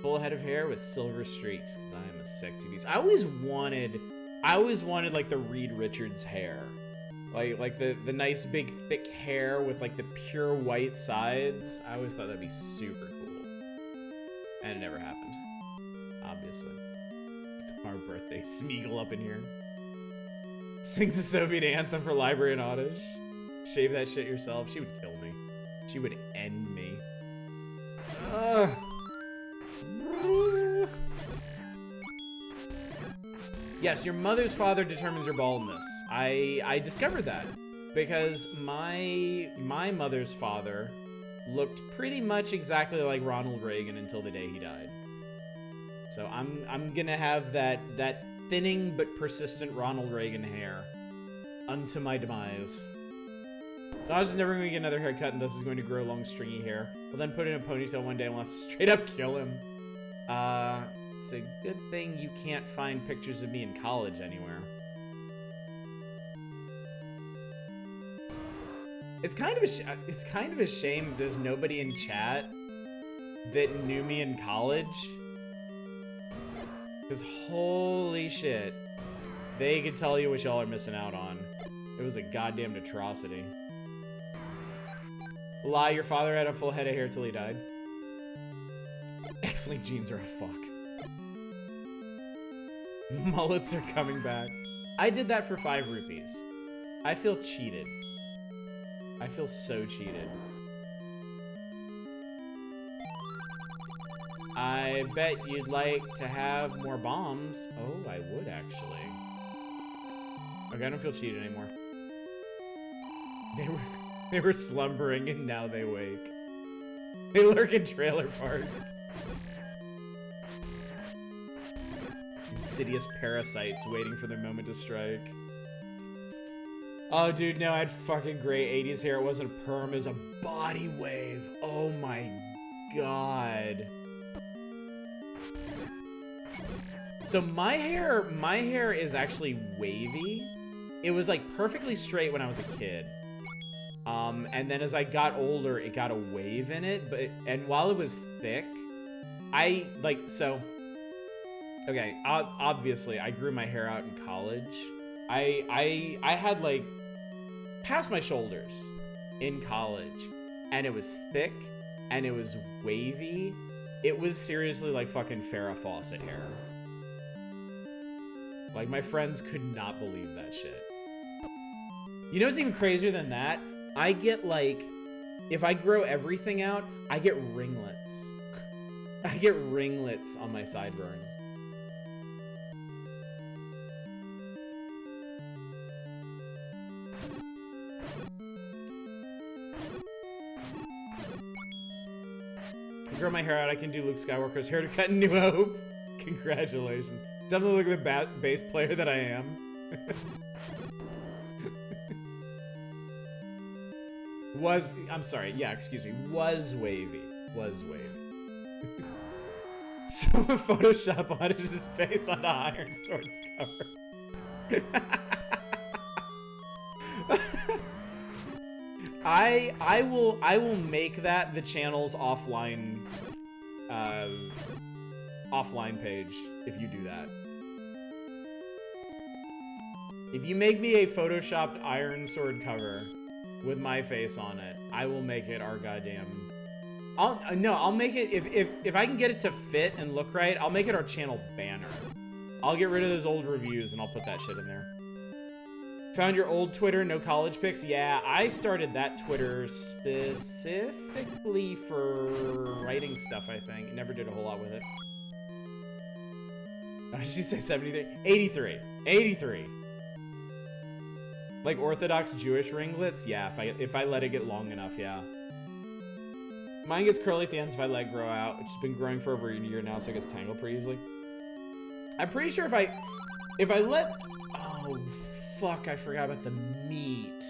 Speaker 2: Full head of hair with silver streaks, because I am a sexy beast. I always wanted like the Reed Richards hair. Like the nice big thick hair with like the pure white sides. I always thought that'd be super cool. And it never happened. Obviously. Our birthday. Smeagol up in here. Sings the Soviet anthem for Library and Oddish. Shave that shit yourself. She would kill me. She would end me. Ugh. Yes, your mother's father determines your baldness. I discovered that because my mother's father looked pretty much exactly like Ronald Reagan until the day he died. So I'm gonna have that thinning but persistent Ronald Reagan hair unto my demise. Dodge is never going to get another haircut and thus is going to grow long stringy hair. We'll then put it in a ponytail one day and we'll have to straight up kill him. It's a good thing you can't find pictures of me in college anywhere. It's kind of a shame that there's nobody in chat that knew me in college. Because holy shit, they could tell you what y'all are missing out on. It was a goddamn atrocity. Lie, your father had a full head of hair till he died. X-Link jeans are a fuck. Mullets are coming back. I did that for 5 rupees. I feel cheated. I feel so cheated. I bet you'd like to have more bombs. Oh, I would actually. Okay, I don't feel cheated anymore. They were slumbering and now they wake. They lurk in trailer parks. Insidious parasites waiting for their moment to strike. Oh, dude, no, I had fucking gray 80s hair. It wasn't a perm, it was a body wave. Oh my god. So my hair is actually wavy. It was like perfectly straight when I was a kid. And then as I got older, it got a wave in it, and while it was thick, okay, obviously I grew my hair out in college. I had like past my shoulders in college, and it was thick and it was wavy. It was seriously like fucking Farrah Fawcett hair. Like my friends could not believe that shit. You know what's even crazier than that? I get like, if I grow everything out, I get ringlets. I get ringlets on my sideburn. I grow my hair out, I can do Luke Skywalker's hair to cut in New Hope. Congratulations. Definitely look like the bass player that I am. I'm sorry, yeah, excuse me. Was wavy. Was wavy. Someone Photoshop on his face on the Iron Swords cover. I will make that the channel's offline page if you do that. If you make me a photoshopped Iron Sword cover with my face on it, I will make it our goddamn. I'll make it if I can get it to fit and look right. I'll make it our channel banner. I'll get rid of those old reviews and I'll put that shit in there. Found your old Twitter, no college pics? Yeah, I started that Twitter specifically for writing stuff, I think. Never did a whole lot with it. Did she say 73? 83. 83. Like Orthodox Jewish ringlets? Yeah, if I let it get long enough, yeah. Mine gets curly at the ends if I let it grow out. It's been growing for over a year now, so it gets tangled pretty easily. I'm pretty sure if I let... Oh, fuck, I forgot about the meat.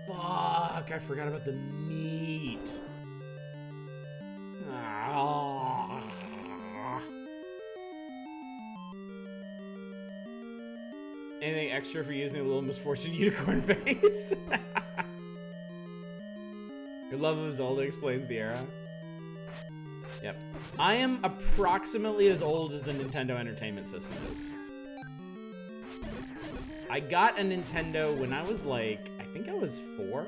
Speaker 2: Fuck, I forgot about the meat. Ah. Anything extra for using a little misfortune unicorn face? Your love of Zelda explains the era. Yep. I am approximately as old as the Nintendo Entertainment System is. I got a Nintendo when I was like, I think I was 4.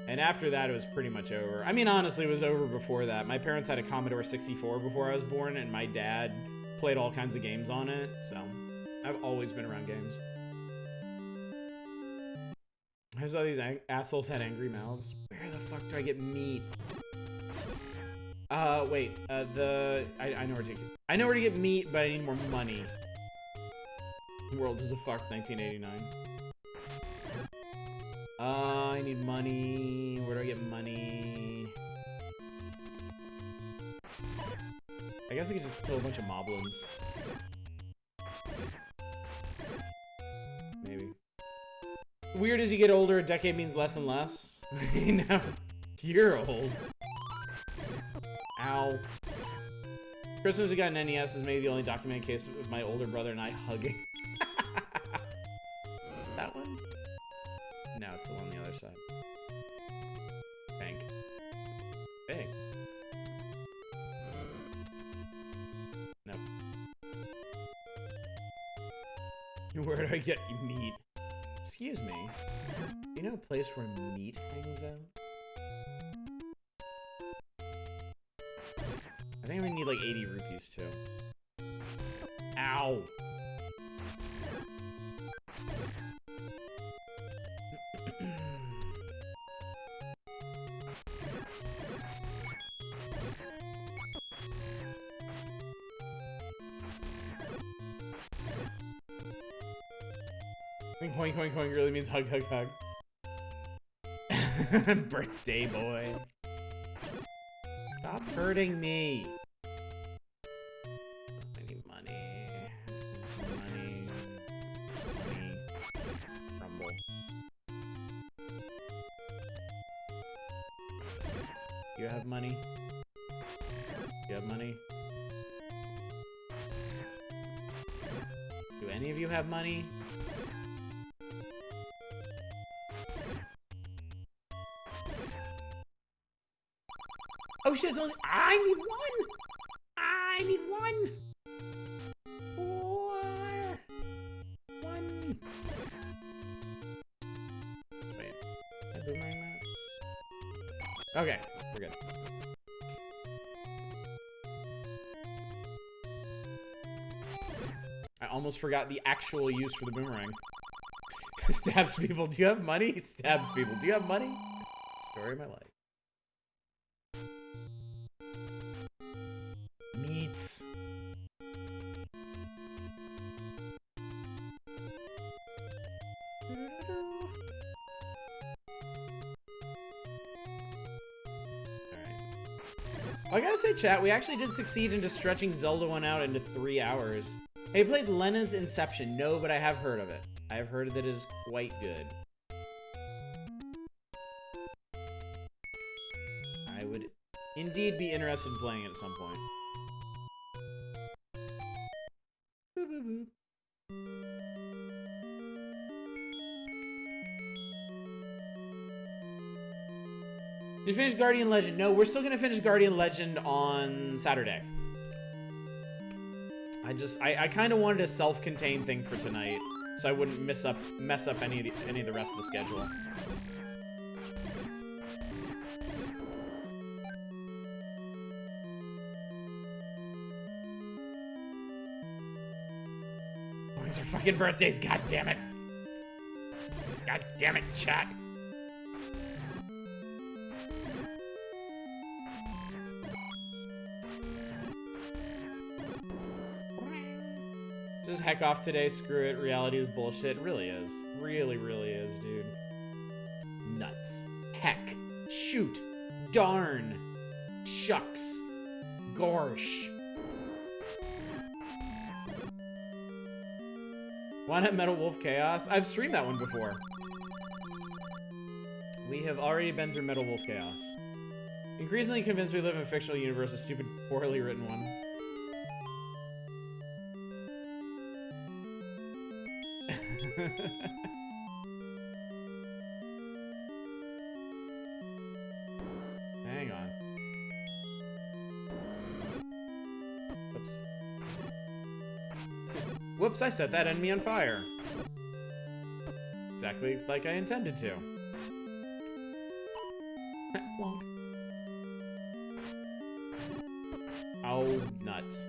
Speaker 2: And after that, it was pretty much over. I mean, honestly, it was over before that. My parents had a Commodore 64 before I was born, and my dad played all kinds of games on it, so I've always been around games. I saw these assholes had angry mouths. Where the fuck do I get meat? Wait, I know where to get. I know where to get meat, but I need more money. World is a fuck, 1989. I need money. Where do I get money? I guess I could just kill a bunch of moblins. Maybe. Weird as you get older, a decade means less and less. No, you're old. Ow. Christmas we got an NES is maybe the only documented case of my older brother and I hugging. Is it that one? No, it's the one on the other side. Bank. Big. Nope. Where do I get meat? Excuse me. You know a place where meat hangs out? I think we need like 80 rupees too. Ow! Hoink, hoink, hoink really means hug, hug, hug. Birthday boy. Stop hurting me. I need money. Money. Money. Rumble. You have money? You have money? Do any of you have money? Oh shit, it's only, I need one! I need one! 4! 1! Wait, did I boomerang that? Okay, we're good. I almost forgot the actual use for the boomerang. Stabs people. Do you have money? Stabs people. Do you have money? Story of my life. Meats. I gotta say, chat, we actually did succeed into stretching Zelda 1 out into 3 hours. Have you played Lena's Inception? No, but I have heard of it. I have heard that it is quite good. I would indeed be interested in playing it at some point. Boop, boop, boop. Did you finish Guardian Legend? No, we're still gonna finish Guardian Legend on Saturday. I kind of wanted a self-contained thing for tonight, so I wouldn't mess up any of the rest of the schedule. Oh, these are fucking birthdays, god damn it. God damn it, chat. Just heck off today, screw it, reality is bullshit. It really is. Really, really is, dude. Nuts. Heck. Shoot. Darn. Shucks. Gorsh. Why not Metal Wolf Chaos? I've streamed that one before. We have already been through Metal Wolf Chaos. Increasingly convinced we live in a fictional universe, a stupid, poorly written one. Hang on. Whoops. Whoops, I set that enemy on fire. Exactly like I intended to. Wonk. Oh, nuts.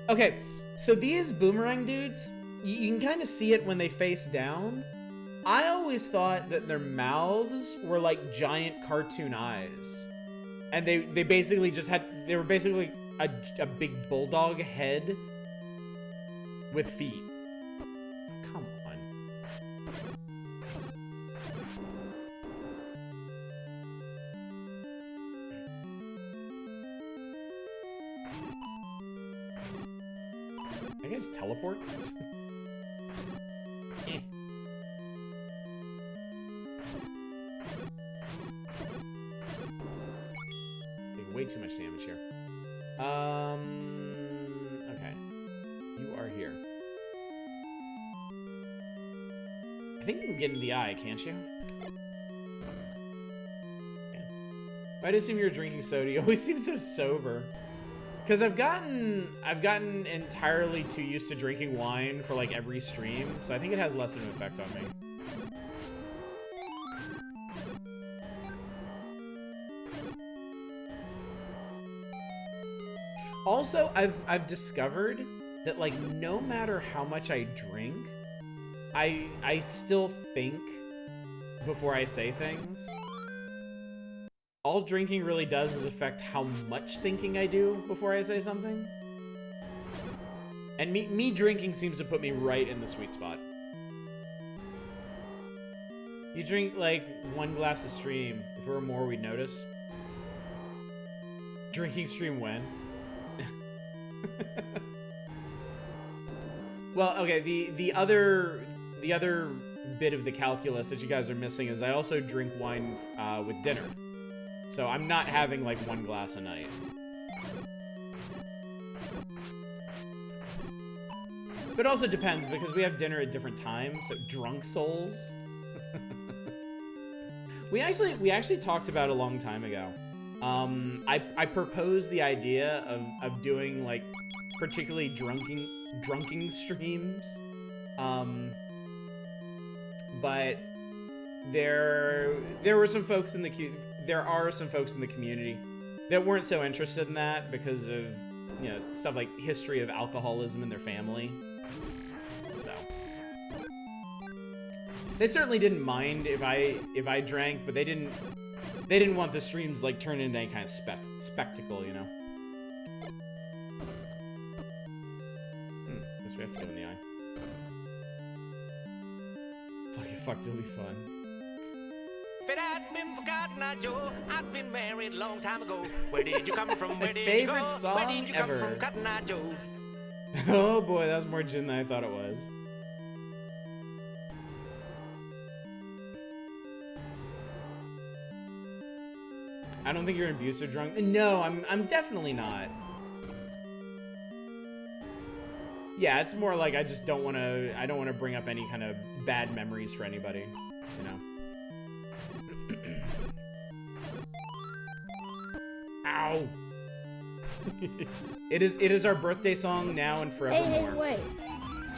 Speaker 2: Okay, so these boomerang dudes, you can kind of see it when they face down. I always thought that their mouths were like giant cartoon eyes. And they basically just had, they were basically a big bulldog head with feet. Come on. I guess teleport? Eh. Doing way too much damage here. Okay. You are here. I think you can get into the eye, can't you? Yeah. I'd assume you're drinking soda. You always seem so sober. Because I've gotten entirely too used to drinking wine for like every stream, so I think it has less of an effect on me. Also, I've discovered that like no matter how much I drink, I still think before I say things. All drinking really does is affect how much thinking I do before I say something. And me drinking seems to put me right in the sweet spot. You drink like 1 glass a stream. If it were more, we'd notice. Drinking stream when? Well, okay, the other bit of the calculus that you guys are missing is I also drink wine with dinner. So I'm not having like 1 glass a night. But it also depends because we have dinner at different times, so drunk souls. we actually talked about it a long time ago. I proposed the idea of doing like particularly drunking streams. But there were some folks in the there are some folks in the community that weren't so interested in that because of, you know, stuff like history of alcoholism in their family. So they certainly didn't mind if I drank, but they didn't want the streams like turned into any kind of spectacle, you know. Guess we have to go in the eye. Talking fuck till be fun.
Speaker 3: been forgotten, now, Joe. I've been married a long time ago. Where did you come from? Where did you
Speaker 2: Favorite
Speaker 3: go?
Speaker 2: song
Speaker 3: Where did you
Speaker 2: ever.
Speaker 3: come from, Cotton Eye Joe?
Speaker 2: Oh boy, that was more gin than I thought it was. I don't think you're an abusive drunk. No, I'm definitely not. Yeah, it's more like I just don't want to bring up any kind of bad memories for anybody, you know. Ow. It is our birthday song now and forevermore.
Speaker 4: Hey, wait.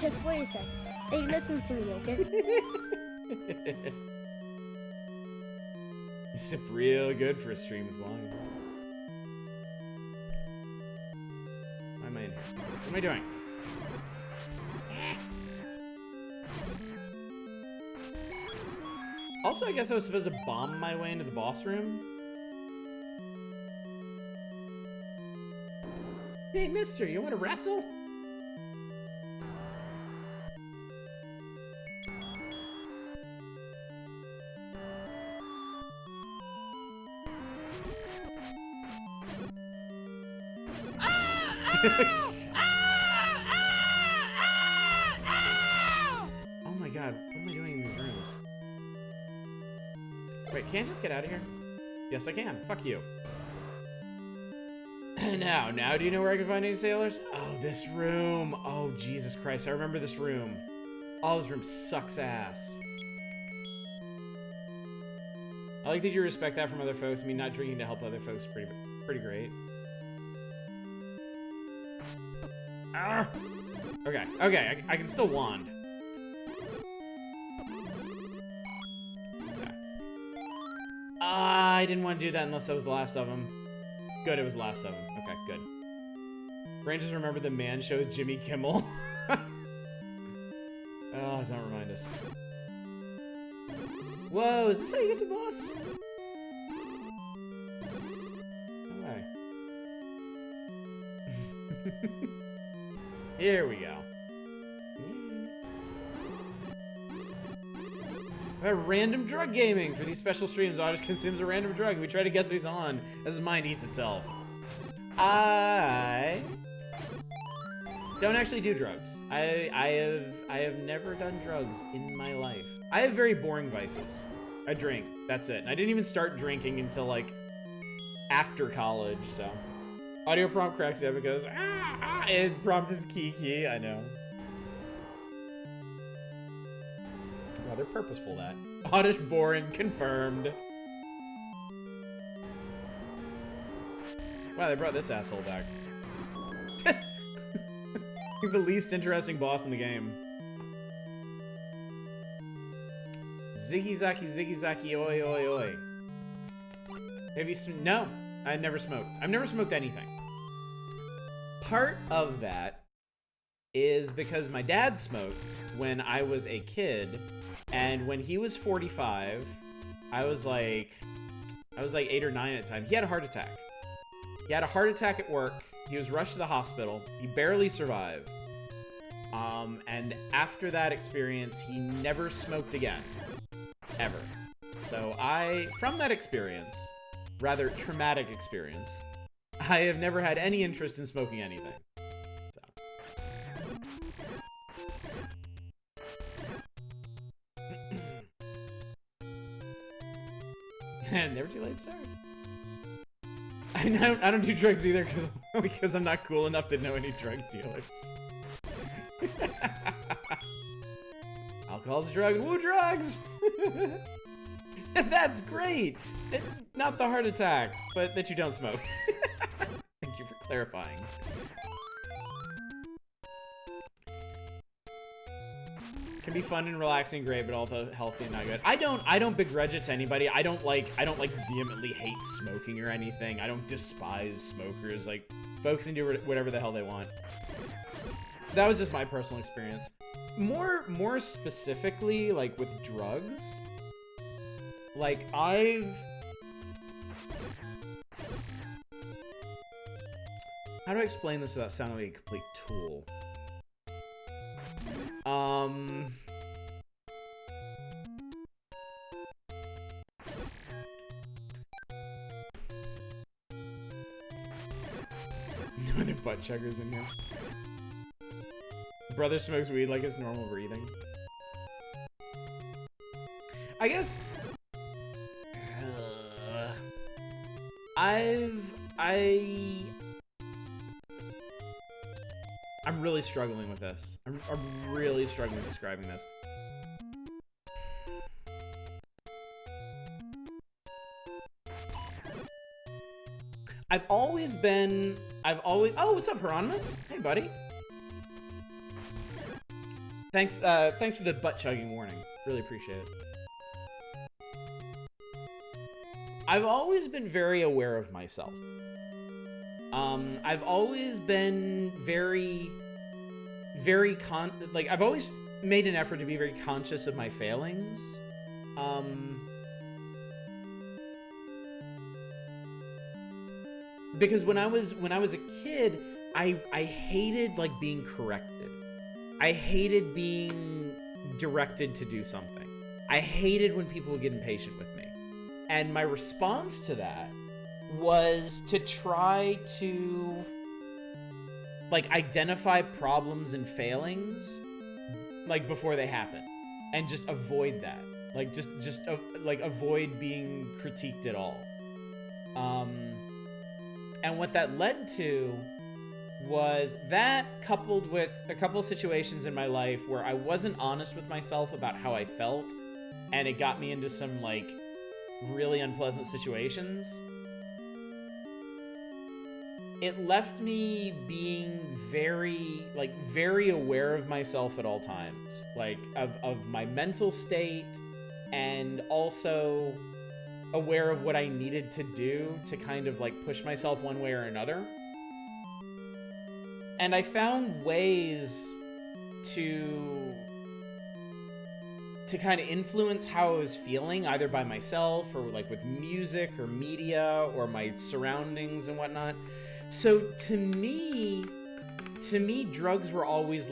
Speaker 4: Just wait a sec. Hey, listen to me, okay?
Speaker 2: You sip real good for a stream with wine. Why am I in here? What am I doing? Also, I guess I was supposed to bomb my way into the boss room. Hey, mister, you want to wrestle? Oh my god, what am I doing in these rooms? Wait, can't I just get out of here? Yes, I can. Fuck you. Now, do you know where I can find any sailors? Oh, this room. Oh, Jesus Christ, I remember this room. Oh, this room sucks ass. I like that you respect that from other folks. I mean, not drinking to help other folks is pretty great. Ah! Okay, I can still wand. Okay. I didn't want to do that unless that was the last of them. Good, it was the last of them. Okay, good. Brain just remembered the Man Show with Jimmy Kimmel. Oh, don't remind us. Whoa, is this how you get to the boss? No way. Here we go. Random drug gaming for these special streams. Otis consumes a random drug. We try to guess what he's on as his mind eats itself. I don't actually do drugs. I have never done drugs in my life. I have very boring vices. I drink. That's it. And I didn't even start drinking until like after college. So audio prompt cracks up because and prompt is Kiki. I know. Rather purposeful, that. Oddish, boring, confirmed. Wow, they brought this asshole back. The least interesting boss in the game. Ziggy zaki, oi, oi, oi. Have you no, I never smoked. I've never smoked anything. Part of that is because my dad smoked when I was a kid. And when he was 45, I was like 8 or 9 at the time. He had a heart attack. He had a heart attack at work. He was rushed to the hospital. He barely survived. And after that experience, he never smoked again. Ever. So from that experience, rather traumatic experience, I have never had any interest in smoking anything. Never too late, sorry. I don't do drugs either because I'm not cool enough to know any drug dealers. Alcohol's a drug. Woo, drugs! That's great! Not the heart attack, but that you don't smoke. Thank you for clarifying. Can be fun and relaxing, great, but also healthy and not good. I don't begrudge it to anybody. I don't vehemently hate smoking or anything. I don't despise smokers. Like, folks can do whatever the hell they want. That was just my personal experience. More specifically, like with drugs, like how do I explain this without sounding like a complete tool? Are there butt chuggers in here? Brother smokes weed like it's normal breathing. I guess... I'm really struggling with this. I'm really struggling with describing this. Oh, what's up, Hieronymus? Hey, buddy. Thanks for the butt chugging warning. Really appreciate it. I've always been very aware of myself. I've always been I've always made an effort to be very conscious of my failings. Because when I was a kid, I hated like being corrected. I hated being directed to do something. I hated when people would get impatient with me. And my response to that was to try to like identify problems and failings like before they happen and just avoid that. Like just like avoid being critiqued at all. And what that led to was that coupled with a couple of situations in my life where I wasn't honest with myself about how I felt, and it got me into some like really unpleasant situations. It left me being very aware of myself at all times, like of my mental state, and also aware of what I needed to do to kind of like push myself one way or another. And I found ways to kind of influence how I was feeling, either by myself or like with music or media or my surroundings and whatnot. So to me, drugs were always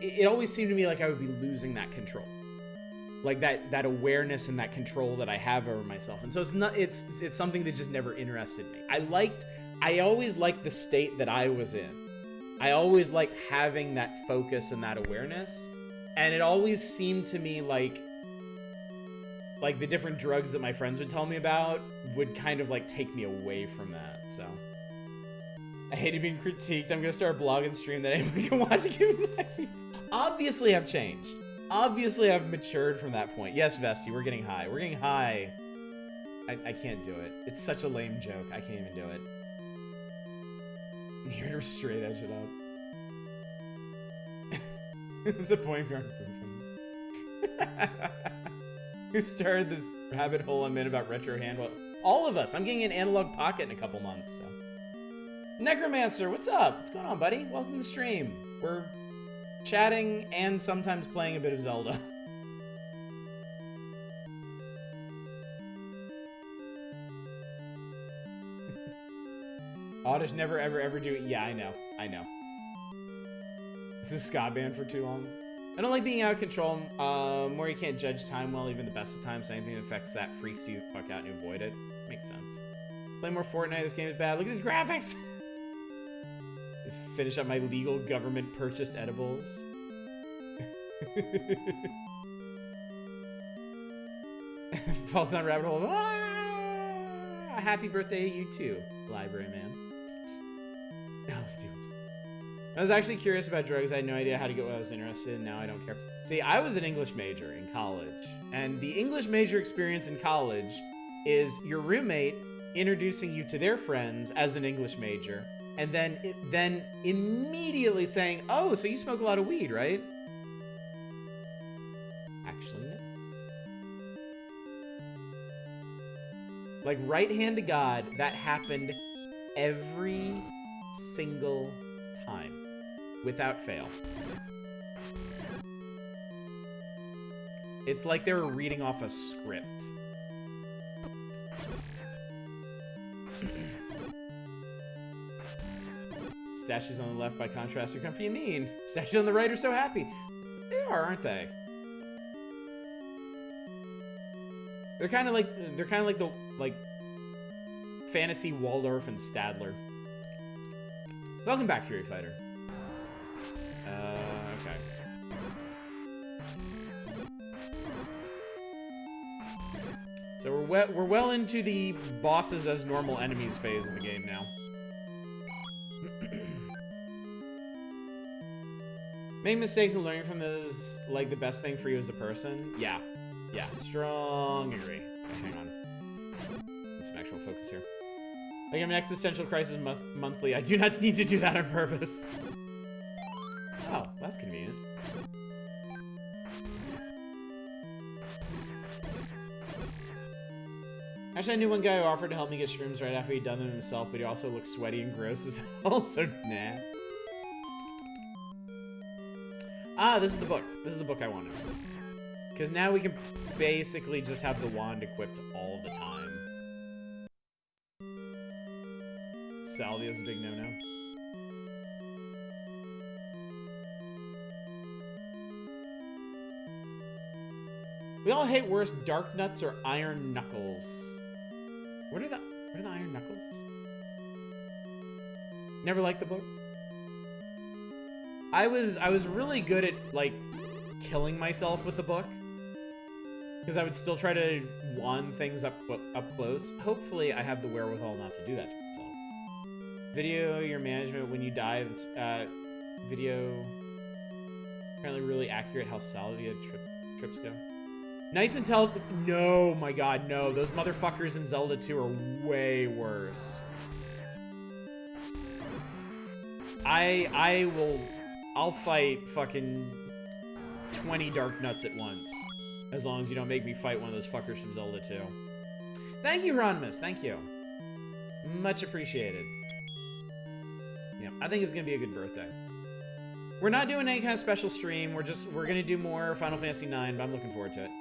Speaker 2: it always seemed to me like I would be losing that control, like that awareness and that control that I have over myself. And so it's something that just never interested me. I always liked the state that I was in. I always liked having that focus and that awareness, and it always seemed to me like the different drugs that my friends would tell me about would kind of like take me away from that. So I hated being critiqued. I'm gonna start a blog and stream that anybody can watch and give me life. Obviously I've changed. Obviously I've matured from that point. Yes, Vesti, we're getting high. We're getting high. I can't do it. It's such a lame joke. I can't even do it. You're gonna straight edge it up. What's the point if you aren't pooping? Who started this rabbit hole I'm in about retro handheld? All of us. I'm getting an analog pocket in a couple months, so. Necromancer, what's up? What's going on, buddy? Welcome to the stream. We're chatting and sometimes playing a bit of Zelda. Oddish never ever do it. Yeah, I know. Is this ska band for too long? I don't like being out of control, where you can't judge time well, even the best of times, so anything that affects that freaks you the fuck out and you avoid it. Makes sense. Play more Fortnite, this game is bad. Look at these graphics! Finish up my legal government purchased edibles. Falls down rabbit hole. Ah! Happy birthday to you too, library man. Now let's do it. I was actually curious about drugs. I had no idea how to get what I was interested in. Now I don't care. See, I was an English major in college, and the English major experience in college is your roommate introducing you to their friends as an English major, and then immediately saying, "Oh, so you smoke a lot of weed, right?" Actually, no. Like, right hand to God, that happened every single time, without fail. It's like they were reading off a script. Statues on the left, by contrast, are comfy and mean. Statues on the right are so happy. They are, aren't they? They're kind of like the fantasy Waldorf and Stadler. Welcome back, Fury Fighter. Okay. So we're well into the bosses as normal enemies phase of the game now. Making mistakes and learning from this is like the best thing for you as a person. Yeah, strong agree. Okay, hang on. Need some actual focus here. Like I'm an existential crisis monthly. I do not need to do that on purpose. Oh, that's convenient. Actually, I knew one guy who offered to help me get shrooms right after he'd done them himself, but he also looked sweaty and gross as hell, so nah. Ah, this is the book. This is the book I wanted. Because now we can basically just have the wand equipped all the time. Salvia's a big no-no. We all hate worse, Dark Nuts or Iron Knuckles. What are the Iron Knuckles? Never liked the book. I was really good at like killing myself with the book because I would still try to wand things up close. Hopefully, I have the wherewithal not to do that to myself. Video your management when you die. Video apparently really accurate how salvia trips go. Knights and no, my God, no. Those motherfuckers in Zelda 2 are way worse. I'll fight fucking 20 Dark Nuts at once. As long as you don't make me fight one of those fuckers from Zelda 2. Thank you, Ronimus. Thank you. Much appreciated. Yeah, I think it's gonna be a good birthday. We're not doing any kind of special stream. We're gonna do more Final Fantasy IX, but I'm looking forward to it.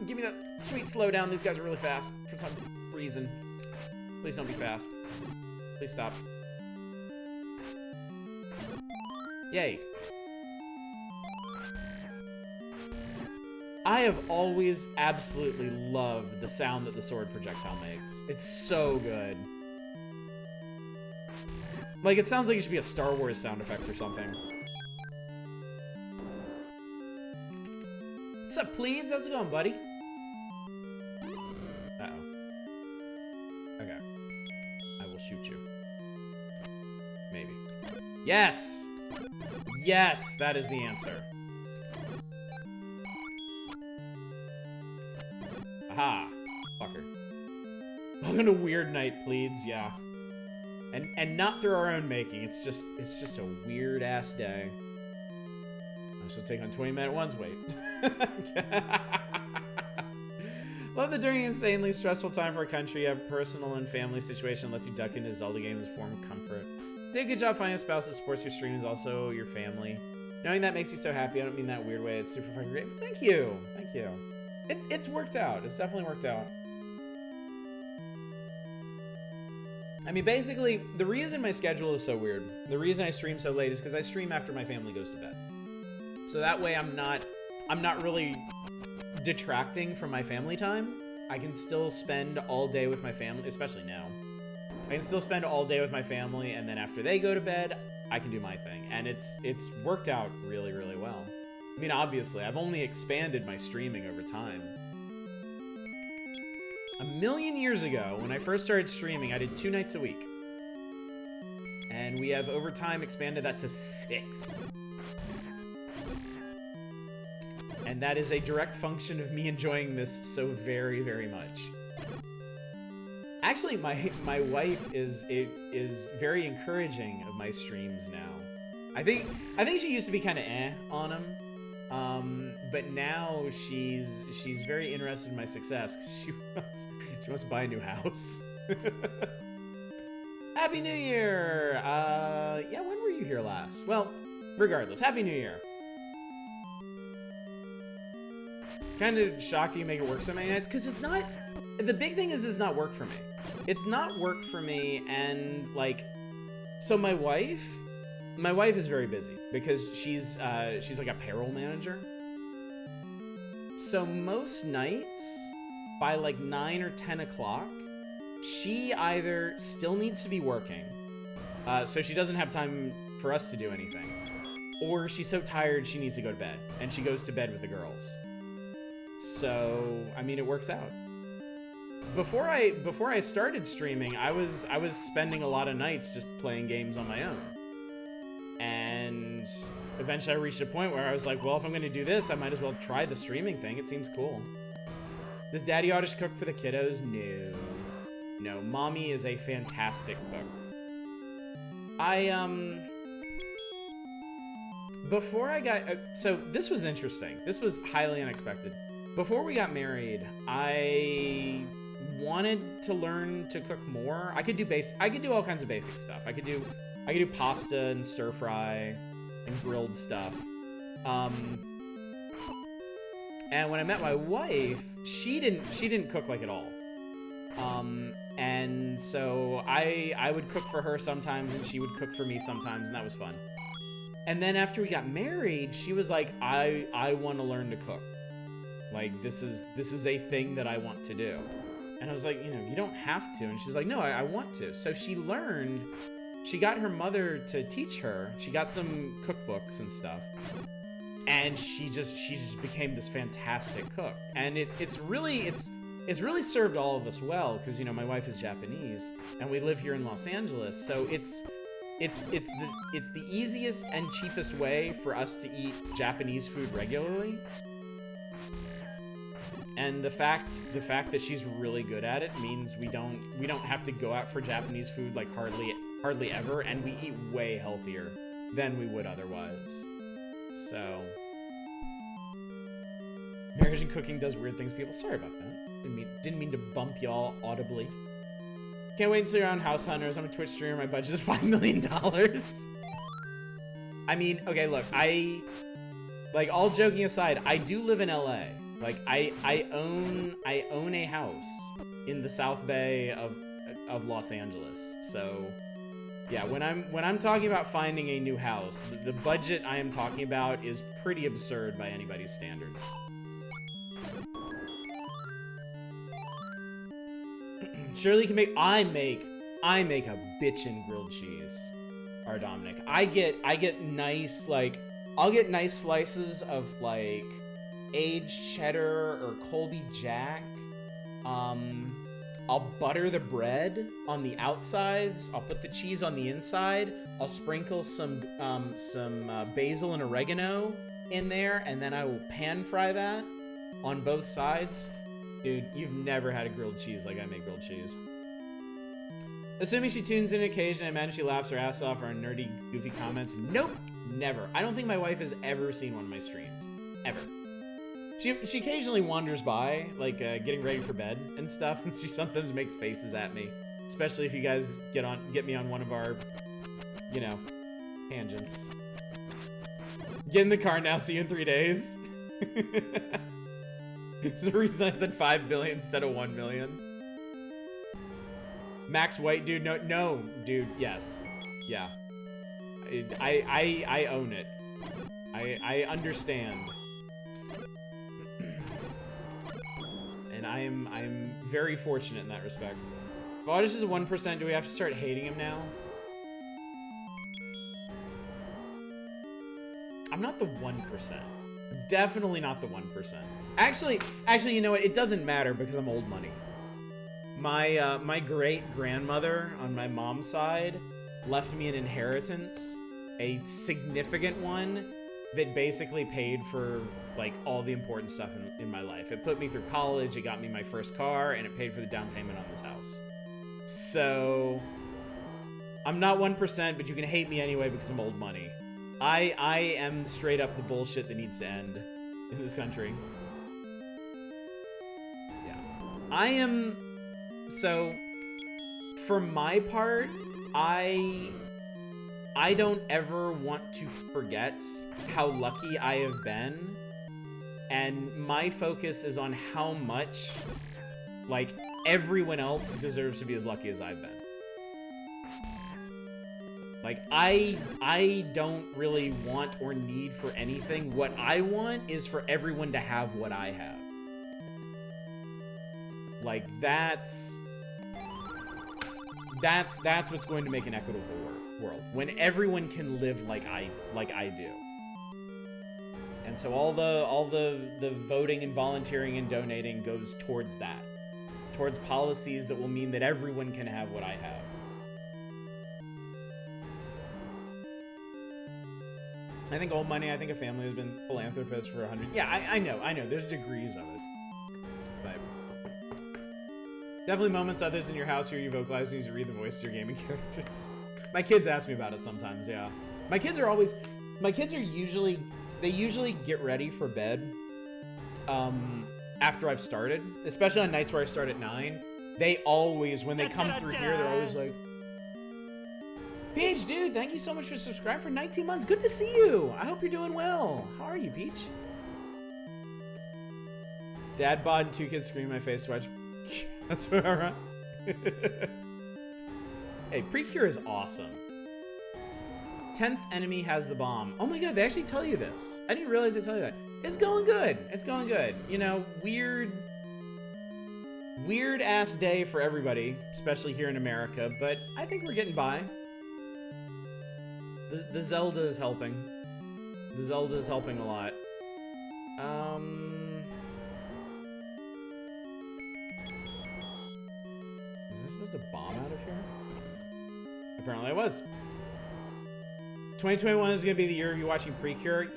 Speaker 2: Give me that sweet slowdown. These guys are really fast for some reason. Please don't be fast. Please stop. Yay. I have always absolutely loved the sound that the sword projectile makes. It's so good. Like, it sounds like it should be a Star Wars sound effect or something. What's up, Pleads? How's it going, buddy? Uh-oh. Okay. I will shoot you. Maybe. Yes! Yes, that is the answer. Aha. Fucker. Welcome to Weird Night, Pleads, yeah. And not through our own making. It's just a weird ass day. I shall take on 20-minute ones. Wait. Love that during an insanely stressful time for our country, a personal and family situation lets you duck into Zelda games as a form of comfort. Did a good job finding a spouse that supports your streams, also your family. Knowing that makes you so happy. I don't mean that weird way. It's super fucking great. Thank you. Thank you. It's worked out. It's definitely worked out. I mean, basically, the reason my schedule is so weird, the reason I stream so late is because I stream after my family goes to bed. So that way I'm not really detracting from my family time. I can still spend all day with my family, especially now. I can still spend all day with my family, and then after they go to bed, I can do my thing. And it's worked out really, really well. I mean, obviously, I've only expanded my streaming over time. A million years ago, when I first started streaming, I did 2 nights a week. And we have, over time, expanded that to 6. And that is a direct function of me enjoying this so very, very much. Actually, my wife is very encouraging of my streams now. I think she used to be kind of on them. But now she's very interested in my success because she wants to buy a new house. Happy New Year! Yeah, when were you here last? Well, regardless, Happy New Year. Kind of shocked you make it work so many nights because it's not. The big thing is it's not work for me. It's not work for me, and like, So my wife is very busy because she's like a payroll manager. So most nights by like 9 or 10 o'clock, she either still needs to be working, so she doesn't have time for us to do anything, or she's so tired she needs to go to bed, and she goes to bed with the girls. So, I mean, it works out. Before I started streaming, I was spending a lot of nights just playing games on my own. And eventually I reached a point where I was like, well, if I'm going to do this, I might as well try the streaming thing. It seems cool. Does Daddy Oddish cook for the kiddos? No, Mommy is a fantastic cook. Before I got, so this was interesting. This was highly unexpected. Before we got married, I wanted to learn to cook more. I could do all kinds of basic stuff. I could do pasta and stir fry and grilled stuff. And when I met my wife, she didn't cook like at all. And so I would cook for her sometimes, and she would cook for me sometimes, and that was fun. And then after we got married, she was like, I want to learn to cook. Like, this is a thing that I want to do. And I was like, you don't have to. And she's like, no, I want to. So she learned. She got her mother to teach her. She got some cookbooks and stuff. And she just became this fantastic cook. And it's really served all of us well, because my wife is Japanese and we live here in Los Angeles. So it's the easiest and cheapest way for us to eat Japanese food regularly. And the fact that she's really good at it means we don't have to go out for Japanese food like hardly ever, and we eat way healthier than we would otherwise. So, marriage and cooking does weird things, people. Sorry about that. Didn't mean to bump y'all audibly. Can't wait until you're on House Hunters. I'm a Twitch streamer. My budget is $5 million. I mean, okay, look, all joking aside, I do live in LA. Like, I own a house in the South Bay of Los Angeles. So, yeah, when I'm talking about finding a new house, the budget I am talking about is pretty absurd by anybody's standards. Shirley can make. I make a bitchin' grilled cheese. Our Dominic. I get nice, like, I'll get nice slices of like aged cheddar or Colby Jack. I'll butter the bread on the outsides. I'll put the cheese on the inside. I'll sprinkle some basil and oregano in there, and then I will pan fry that on both sides. Dude, you've never had a grilled cheese like I make grilled cheese. Assuming she tunes in occasionally, I imagine she laughs her ass off or nerdy, goofy comments. Nope, never. I don't think my wife has ever seen one of my streams. Ever. She occasionally wanders by, like getting ready for bed and stuff, and she sometimes makes faces at me. Especially if you guys get me on one of our, tangents. Get in the car now, see you in 3 days. It's the reason I said 5 billion instead of 1 million. Max White, dude, no, dude, yes. Yeah. I own it. I understand. And I am very fortunate in that respect. If Oddish is a 1%, do we have to start hating him now? I'm not the 1%. I'm definitely not the 1%. Actually, you know what? It doesn't matter because I'm old money. My great-grandmother on my mom's side left me an inheritance, a significant one, that basically paid for, like, all the important stuff in my life. It put me through college, it got me my first car, and it paid for the down payment on this house. So, I'm not 1%, but you can hate me anyway because I'm old money. I am straight up the bullshit that needs to end in this country. Yeah. I am... So, for my part, I don't ever want to forget how lucky I have been, and my focus is on how much, like, everyone else deserves to be as lucky as I've been. Like, I don't really want or need for anything. What I want is for everyone to have what I have. Like, that's what's going to make an equitable world. When everyone can live like I do. And so all the voting and volunteering and donating goes towards that. Towards policies that will mean that everyone can have what I have. I think old money, I think a family has been philanthropists for 100. Yeah, I know. There's degrees of it. But definitely moments others in your house hear you vocalize and you read the voice to your gaming characters. My kids ask me about it sometimes, yeah. My kids are usually, they usually get ready for bed after I've started. Especially on nights where I start at 9. They always, when they come through here, they're always like, Peach, dude, thank you so much for subscribing for 19 months. Good to see you. I hope you're doing well. How are you, Peach? Dad bod and 2 kids screaming in my face to watch. That's what I run. Hey, Precure is awesome. 10th enemy has the bomb. Oh my god, they actually tell you this. I didn't realize they tell you that. It's going good. It's going good. You know, weird ass day for everybody, especially here in America, but I think we're getting by. The Zelda is helping. The Zelda is helping a lot. Was I supposed to bomb out of here? Apparently I was. 2021 is gonna be the year of you watching Precure.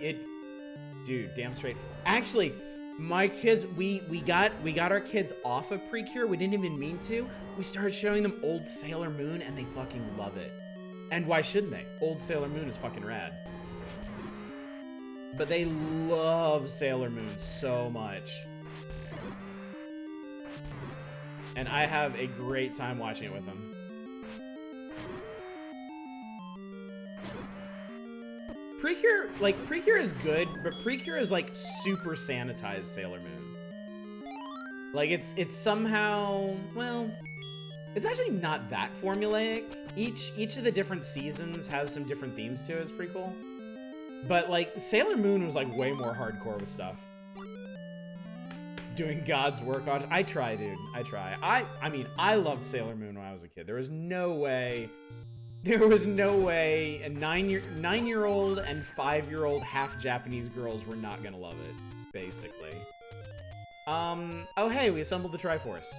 Speaker 2: Dude, damn straight. Actually, my kids, we got our kids off of Precure. We didn't even mean to. We started showing them old Sailor Moon, and they fucking love it. And why shouldn't they? Old Sailor Moon is fucking rad. But they love Sailor Moon so much. And I have a great time watching it with them. Precure is good, but Precure is like super sanitized Sailor Moon. Like it's somehow, well, it's actually not that formulaic. Each of the different seasons has some different themes to it. It's pretty cool. But like Sailor Moon was like way more hardcore with stuff. Doing God's work on. I try, dude. I try. I mean, I loved Sailor Moon when I was a kid. There was no way a 9-year-old and 5-year-old half Japanese girls were not gonna love it, basically. Oh hey, we assembled the Triforce.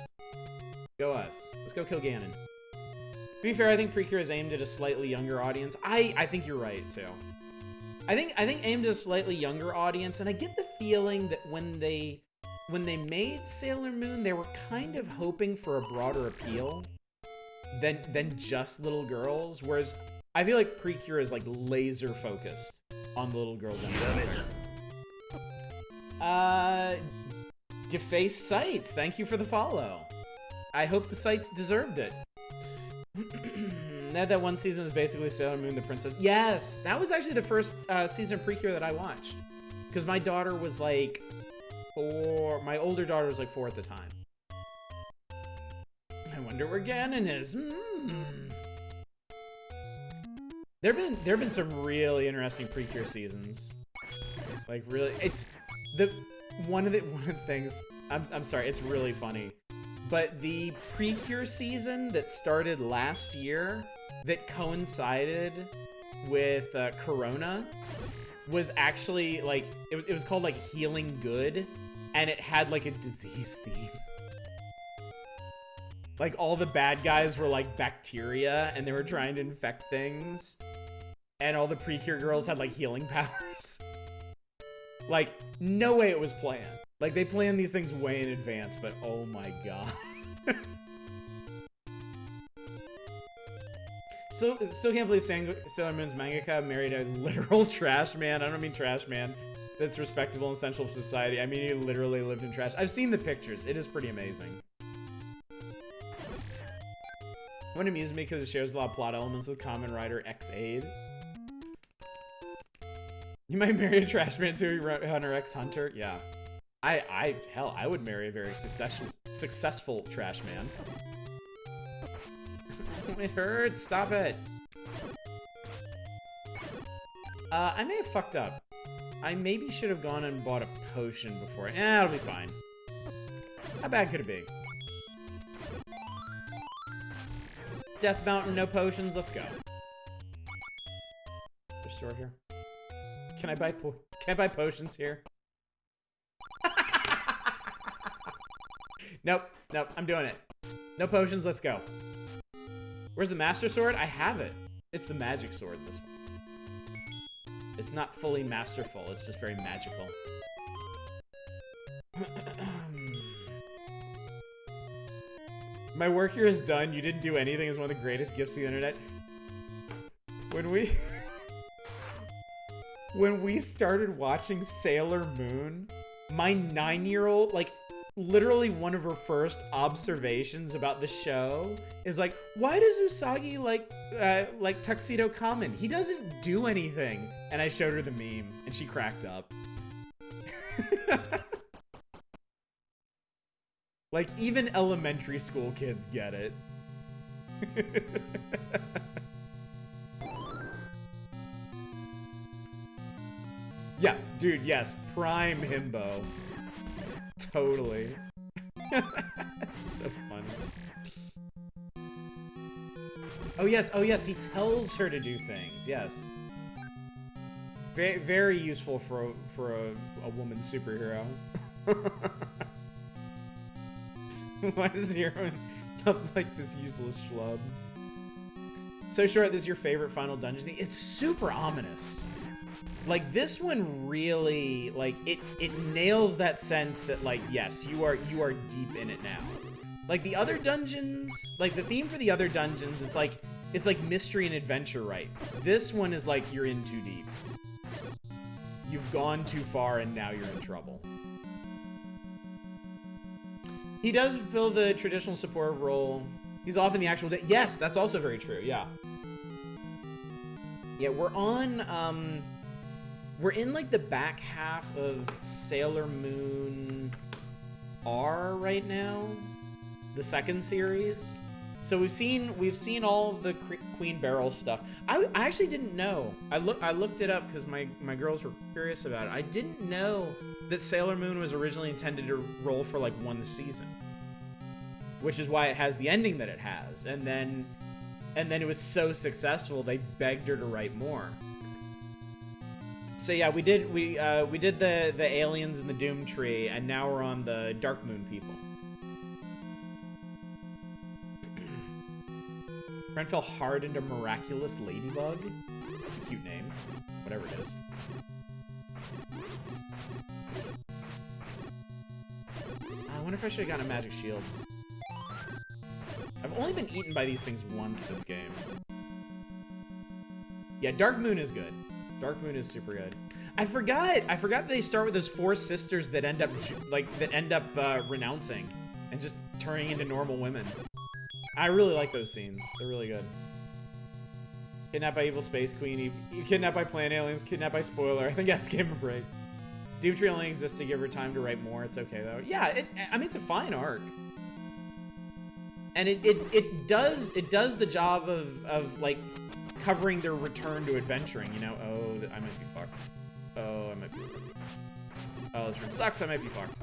Speaker 2: Go us. Let's go kill Ganon. To be fair, I think Precure is aimed at a slightly younger audience. I think you're right too. I think aimed at a slightly younger audience, and I get the feeling that when they made Sailor Moon, they were kind of hoping for a broader appeal than just little girls, whereas I feel like Precure is like laser focused on the little girl demographic. Deface Sites, thank you for the follow. I hope the sites deserved it. That one season was basically Sailor Moon the Princess. Yes, that was actually the first season of Precure that I watched, because my daughter was like 4. My older daughter was like 4 at the time. I wonder where Ganon is. There've been some really interesting Precure seasons. Like really, it's one of the things. I'm sorry, it's really funny. But the Precure season that started last year, that coincided with Corona, was actually like it was called like Healing Good, and it had like a disease theme. Like all the bad guys were like bacteria, and they were trying to infect things, and all the Precure girls had like healing powers. Like no way it was planned. Like, they plan these things way in advance, but oh my god. Still can't believe Sailor Moon's mangaka married a literal trash man. I don't mean trash man that's respectable and essential to society. I mean, he literally lived in trash. I've seen the pictures. It is pretty amazing. It amused me because it shares a lot of plot elements with Kamen Rider X-Aid. You might marry a trash man too, Hunter X Hunter. Yeah. Hell, I would marry a very successful trash man. It hurts, stop it. I may have fucked up. I maybe should have gone and bought a potion before. It'll be fine. How bad could it be? Death Mountain, no potions. Let's go. There's a store here. Can I buy potions here? Nope. I'm doing it. No potions. Let's go. Where's the Master Sword? I have it. It's the magic sword. This one. It's not fully masterful. It's just very magical. My work here is done. You didn't do anything is one of the greatest gifts of the internet. When we started watching Sailor Moon, my 9-year-old, like, literally one of her first observations about the show is like, why does Usagi like Tuxedo Common? He doesn't do anything. And I showed her the meme, and she cracked up. Like, even elementary school kids get it. Yeah, dude, yes. Prime himbo. Totally. It's so funny. Oh yes, he tells her to do things, yes. Very, very useful for a woman superhero. Why is the hero not like this useless schlub? So Short, this is your favorite final dungeon? It's super ominous. Like, this one really, like, it nails that sense that, like, yes, you are deep in it now. Like, the other dungeons, like, the theme for the other dungeons, it's like mystery and adventure, right? This one is like, you're in too deep. You've gone too far and now you're in trouble. He does fill the traditional support role. He's often the actual yes, that's also very true, yeah. Yeah, we're in, like, the back half of Sailor Moon R right now, the second series. So we've seen all of the Queen Beryl stuff. I actually didn't know. I looked it up because my girls were curious about it. I didn't know that Sailor Moon was originally intended to roll for, like, one season, which is why it has the ending that it has. And then it was so successful they begged her to write more. So yeah, we did the aliens in the Doom Tree, and now we're on the Dark Moon people. Friend fell hard into Miraculous Ladybug. That's a cute name, whatever it is. I wonder if I should have gotten a magic shield. I've only been eaten by these things once this game. Yeah, Dark Moon is good. Dark Moon is super good. I forgot they start with those 4 sisters that end up renouncing and just turning into normal women. I really like those scenes. They're really good. Kidnapped by evil space queen. You kidnapped by plant aliens. Kidnapped by spoiler. I think S gave him a break. Doom Tree only exists to give her time to write more. It's okay though. Yeah, I mean, it's a fine arc. And it does the job of like covering their return to adventuring, you know? Oh, I might be fucked. Oh, I might be fucked. Oh, this room sucks. I might be fucked.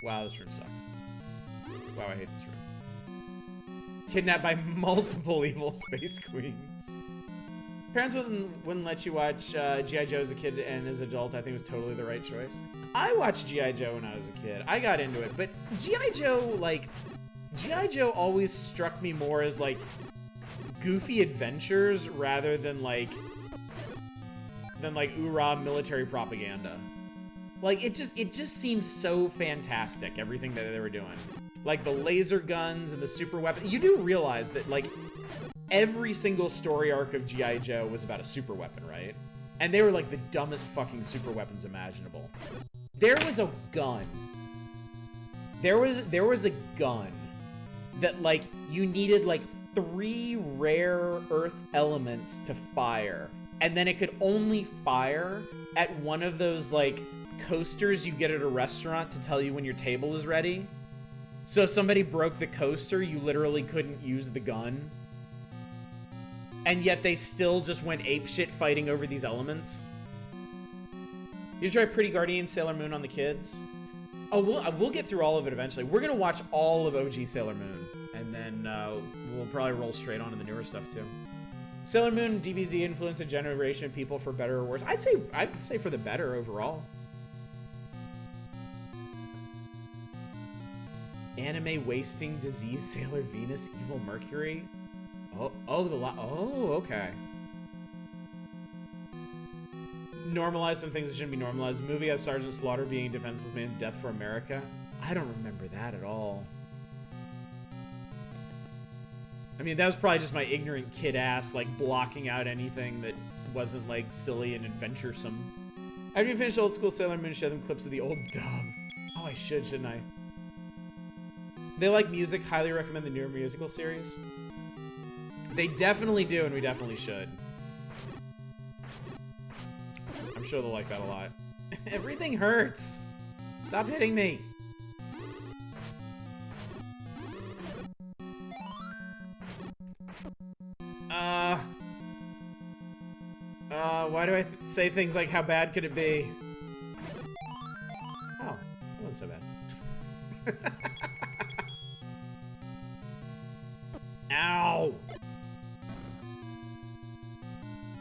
Speaker 2: Wow, this room sucks. Wow, I hate this room. Kidnapped by multiple evil space queens. Parents wouldn't let you watch G.I. Joe as a kid, and as an adult, I think it was totally the right choice. I watched G.I. Joe when I was a kid. I got into it, but G.I. Joe always struck me more as, like, goofy adventures rather than, like, oorah military propaganda. Like, it just seemed so fantastic, everything that they were doing. Like, the laser guns and the super weapons. You do realize that, like, every single story arc of G.I. Joe was about a super weapon, right? And they were, like, the dumbest fucking super weapons imaginable. There was a gun. There was a gun that, like, you needed, like, 3 rare earth elements to fire. And then it could only fire at one of those, like, coasters you get at a restaurant to tell you when your table is ready. So if somebody broke the coaster, you literally couldn't use the gun. And yet they still just went apeshit fighting over these elements. You try Pretty Guardian Sailor Moon on the kids. Oh, we'll get through all of it eventually. We're gonna watch all of OG Sailor Moon, and then we'll probably roll straight on to the newer stuff too. Sailor Moon DBZ influenced a generation of people for better or worse. I'd say for the better overall. Anime wasting disease Sailor Venus Evil Mercury. Oh, okay. Normalize some things that shouldn't be normalized. Movie has Sergeant Slaughter being a defenseless man, Death for America. I don't remember that at all. I mean, that was probably just my ignorant kid ass, like, blocking out anything that wasn't, like, silly and adventuresome. After you finish old school Sailor Moon, show them clips of the old dub. Oh, I should, shouldn't I? They like music, highly recommend the newer musical series. They definitely do, and we definitely should. I'm sure they'll like that a lot. Everything hurts. Stop hitting me. Why do I say things like, how bad could it be? Oh, it wasn't so bad. Ow!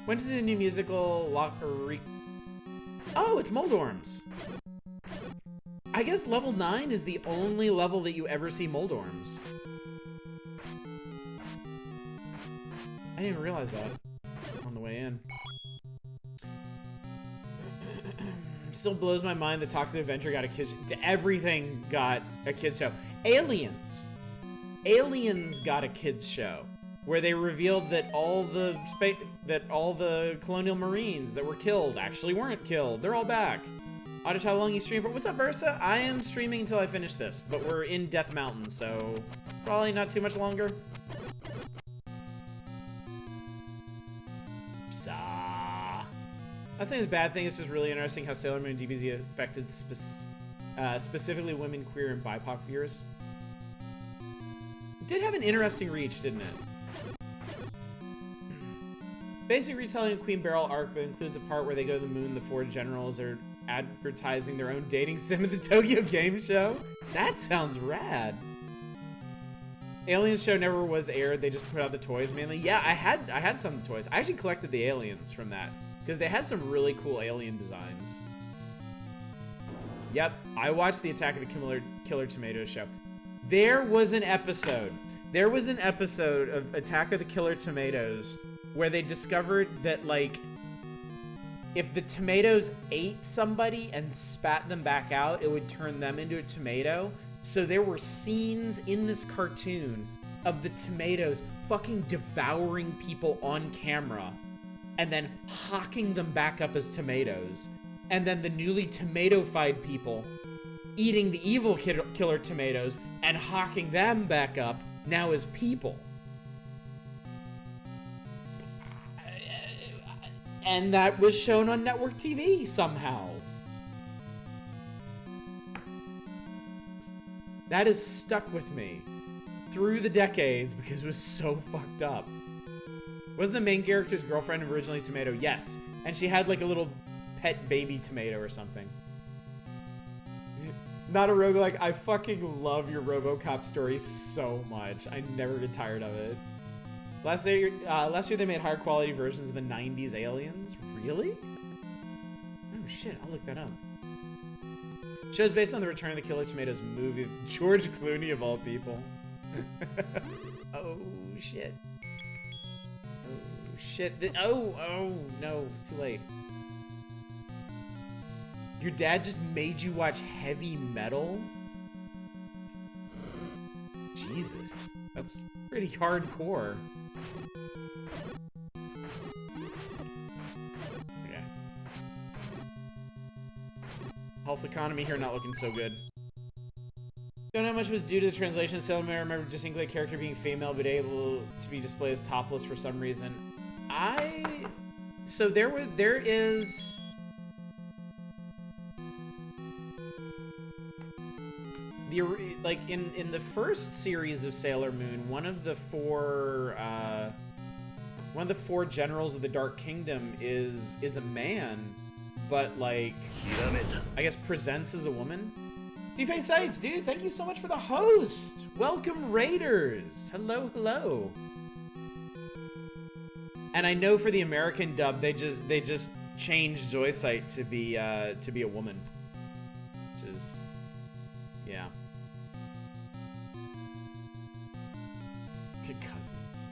Speaker 2: When does the new musical Oh, it's Moldorms. I guess level 9 is the only level that you ever see Moldorms. I didn't even realize that on the way in. Still blows my mind that Toxic Adventure got a kids. Everything got a kids show. Aliens got a kids show where they revealed that all the colonial marines that were killed actually weren't killed. They're all back. Audish, how long you stream for? What's up, Ursa? I am streaming until I finish this, but we're in Death Mountain, so probably not too much longer. I'm not saying it's a bad thing. It's just really interesting how Sailor Moon DBZ affected specifically women, queer, and BIPOC viewers. It did have an interesting reach, didn't it? Basic retelling of Queen Beryl arc, but includes a part where they go to the moon. The four generals are advertising their own dating sim at the Tokyo Game Show. That sounds rad. Aliens show never was aired. They just put out the toys mainly. Yeah, I had some of the toys. I actually collected the aliens from that because they had some really cool alien designs. Yep, I watched the Attack of the Killer Tomatoes show. There was an episode of Attack of the Killer Tomatoes where they discovered that, like, if the tomatoes ate somebody and spat them back out, it would turn them into a tomato. So there were scenes in this cartoon of the tomatoes fucking devouring people on camera and then hawking them back up as tomatoes. And then the newly tomato-fied people eating the evil killer tomatoes and hawking them back up now as people. And that was shown on network TV somehow. That has stuck with me through the decades because it was so fucked up. Wasn't the main character's girlfriend originally Tomato? Yes. And she had like a little pet baby tomato or something. Not a roguelike. I fucking love your RoboCop story so much. I never get tired of it. Last year they made higher quality versions of the 90s aliens. Really? Oh shit, I'll look that up. Show's based on the Return of the Killer Tomatoes movie with George Clooney of all people. Oh shit. Oh shit. Oh no, too late. Your dad just made you watch heavy metal? Jesus, that's pretty hardcore. Yeah. Health economy here not looking so good. Don't know how much was due to the translation. Sailor Moon, I remember distinctly a character being female but able to be displayed as topless for some reason. So there is... like in the first series of Sailor Moon, one of the four One of the 4 generals of the Dark Kingdom is a man, but like, I guess presents as a woman. DFA Sites, dude, thank you so much for the host. Welcome, Raiders. Hello, hello. And I know for the American dub, they just changed Zoisite to be a woman, which is, yeah. Cousins.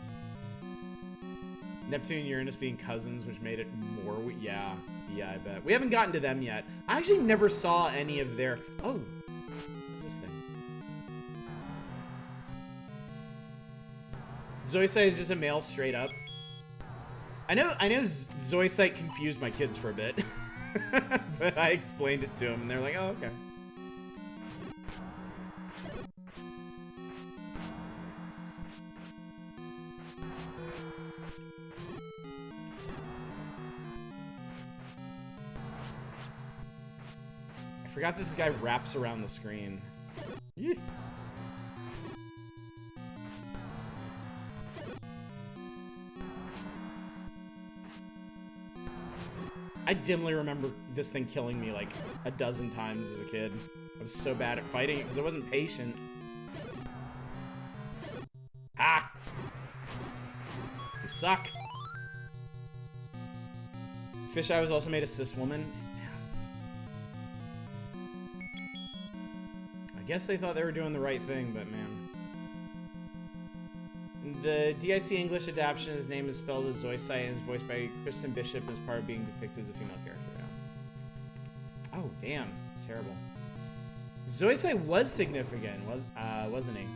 Speaker 2: Neptune and Uranus being cousins, which made it more. Yeah, I bet. We haven't gotten to them yet. I actually never saw any of their. Oh, what's this thing? Zoisite is just a male straight up. I know Zoisite confused my kids for a bit, but I explained it to them, and they're like, "Oh, okay." I forgot that this guy wraps around the screen. Yeesh. I dimly remember this thing killing me like a dozen times as a kid. I was so bad at fighting it because I wasn't patient. Ah! You suck. Fisheye was also made a cis woman. I guess they thought they were doing the right thing, but man. The DIC English adaptation, his name is spelled as Zoisite and is voiced by Kristen Bishop as part of being depicted as a female character. Yeah. Oh, damn. It's terrible. Zoisite was significant, wasn't he?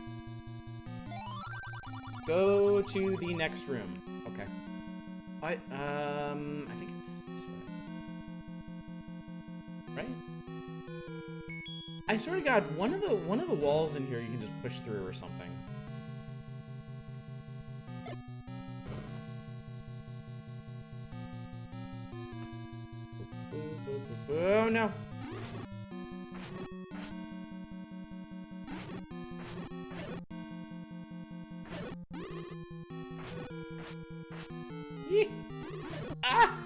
Speaker 2: Go to the next room. Okay. I think it's this way. Right? I swear to God, one of the walls in here you can just push through or something. Oh no. Eek. Ah!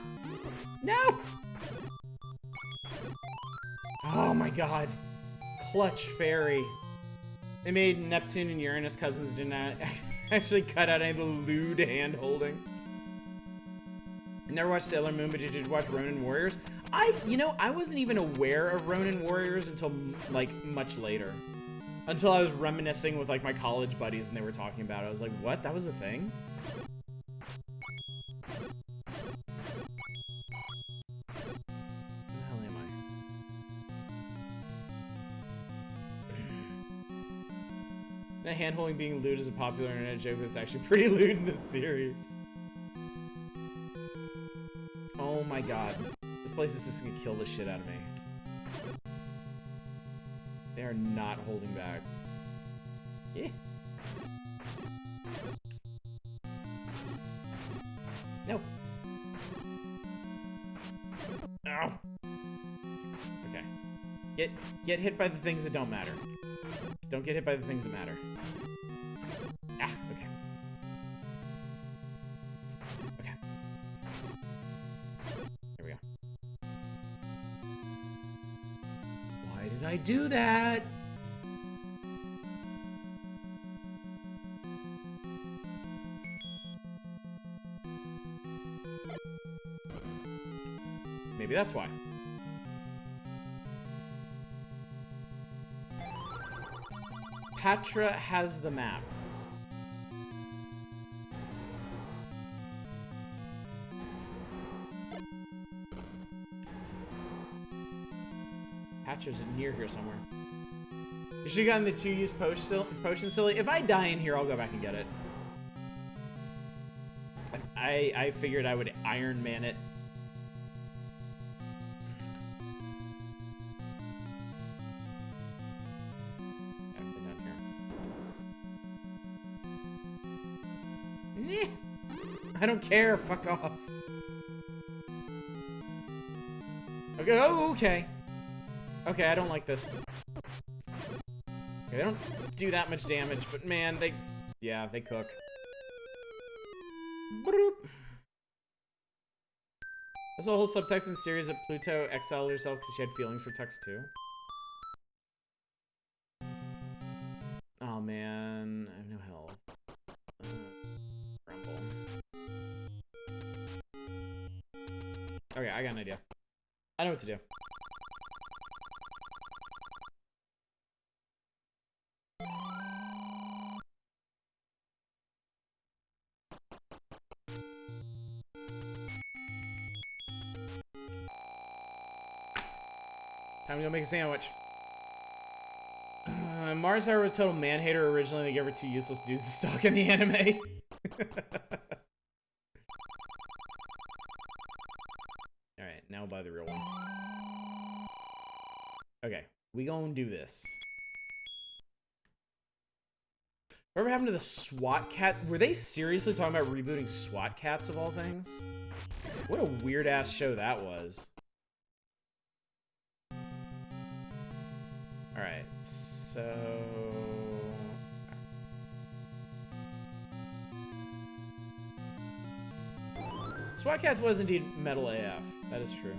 Speaker 2: No! Oh my God. Clutch fairy. They made Neptune and Uranus cousins did not actually cut out any of the lewd hand holding. I never watched Sailor Moon, but did you watch Ronin Warriors? I wasn't even aware of Ronin Warriors until like much later. Until I was reminiscing with like my college buddies and they were talking about it. I was like, what? That was a thing? Where the hell am I? That hand-holding being lewd is a popular internet joke that's actually pretty lewd in this series. Oh my God. This place is just gonna kill the shit out of me. They are not holding back. Yeah. No. Ow. Okay. Get hit by the things that don't matter. Don't get hit by the things that matter. Ah, okay. Okay. There we go. Why did I do that? Maybe that's why. Patra has the map. Patra's near here somewhere. You should have gotten the 2-use potion, silly. If I die in here, I'll go back and get it. I figured I would Iron Man it. I don't care. Fuck off. Okay. Oh, okay. Okay, I don't like this. Okay, they don't do that much damage, but man, they cook. Bloop. There's a whole subtext in the series that Pluto exiled herself because she had feelings for Tux too. Oh man, I have no health. Rumble. Okay, I got an idea. I know what to do. Time to go make a sandwich. Mars Hera was a total man-hater originally. They gave her two useless dudes to stalk in the anime. Alright, now we'll buy the real one. Okay, we gonna do this. Whatever happened to the SWAT cat? Were they seriously talking about rebooting SWAT cats of all things? What a weird-ass show that was. Alright, so... SWAT Cats was indeed metal AF. That is true.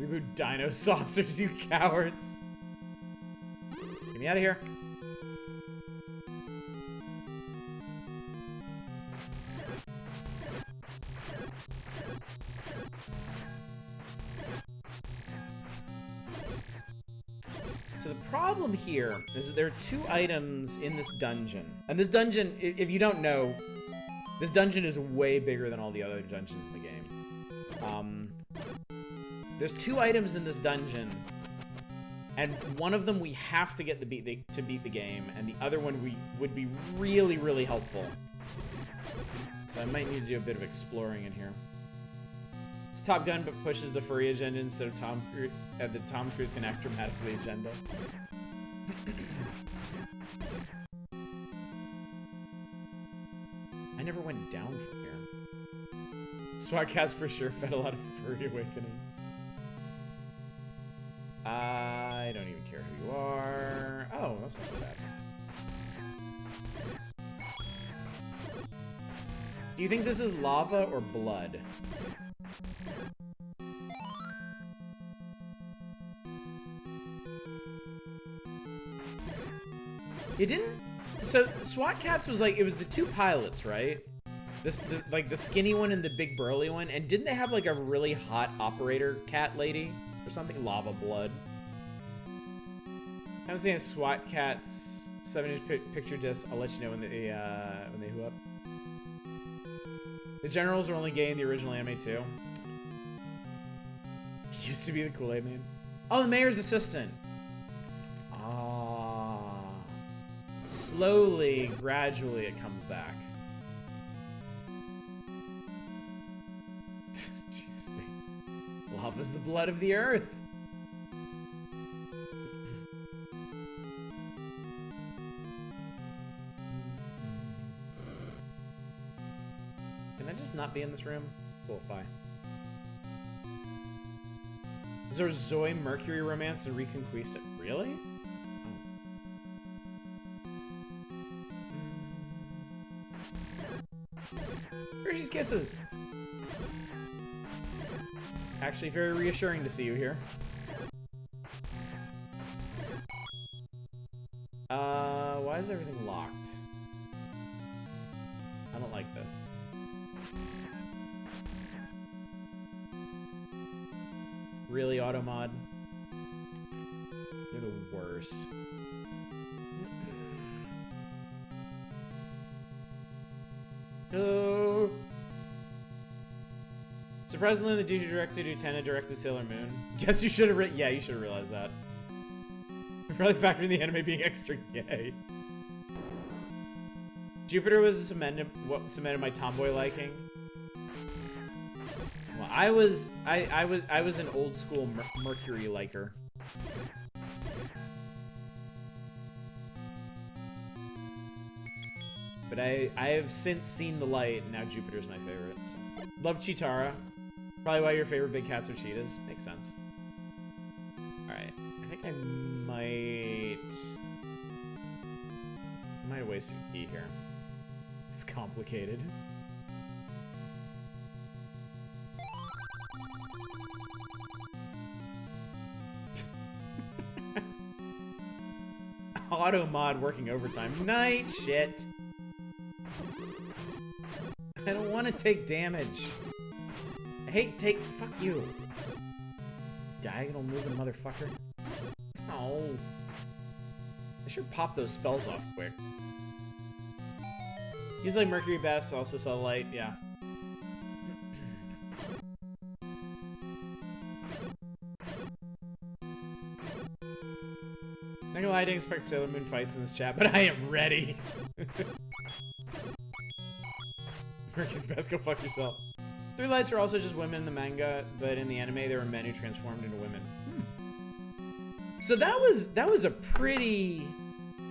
Speaker 2: Reboot Dino Saucers, you cowards. Get me out of here. So the problem here is that there are two items in this dungeon. And this dungeon, if you don't know, this dungeon is way bigger than all the other dungeons in the game. There's two items in this dungeon, and one of them we have to get to beat the game, and the other one would be really, really helpful. So I might need to do a bit of exploring in here. It's Top Gun, but pushes the furry agenda instead of Tom Cruise. The Tom Cruise can act dramatically agenda. I never went down from here. SWAT Cats for sure fed a lot of furry awakenings. I don't even care who you are. Oh, that's not so bad. Do you think this is lava or blood? It didn't. So SWAT Cats was like, it was the two pilots, right? Like the skinny one and the big burly one, and didn't they have like a really hot operator cat lady or something? Lava blood. I haven't seen a SWAT Cats 7-inch picture disc. I'll let you know when they hoo up. The generals are only gay in the original anime too. Used to be the Kool-Aid man. Oh, the mayor's assistant. Slowly, gradually, it comes back. Jesus, man. Lava's the blood of the earth. Can I just not be in this room? Cool, bye. Is there a Zoe Mercury romance in Reconquista? Really? Hershey's Kisses. It's actually very reassuring to see you here. Why is everything locked? I don't like this. Really, Automod? You're the worst. Oh. Surprisingly, the dude who directed Utena directed Sailor Moon. Guess you should have yeah, you should have realized that. Really factoring the anime being extra gay. Jupiter was cemented my tomboy liking. Well, I was an old school Mercury liker. But I have since seen the light, and now Jupiter's my favorite. So. Love Chitara. Probably why your favorite big cats are cheetahs. Makes sense. Alright. I think I might have wasted a key here. It's complicated. auto mod working overtime. Night shit. I don't want to take damage. I hate fuck you. Diagonal moving motherfucker. Oh. I should pop those spells off quick. Use like Mercury Best, also sell light, yeah. Not gonna lie, I didn't expect Sailor Moon fights in this chat, but I am ready. Mercury's Best, go fuck yourself. Three Lights are also just women in the manga, but in the anime there were men who transformed into women. So that was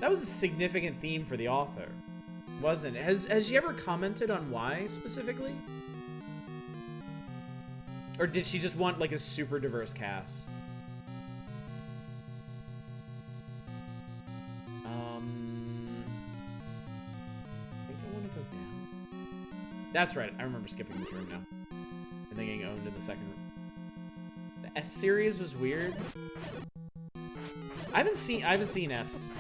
Speaker 2: a significant theme for the author, wasn't it? Has she ever commented on why specifically? Or did she just want like a super diverse cast? I think I want to go down. That's right, I remember skipping this room now. And then getting owned in the second room. The S series was weird. I haven't seen S.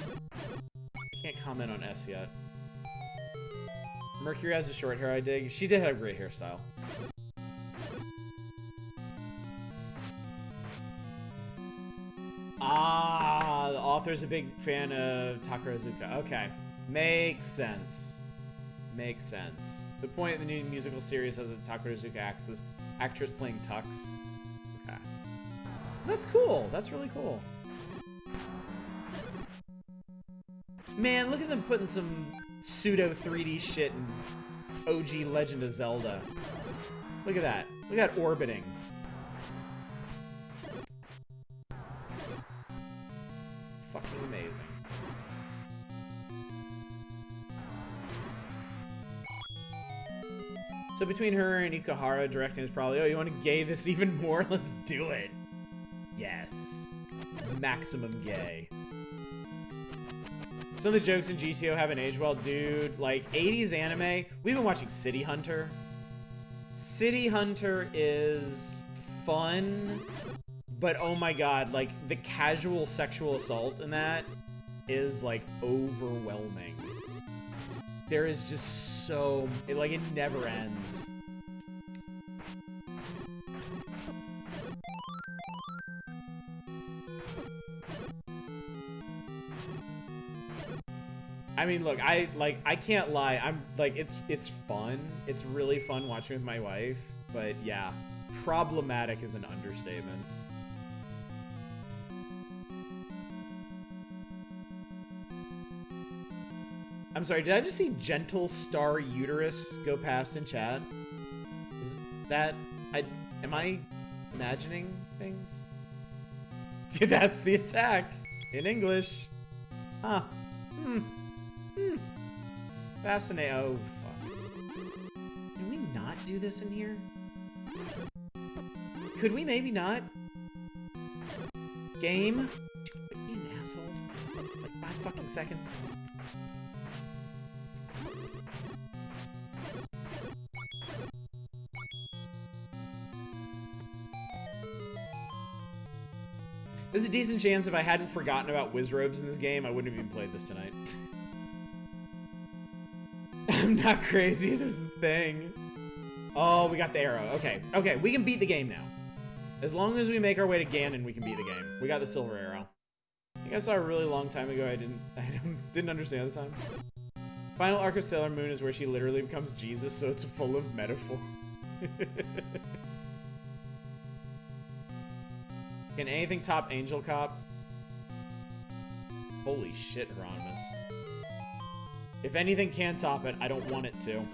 Speaker 2: I can't comment on S yet. Mercury has a short hair I dig. She did have a great hairstyle. Ah, the author's a big fan of Takarazuka. Okay. Makes sense. Makes sense. The point of the new musical series has a Takarazuka actress playing Tux. Okay. That's cool. That's really cool. Man, look at them putting some pseudo 3D shit in OG Legend of Zelda. Look at that. Look at that orbiting. Fucking amazing. So between her and Ikuhara directing is probably, oh, you want to gay this even more? Let's do it. Yes. Maximum gay. Some of the jokes in GTO haven't aged well, dude. Like, 80s anime. We've been watching City Hunter. City Hunter is fun, but oh my god, like, the casual sexual assault in that is, like, overwhelming. There is just so... it never ends. I mean, look, I can't lie. I'm like, it's fun. It's really fun watching with my wife, but yeah, problematic is an understatement. I'm sorry, did I just see Gentle Star Uterus go past in chat? Is that, am I imagining things? That's the attack in English. Huh. Fascinating. Oh, fuck. Can we not do this in here? Could we maybe not? Game? Be an asshole. Like 5 fucking seconds. There's a decent chance if I hadn't forgotten about Wizrobes in this game, I wouldn't have even played this tonight. I'm not crazy, this is the thing. Oh, we got the arrow. Okay, okay, we can beat the game now. As long as we make our way to Ganon, we can beat the game. We got the silver arrow. I think I saw a really long time ago. I didn't understand at the time. Final arc of Sailor Moon is where she literally becomes Jesus, so it's full of metaphor. Can anything top Angel Cop? Holy shit, Hieronymus. If anything can top it, I don't want it to.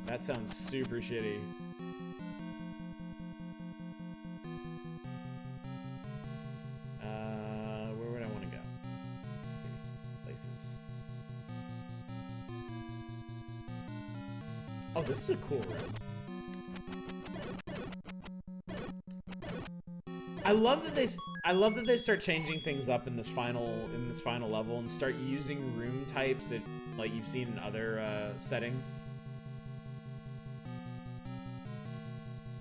Speaker 2: That sounds super shitty. Where would I want to go? Places. Oh, this is a cool room. I love that they start changing things up in this final level and start using room types that like you've seen in other settings.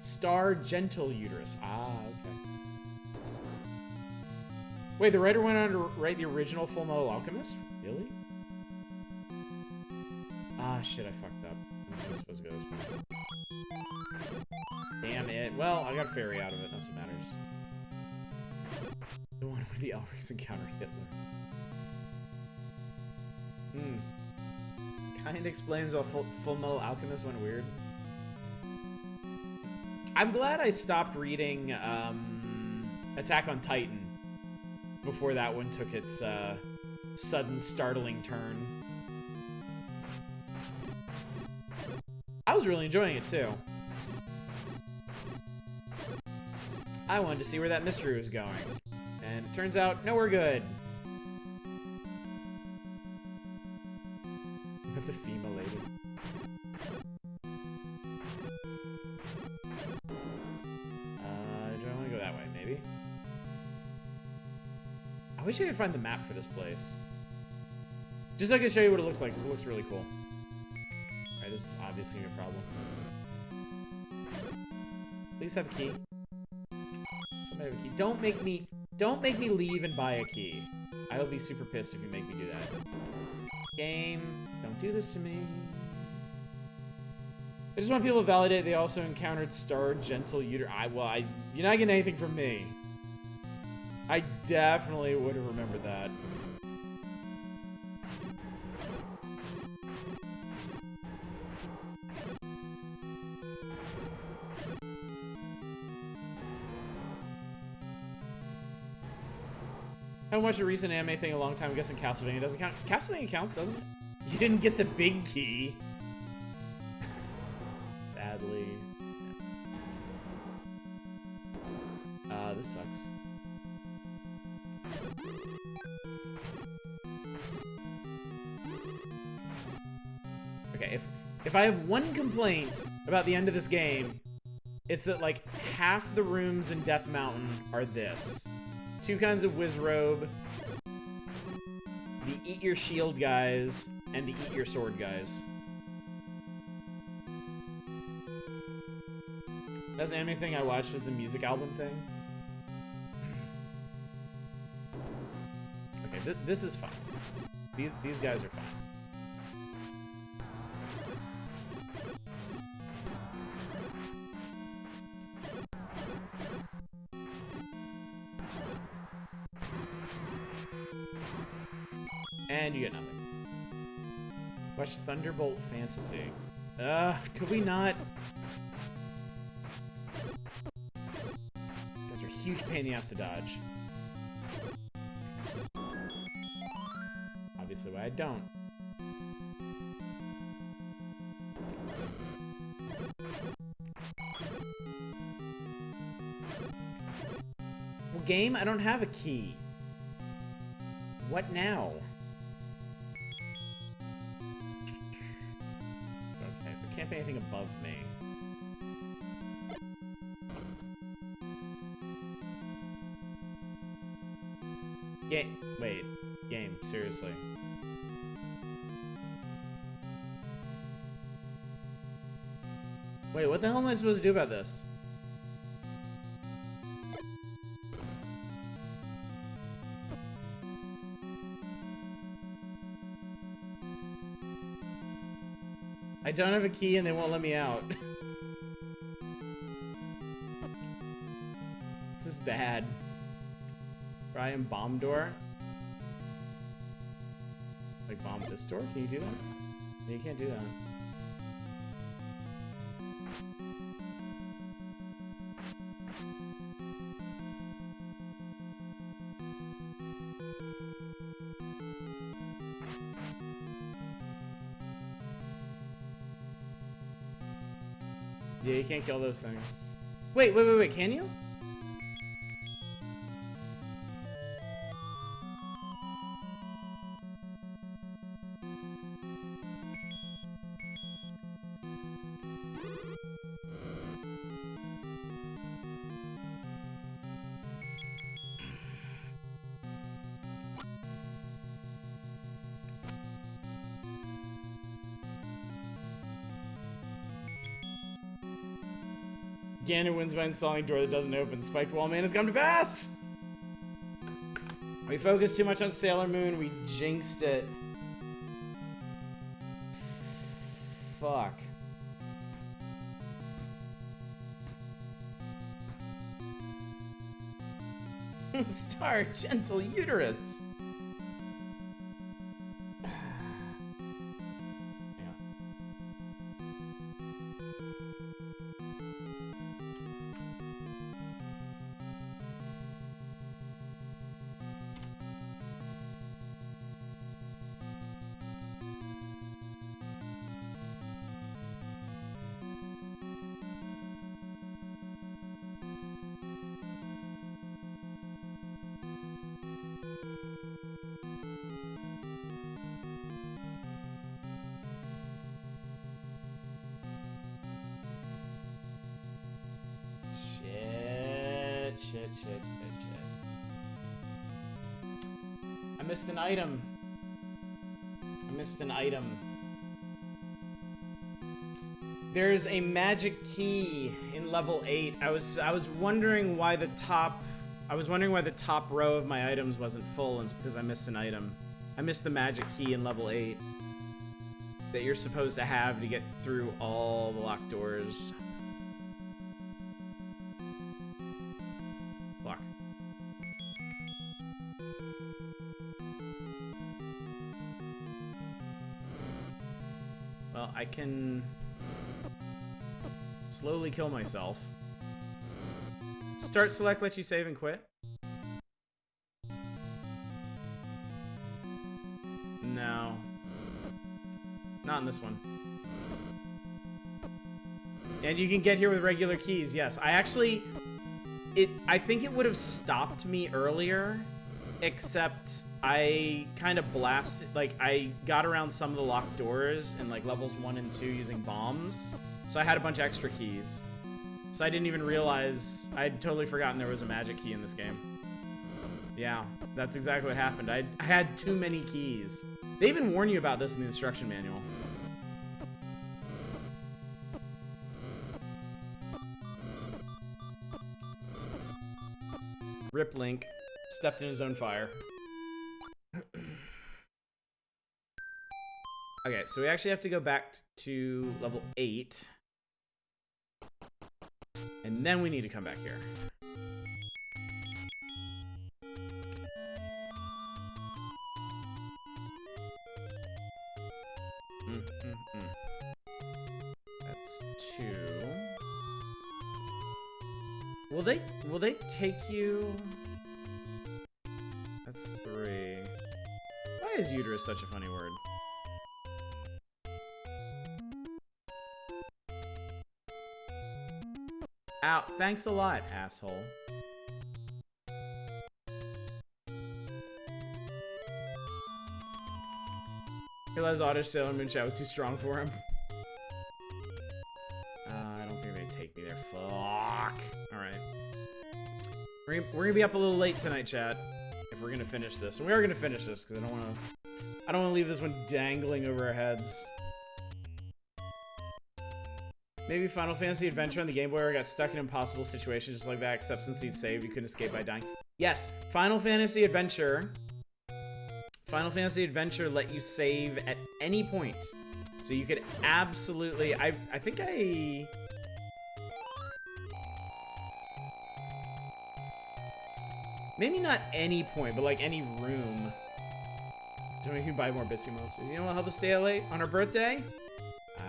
Speaker 2: Star Gentle Uterus. Ah, okay. Wait, the writer went on to write the original Full Metal Alchemist? Really? Ah, shit, I fucked up. I'm not supposed to go this way. Damn it. Well, I got a fairy out of it. That's what matters. The one where the Elrics encountered Hitler. Kind of explains why Full Metal Alchemist went weird. I'm glad I stopped reading Attack on Titan before that one took its sudden startling turn. I was really enjoying it too. I wanted to see where that mystery was going, and it turns out nowhere good. With the female lady. Do I want to go that way? Maybe. I wish I could find the map for this place. Just so I can show you what it looks like, because it looks really cool. Alright, this is obviously a problem. Please have a key. Somebody have a key. Don't make me leave and buy a key. I will be super pissed if you make me do that. Game, don't do this to me. I just want people to validate they also encountered Star Gentle Uter. You're not getting anything from me. I definitely would have remembered that. I haven't watched a recent anime thing a long time. I'm guessing Castlevania doesn't count. Castlevania counts, doesn't it? You didn't get the big key. Sadly. This sucks. Okay, if I have one complaint about the end of this game, it's that like half the rooms in Death Mountain are this. 2 kinds of Wizrobe, the Eat Your Shield guys, and the Eat Your Sword guys. That's the anime thing I watched was the music album thing. Okay, this is fine. These guys are fine. And you get nothing. Watch Thunderbolt Fantasy. Could we not? Those are a huge pain in the ass to dodge. Obviously, why I don't. Well, game, I don't have a key. What now? Okay, there can't be anything above me. Wait, game, seriously. Wait, what the hell am I supposed to do about this? I don't have a key and they won't let me out. This is bad. Brian, bomb door? Like bomb this door? Can you do that? No, you can't do that. Yeah, you can't kill those things. Wait, can you? Ganon wins by installing a door that doesn't open. Spiked wall man has come to pass! We focused too much on Sailor Moon. We jinxed it. Fuck. Star gentle uterus. Shit. I missed an item. There's a magic key in level 8. I was wondering why the top row of my items wasn't full, and it's because I missed an item. I missed the magic key in level 8 that you're supposed to have to get through all the locked doors. Well, I can slowly kill myself. Start select lets you save and quit. No. Not in this one. And you can get here with regular keys, yes. I think it would have stopped me earlier, except I kind of blasted, like, I got around some of the locked doors in, like, levels 1 and 2 using bombs. So I had a bunch of extra keys. So I didn't even realize, I'd totally forgotten there was a magic key in this game. Yeah, that's exactly what happened. I had too many keys. They even warn you about this in the instruction manual. Rip Link. Stepped in his own fire. Okay, so we actually have to go back to level 8. And then we need to come back here. That's 2. Will they take you? That's 3. Why is uterus such a funny word? Ow, thanks a lot, asshole. Realized Auto Sailor Moon chat was too strong for him. I don't think they take me there. Fuck. Alright. We're gonna be up a little late tonight, chat. If we're gonna finish this. And we are gonna finish this, because I don't wanna leave this one dangling over our heads. Maybe Final Fantasy Adventure on the Game Boy where I got stuck in impossible situations just like that, except since he saved, you couldn't escape by dying. Yes, Final Fantasy Adventure let you save at any point. So you could absolutely, I think maybe not any point, but like any room. Don't make me buy more Bitsy Monsters. You know what will help us stay late on our birthday?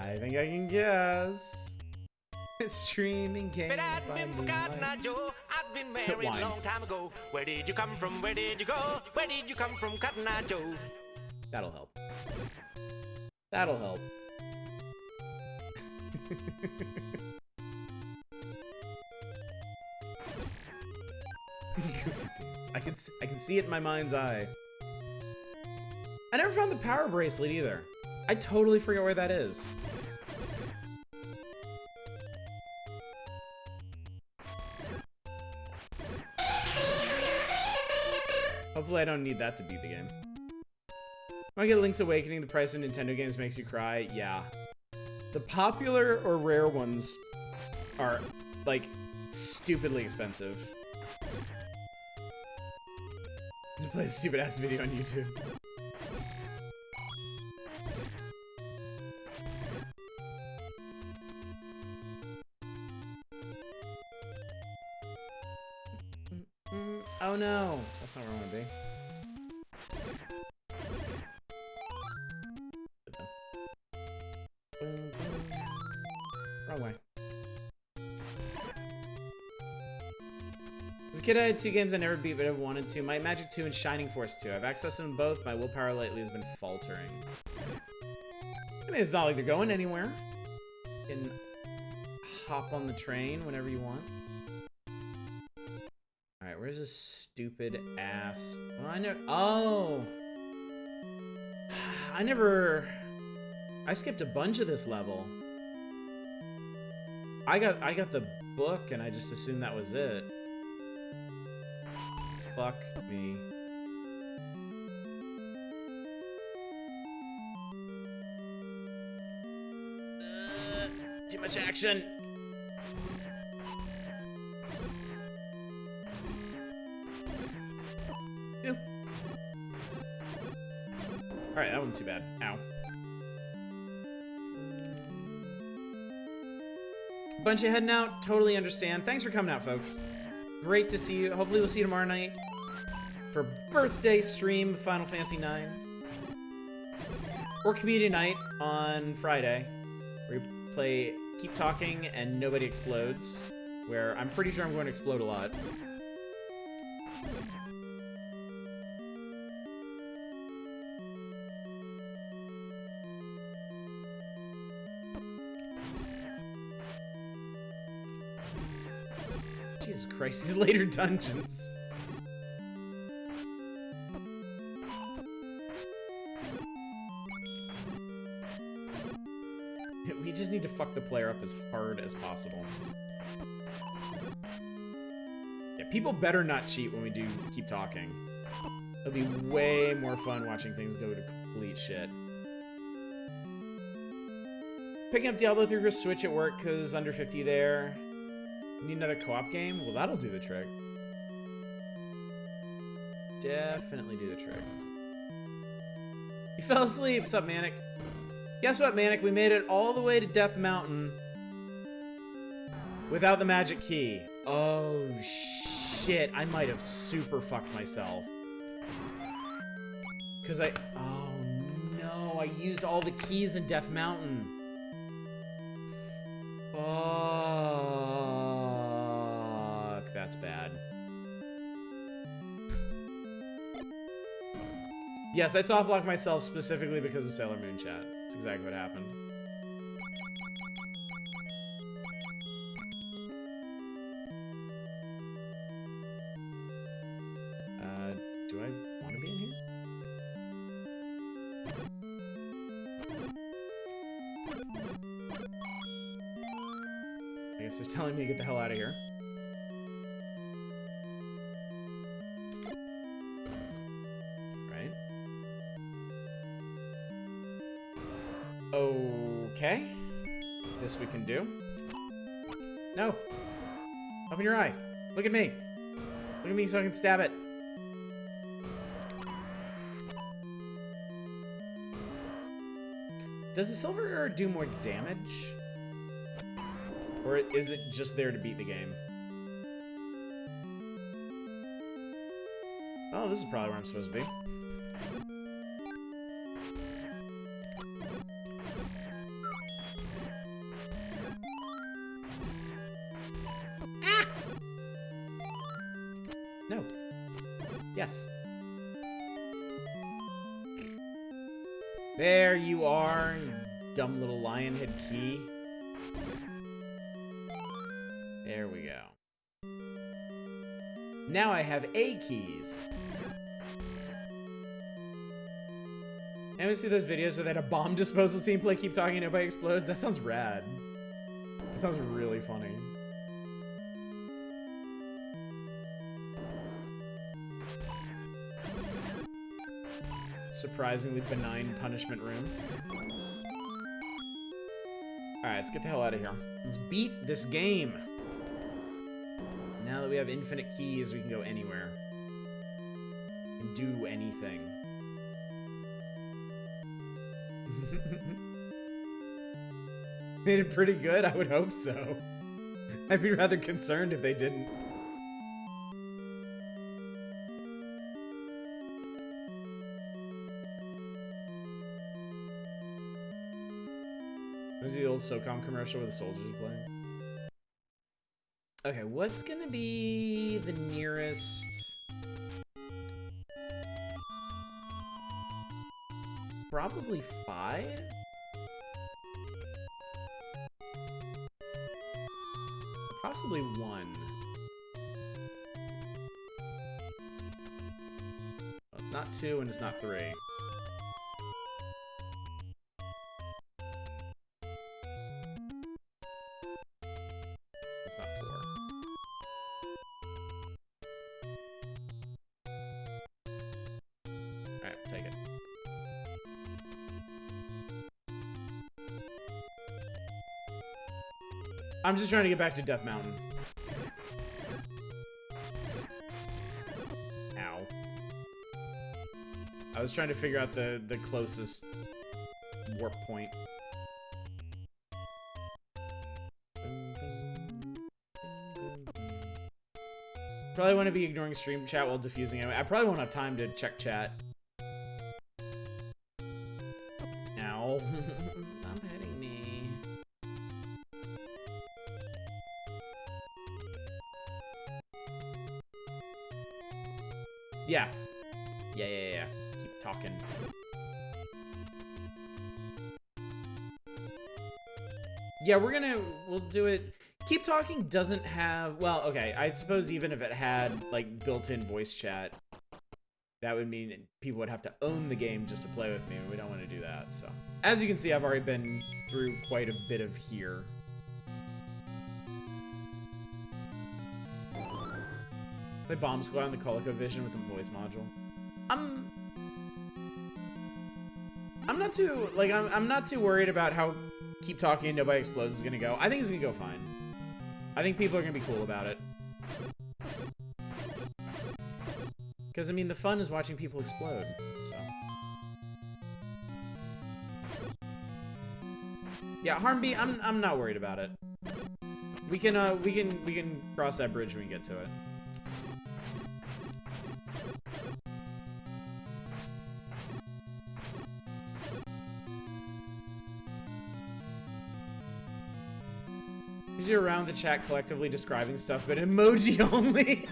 Speaker 2: I think I can guess. Streaming games
Speaker 3: But I've
Speaker 2: by
Speaker 3: been forgotten,
Speaker 2: moonlight.
Speaker 3: Joe. I've been married a long time ago. Where did you come from? Where did you go? Where did you come from, Cotton Eye Joe?
Speaker 2: That'll help. That'll help. I can see it in my mind's eye. I never found the power bracelet either. I totally forget where that is. Hopefully I don't need that to beat the game. When I get Link's Awakening, the price of Nintendo games makes you cry. Yeah. The popular or rare ones are, like, stupidly expensive. To play the stupid ass video on YouTube. Oh no, that's not where I want to be. Wrong way. As a kid, I had 2 games I never beat but have wanted to. Might Magic 2 and Shining Force 2. I've accessed them both. My willpower lately has been faltering. I mean, it's not like they're going anywhere. You can hop on the train whenever you want. Alright, where's this stupid ass? Well, I never... Oh! I skipped a bunch of this level. I got the book and I just assumed that was it. Fuck me. Too much action. Ew. Alright, that wasn't too bad. Ow. Bunch of heading out. Totally understand. Thanks for coming out, folks. Great to see you. Hopefully we'll see you tomorrow night for birthday stream of Final Fantasy IX. Or community night on Friday, where we play Keep Talking and Nobody Explodes, where I'm pretty sure I'm going to explode a lot. Jesus Christ, these later dungeons. We just need to fuck the player up as hard as possible. Yeah, people better not cheat when we do Keep Talking. It'll be way more fun watching things go to complete shit. Picking up Diablo 3 for Switch at work because under 50 there. Need another co-op game? Well, that'll do the trick. Definitely do the trick. You fell asleep. What's up, Manic? Guess what, Manic? We made it all the way to Death Mountain without the magic key. Oh, shit. I might have super fucked myself. Because oh, no. I used all the keys in Death Mountain. Fuck. That's bad. Yes, I softlocked myself specifically because of Sailor Moon chat. That's exactly what happened. Do I want to be in here? I guess they're telling me to get the hell out of here. Okay. This we can do. No. Open your eye. Look at me. Look at me so I can stab it. Does the silver arrow do more damage? Or is it just there to beat the game? Oh, this is probably where I'm supposed to be. No. Yes. There you are, you dumb little lion head key. There we go. Now I have A keys. And we see those videos where they had a bomb disposal team play Keep Talking, Nobody Explodes. That sounds rad. That sounds really funny. Surprisingly benign punishment room. Alright, let's get the hell out of here. Let's beat this game. Now that we have infinite keys, we can go anywhere. can do anything. They did pretty good, I would hope so. I'd be rather concerned if they didn't. Was the old SOCOM commercial where the soldiers are playing? Okay, what's gonna be the nearest? Probably 5? Possibly 1. Well, it's not 2 and it's not 3. It's not 4. Alright, take it. I'm just trying to get back to Death Mountain. Ow. I was trying to figure out the closest warp point. Probably want to be ignoring stream chat while diffusing it. I probably won't have time to check chat. Ow. Stop hitting me. Yeah. Yeah. Keep talking. Yeah, we'll do it. Keep Talking doesn't have, well, okay, I suppose even if it had, like, built-in voice chat, that would mean people would have to own the game just to play with me, and we don't want to do that, so. As you can see, I've already been through quite a bit of here. Play Bomb Squad on the ColecoVision with the voice module. I'm not too, like, I'm not too worried about how Keep Talking and Nobody Explodes is gonna go. I think it's gonna go fine. I think people are gonna be cool about it. Because, I mean, the fun is watching people explode, so. Yeah, Harmby, I'm not worried about it. We can cross that bridge when we get to it. You're around the chat collectively describing stuff, but emoji only.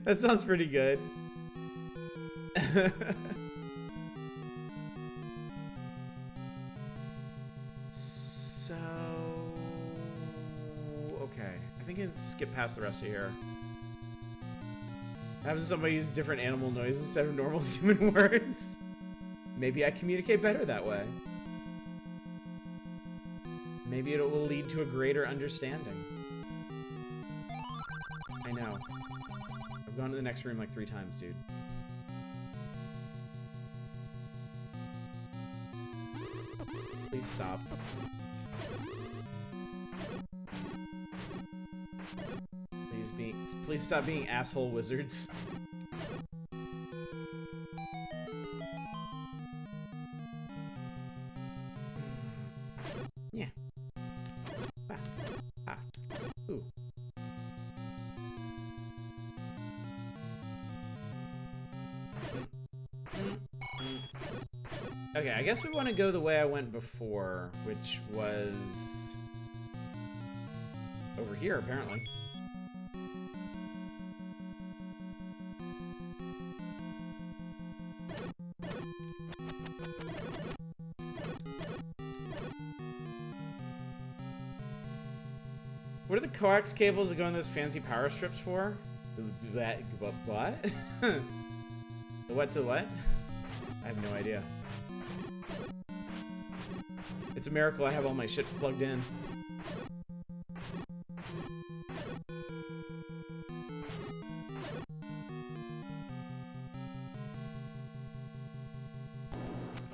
Speaker 2: That sounds pretty good. So, okay, I think I can skip past the rest of here. What happens if somebody uses different animal noises instead of normal human words? Maybe I communicate better that way. Maybe it will lead to a greater understanding. I know. I've gone to the next room like 3 times, dude. Please stop. Please stop being asshole wizards. Yeah. Ooh. Okay, I guess we want to go the way I went before, which was over here, apparently. What are the coax cables that go in those fancy power strips for? What? The what to what? I have no idea. It's a miracle I have all my shit plugged in.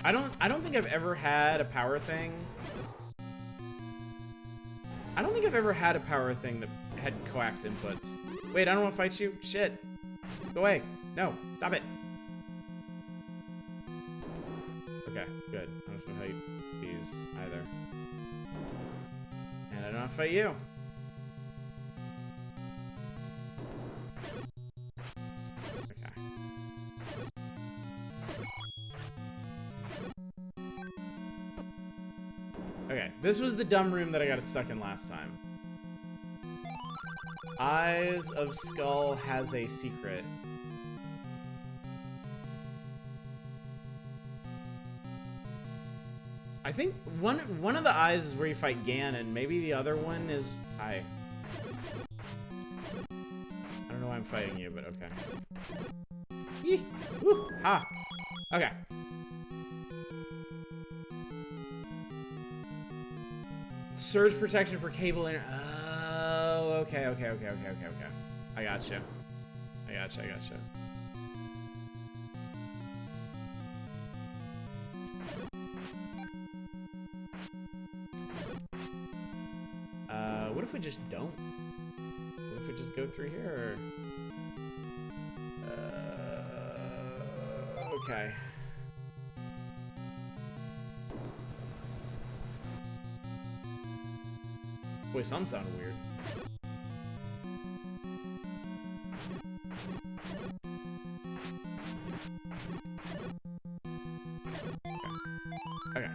Speaker 2: I don't think I've ever had a power thing. I don't think I've ever had a power thing that had coax inputs. Wait, I don't want to fight you. Shit. Go away. No, stop it. Okay, good. I don't know how you these either. And I don't have to fight you. Okay. Okay, this was the dumb room that I got stuck in last time. Eyes of Skull has a secret. I think one of the eyes is where you fight Ganon. Maybe the other one is I don't know why I'm fighting you, but okay. Yee! Woo! Ah! Okay. Surge protection for cable inter- Oh, okay. I gotcha. I gotcha. What if we just don't? What if we just go through here? Okay. Boy, some sound weird. Okay.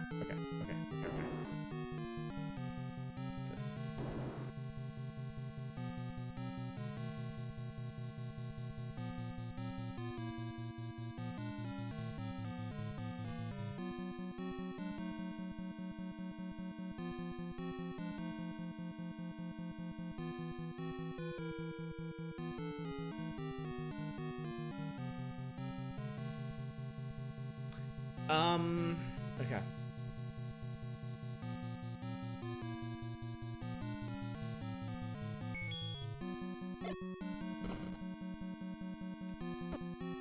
Speaker 2: What's this? Okay.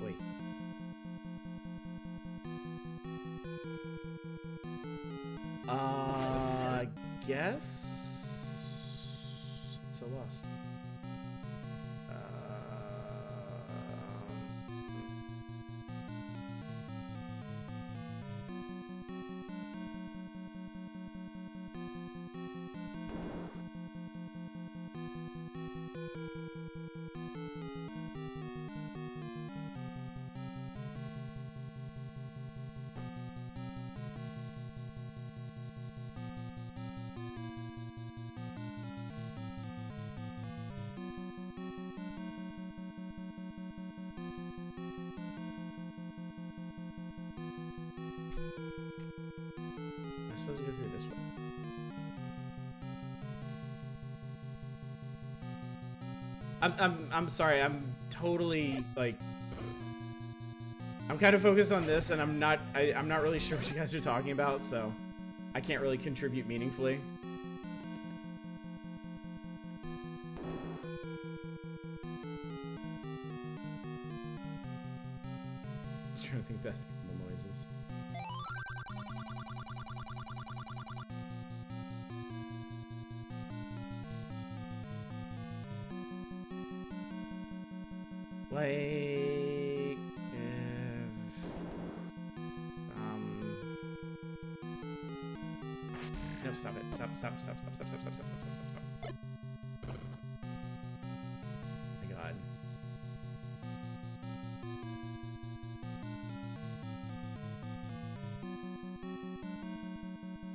Speaker 2: Wait. Guess. I'm so lost. I'm supposed to go through this one. I'm sorry. I'm totally like I'm kind of focused on this, and I'm not really sure what you guys are talking about, so I can't really contribute meaningfully. Just trying to think best animal noises. Like, if, no, stop it. Stop. My God.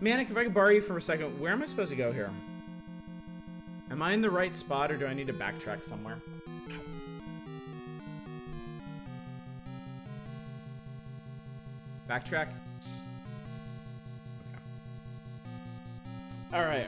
Speaker 2: Manic, if I could borrow you for a second, where am I supposed to go here? Am I in the right spot, or do I need to backtrack somewhere? Backtrack? Okay. Alright.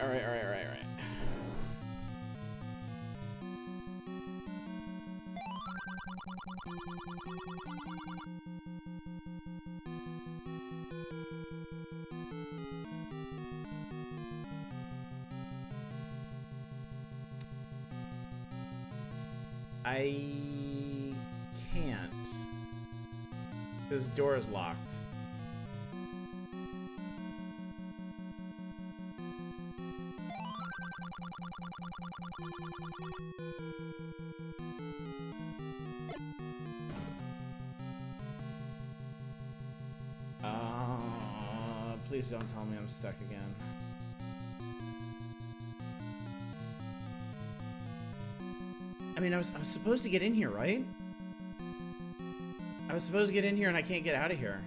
Speaker 2: I can't. This door is locked. Please don't tell me I'm stuck again. I mean, I was supposed to get in here, right? I was supposed to get in here and I can't get out of here.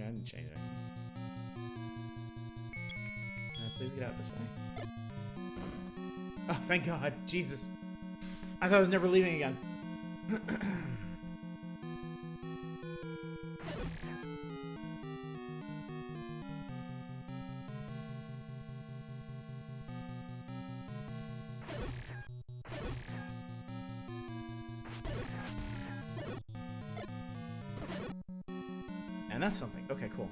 Speaker 2: I didn't change it. Please get out this way. Oh, thank God. Jesus. I thought I was never leaving again. And that's something. Okay, cool.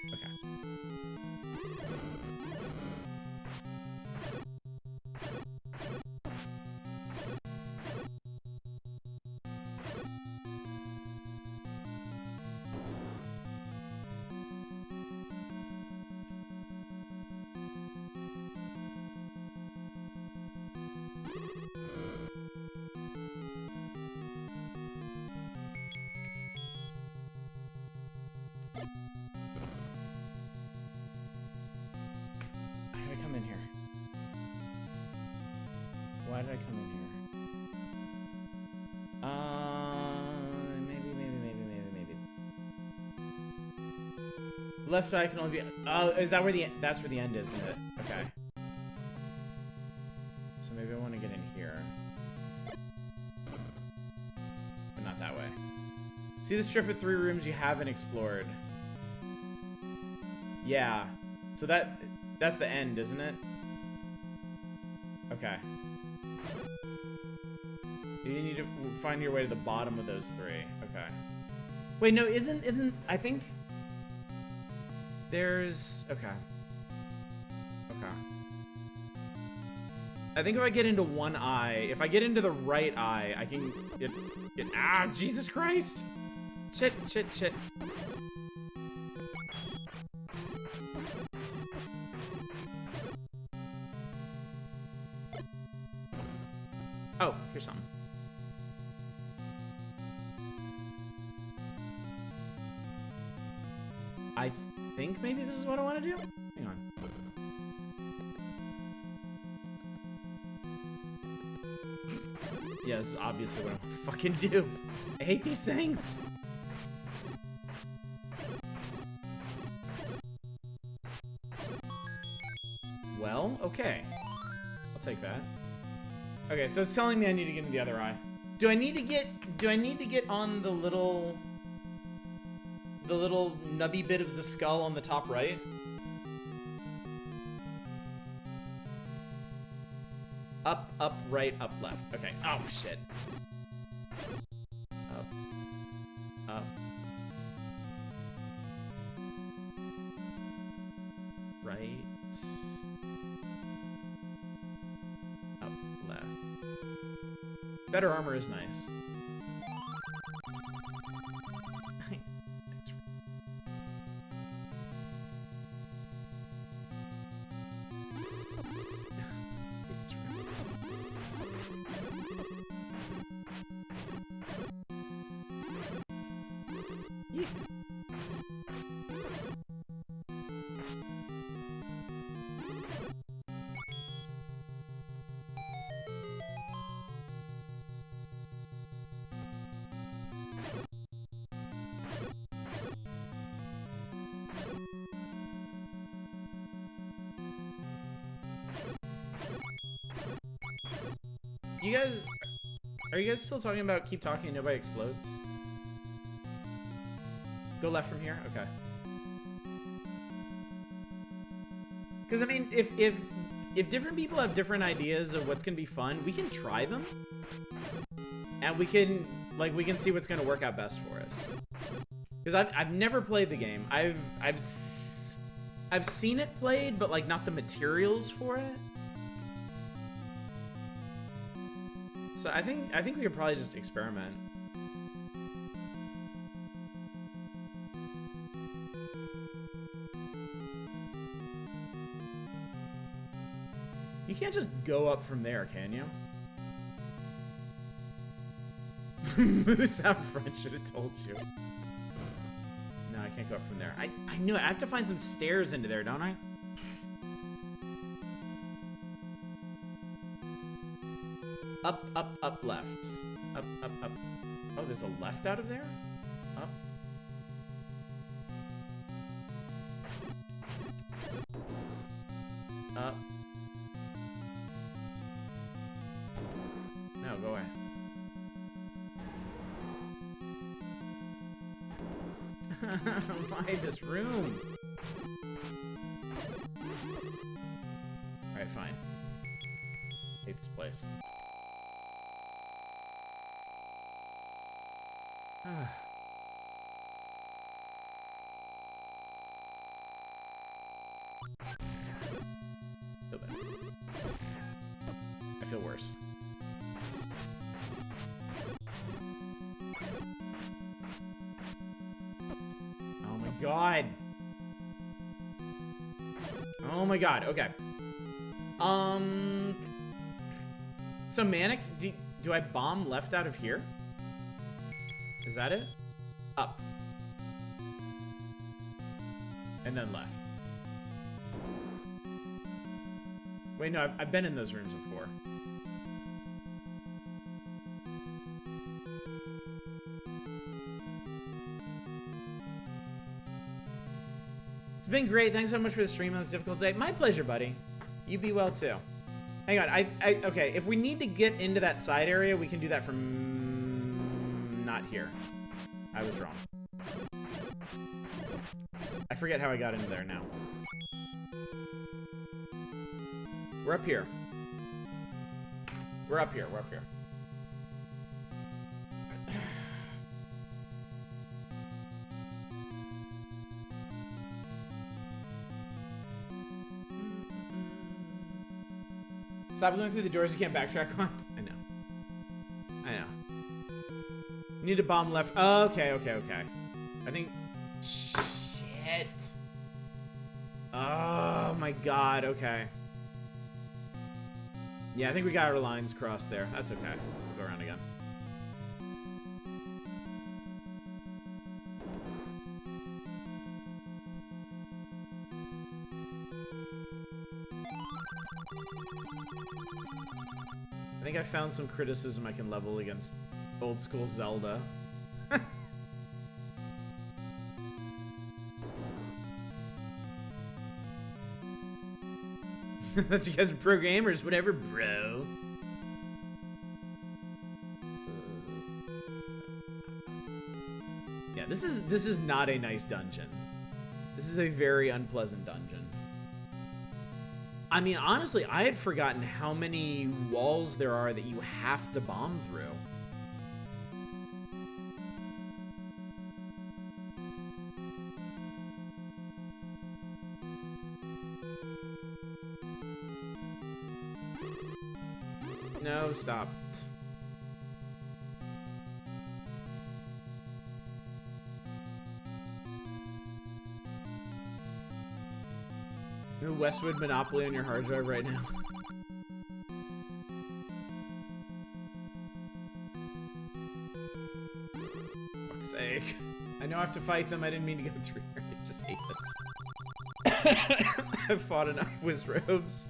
Speaker 2: Okay. Why did I come in here? Maybe. Left eye can only be. Oh, is that where the? That's where the end is, isn't it? Okay. So maybe I want to get in here, but not that way. See the strip of 3 rooms you haven't explored. Yeah. So that's the end, isn't it? Okay. You need to find your way to the bottom of those 3. Okay. Wait, no, isn't I think there's okay. Okay. I think if I get into one eye, if I get into the right eye, I can get Jesus Christ. Shit. Oh, here's something. I think maybe this is what I want to do. Hang on. Yeah, this is obviously what I want to fucking do. I hate these things. Well, okay. I'll take that. Okay, so it's telling me I need to get in the other eye. Do I need to get on the little nubby bit of the skull on the top right? Up, right, up, left. Okay. Oh, shit. Up. Right. Up, left. Better armor is nice. Are you guys still talking about keep talking and nobody explodes? Go left from here? Okay. Because, I mean, if if different people have different ideas of what's gonna be fun, we can try them, and we can see what's gonna work out best for us. Because I've never played the game. I've seen it played, but like not the materials for it. So I think we could probably just experiment. You can't just go up from there, can you? Moose out front should have told you. No, I can't go up from there. I knew it. I have to find some stairs into there, don't I? Up, up, up, left. Up, up, up. Oh, there's a left out of there? Up. Up. No, go away. Why this room? Alright, fine. Hate this place. Feel bad. I feel worse. Oh my god. Oh my god. Okay. So Manic, do I bomb left out of here? Is that it? Up. And then left. Wait, no, I've been in those rooms before. It's been great. Thanks so much for the stream on this difficult day. My pleasure, buddy. You be well, too. Hang on. Okay, if we need to get into that side area, we can do that from... not here. I was wrong. I forget how I got into there now. We're up here. We're up here. We're up here. Stop going through the doors you can't backtrack on. I know. I know. You need to bomb left. Oh, okay, okay, okay. I think... Shit. Oh my god, okay. Yeah, I think we got our lines crossed there. That's okay. We'll go around again. I think I found some criticism I can level against old school Zelda. That you guys are pro gamers, whatever, bro. Yeah, this is not a nice dungeon. This is a very unpleasant dungeon. I mean, honestly, I had forgotten how many walls there are that you have to bomb through. No, stop. No Westwood Monopoly on your hard drive right now. Fuck's sake. I know I have to fight them. I didn't mean to go through here. I just hate this. I've fought enough Wizrobes.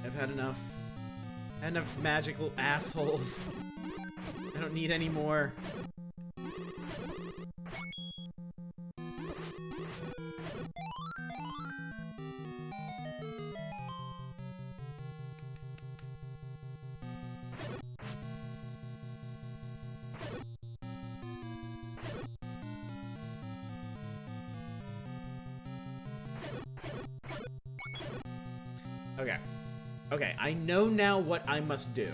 Speaker 2: I've had enough. Enough magical assholes. I don't need any more. Okay. Okay, I know now what I must do.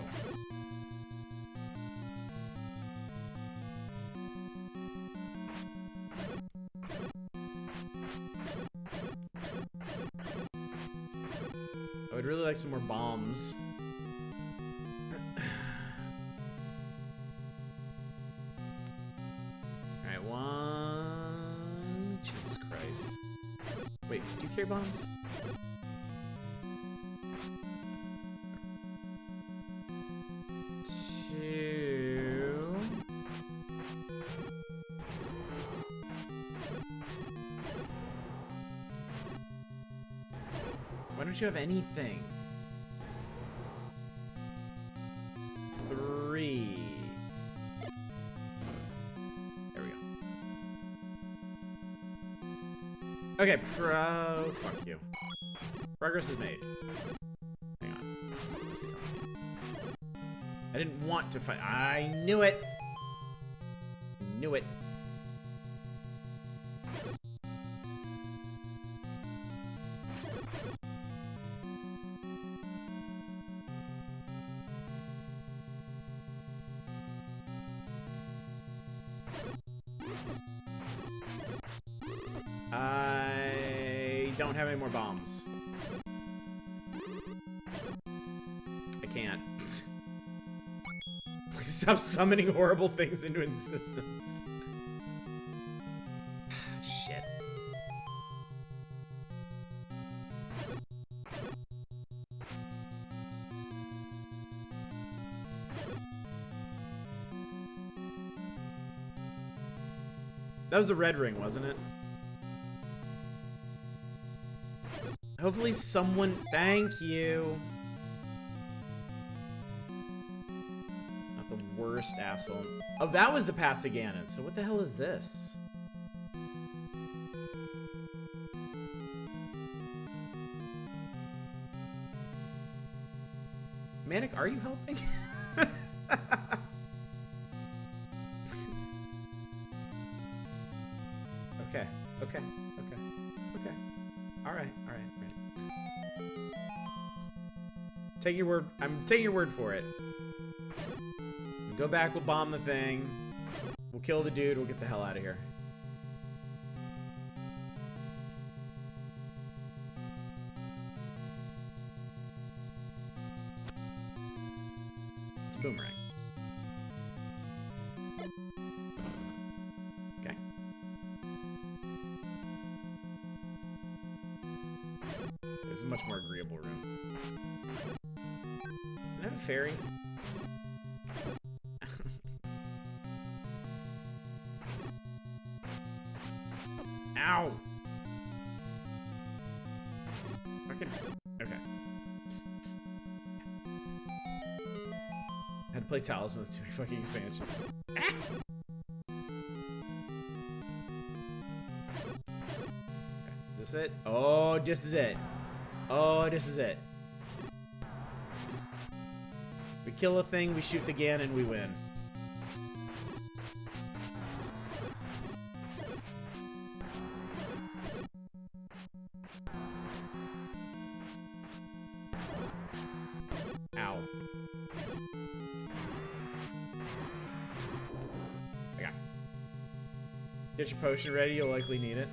Speaker 2: I would really like some more bombs. Alright, one... Jesus Christ. Wait, do you carry bombs? Two... Why don't you have anything? Three... There we go. Okay, fuck you. Progress is made. Hang on. Let's see something. I didn't want to fight. I knew it! Knew it. I don't have any more bombs. I can't. Please stop summoning horrible things into existence. Shit. That was the red ring, wasn't it? Hopefully someone... Thank you. Not the worst asshole. Oh, that was the path to Ganon. So what the hell is this? Manic, are you helping? Okay, okay, okay, okay. Alright, alright, alright. Take your word. I'm taking your word for it. Go back, we'll bomb the thing. We'll kill the dude, we'll get the hell out of here. It's a boomerang. Okay. This is a much more agreeable room. Can I have a fairy? Ow! Fucking... Okay. I had to play Talisman with too many fucking expansions. Ah! Okay. Is this it? Oh, this is it. Oh, this is it. We kill a thing, we shoot the Ganon, we win. Ow. Okay. Get your potion ready, you'll likely need it.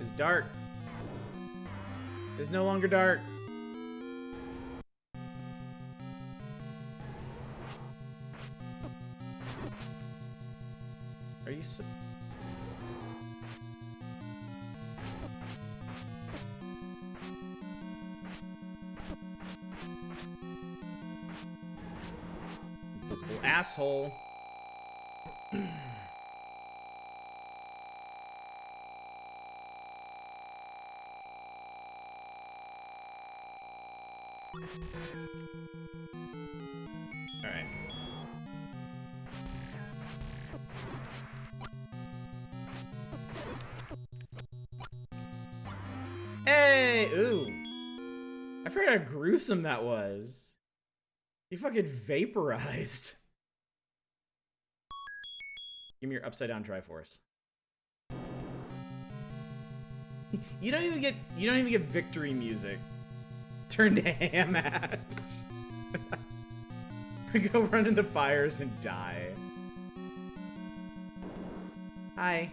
Speaker 2: It's dark. It's no longer dark. Are you so... Invisible asshole. Alright. Hey! Ooh. I forgot how gruesome that was. He fucking vaporized. Give me your upside down Triforce. You don't even get victory music. Turn to ham ash. We go run in the fires and die. Hi.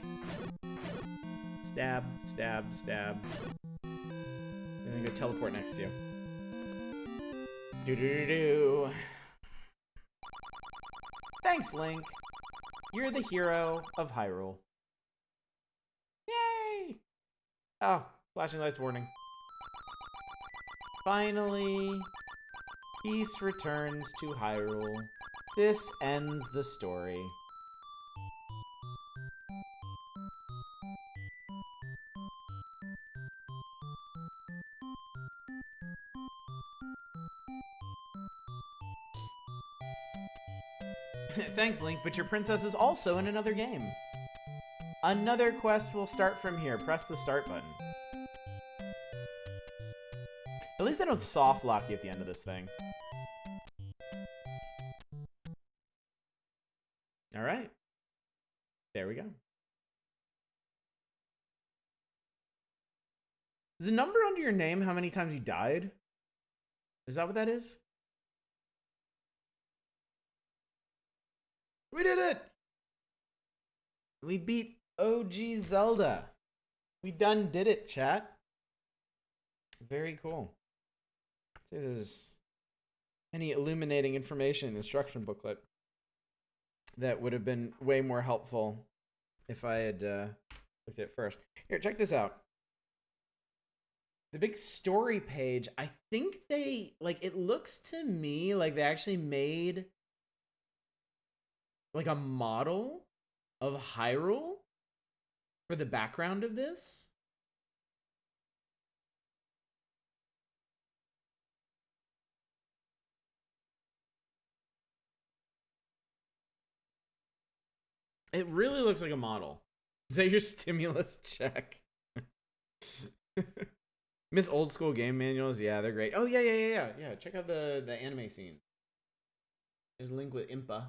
Speaker 2: Stab, stab, stab. And then go teleport next to you. Do. Thanks, Link. You're the hero of Hyrule. Yay! Oh, flashing lights warning. Finally, peace returns to Hyrule. This ends the story. Thanks, Link, but your princess is also in another game. Another quest will start from here. Press the start button. At least they don't soft lock you at the end of this thing. All right. There we go. Is a number under your name how many times you died? Is that what that is? We did it! We beat OG Zelda. We done did it, chat. Very cool. Let's see if there's any illuminating information in the instruction booklet that would have been way more helpful if I had looked at it first. Here, check this out. The big story page, I think they, like, it looks to me like they actually made like a model of Hyrule for the background of this. It really looks like a model. Is that your stimulus check? Miss old school game manuals? Yeah, they're great. Oh, yeah. Check out the anime scene. There's Link with Impa.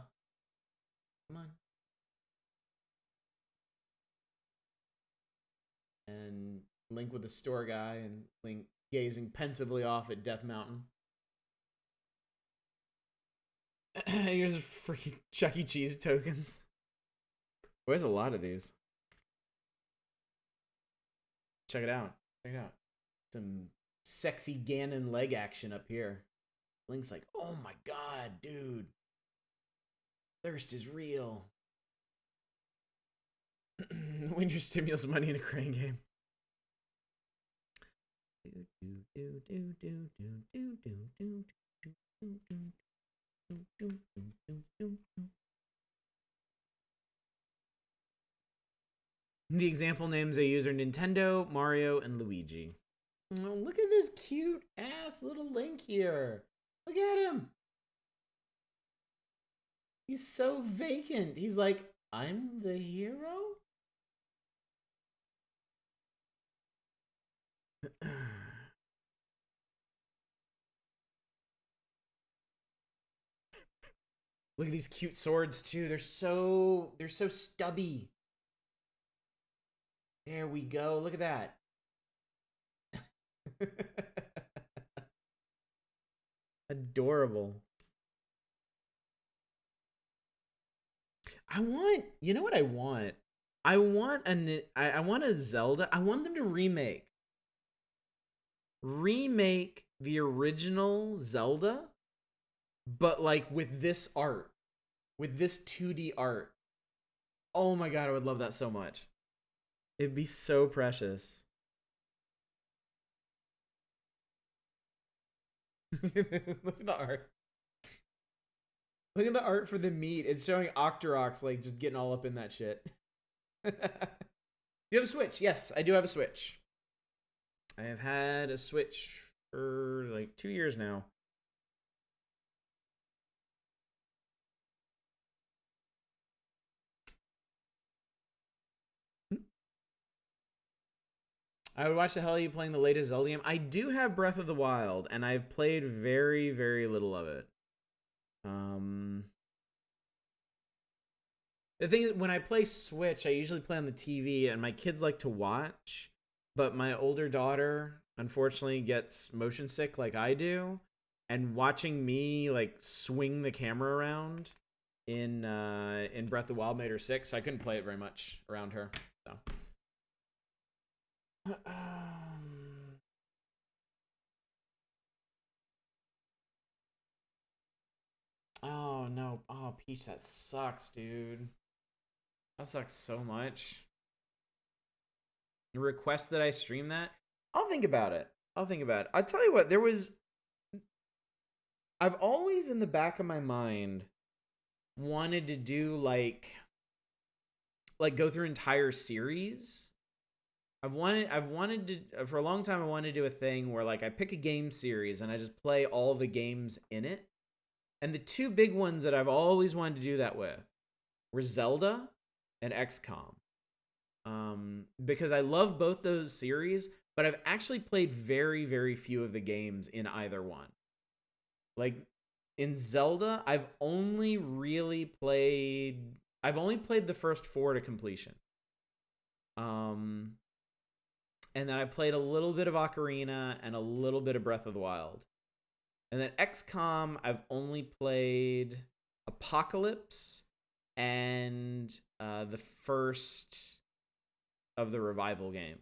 Speaker 2: Come on. And Link with the store guy, and Link gazing pensively off at Death Mountain. Here's freaking Chuck E. Cheese tokens. There's a lot of these. Check it out. Check it out. Some sexy Ganon leg action up here. Link's like, oh my god, dude. Thirst is real. Win your stimulus money in a crane game. The example names they use are Nintendo, Mario, and Luigi. Oh, look at this cute ass little Link here. Look at him. He's so vacant. He's like, I'm the hero? Look at these cute swords too. They're so stubby. There we go. Look at that. Adorable. You know what I want? I want a Zelda. I want them to remake the original Zelda, but like with this art, with this 2D art. Oh my god, I would love that so much. It'd be so precious. Look at the art. Look at the art for the meat. It's showing Octoroks like just getting all up in that shit. Do you have a Switch? Yes, I do have a Switch. I have had a Switch for like 2 years now. I would watch the hell of you playing the latest Zelda game. I do have Breath of the Wild, and I've played very, very little of it. The thing is, when I play Switch, I usually play on the TV, and my kids like to watch, but my older daughter unfortunately gets motion sick like I do, and watching me like swing the camera around in Breath of the Wild made her sick, so I couldn't play it very much around her. So. Oh no! Oh, Peach, that sucks, dude. That sucks so much. You request that I stream that? I'll think about it. I'll tell you what, I've always in the back of my mind wanted to do like go through entire series. I've wanted to for a long time. I wanted to do a thing where like I pick a game series and I just play all the games in it. And the two big ones that I've always wanted to do that with were Zelda and XCOM. Because I love both those series, but I've actually played very, very few of the games in either one. Like in Zelda, I've only played the first 4 to completion. And then I played a little bit of Ocarina and a little bit of Breath of the Wild. And then XCOM, I've only played Apocalypse and the first of the revival game.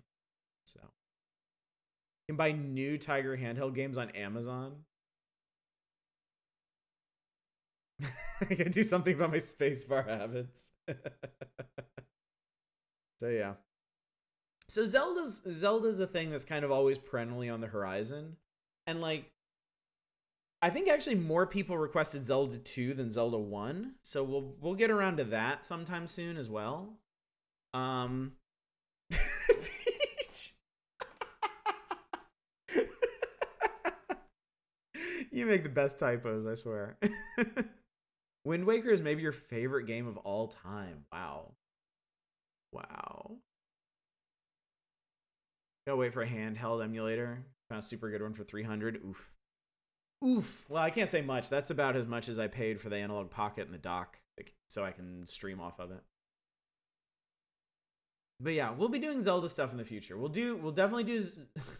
Speaker 2: So you can buy new Tiger handheld games on Amazon. I gotta do something about my spacebar habits. So yeah. So Zelda's a thing that's kind of always perennially on the horizon. And like I think actually more people requested Zelda 2 than Zelda 1. So we'll get around to that sometime soon as well. You make the best typos, I swear. Wind Waker is maybe your favorite game of all time. Wow. Gotta wait for a handheld emulator. Found a super good one for 300. Oof. Well, I can't say much. That's about as much as I paid for the Analog Pocket and the dock, so I can stream off of it. But yeah, we'll be doing Zelda stuff in the future. We'll definitely do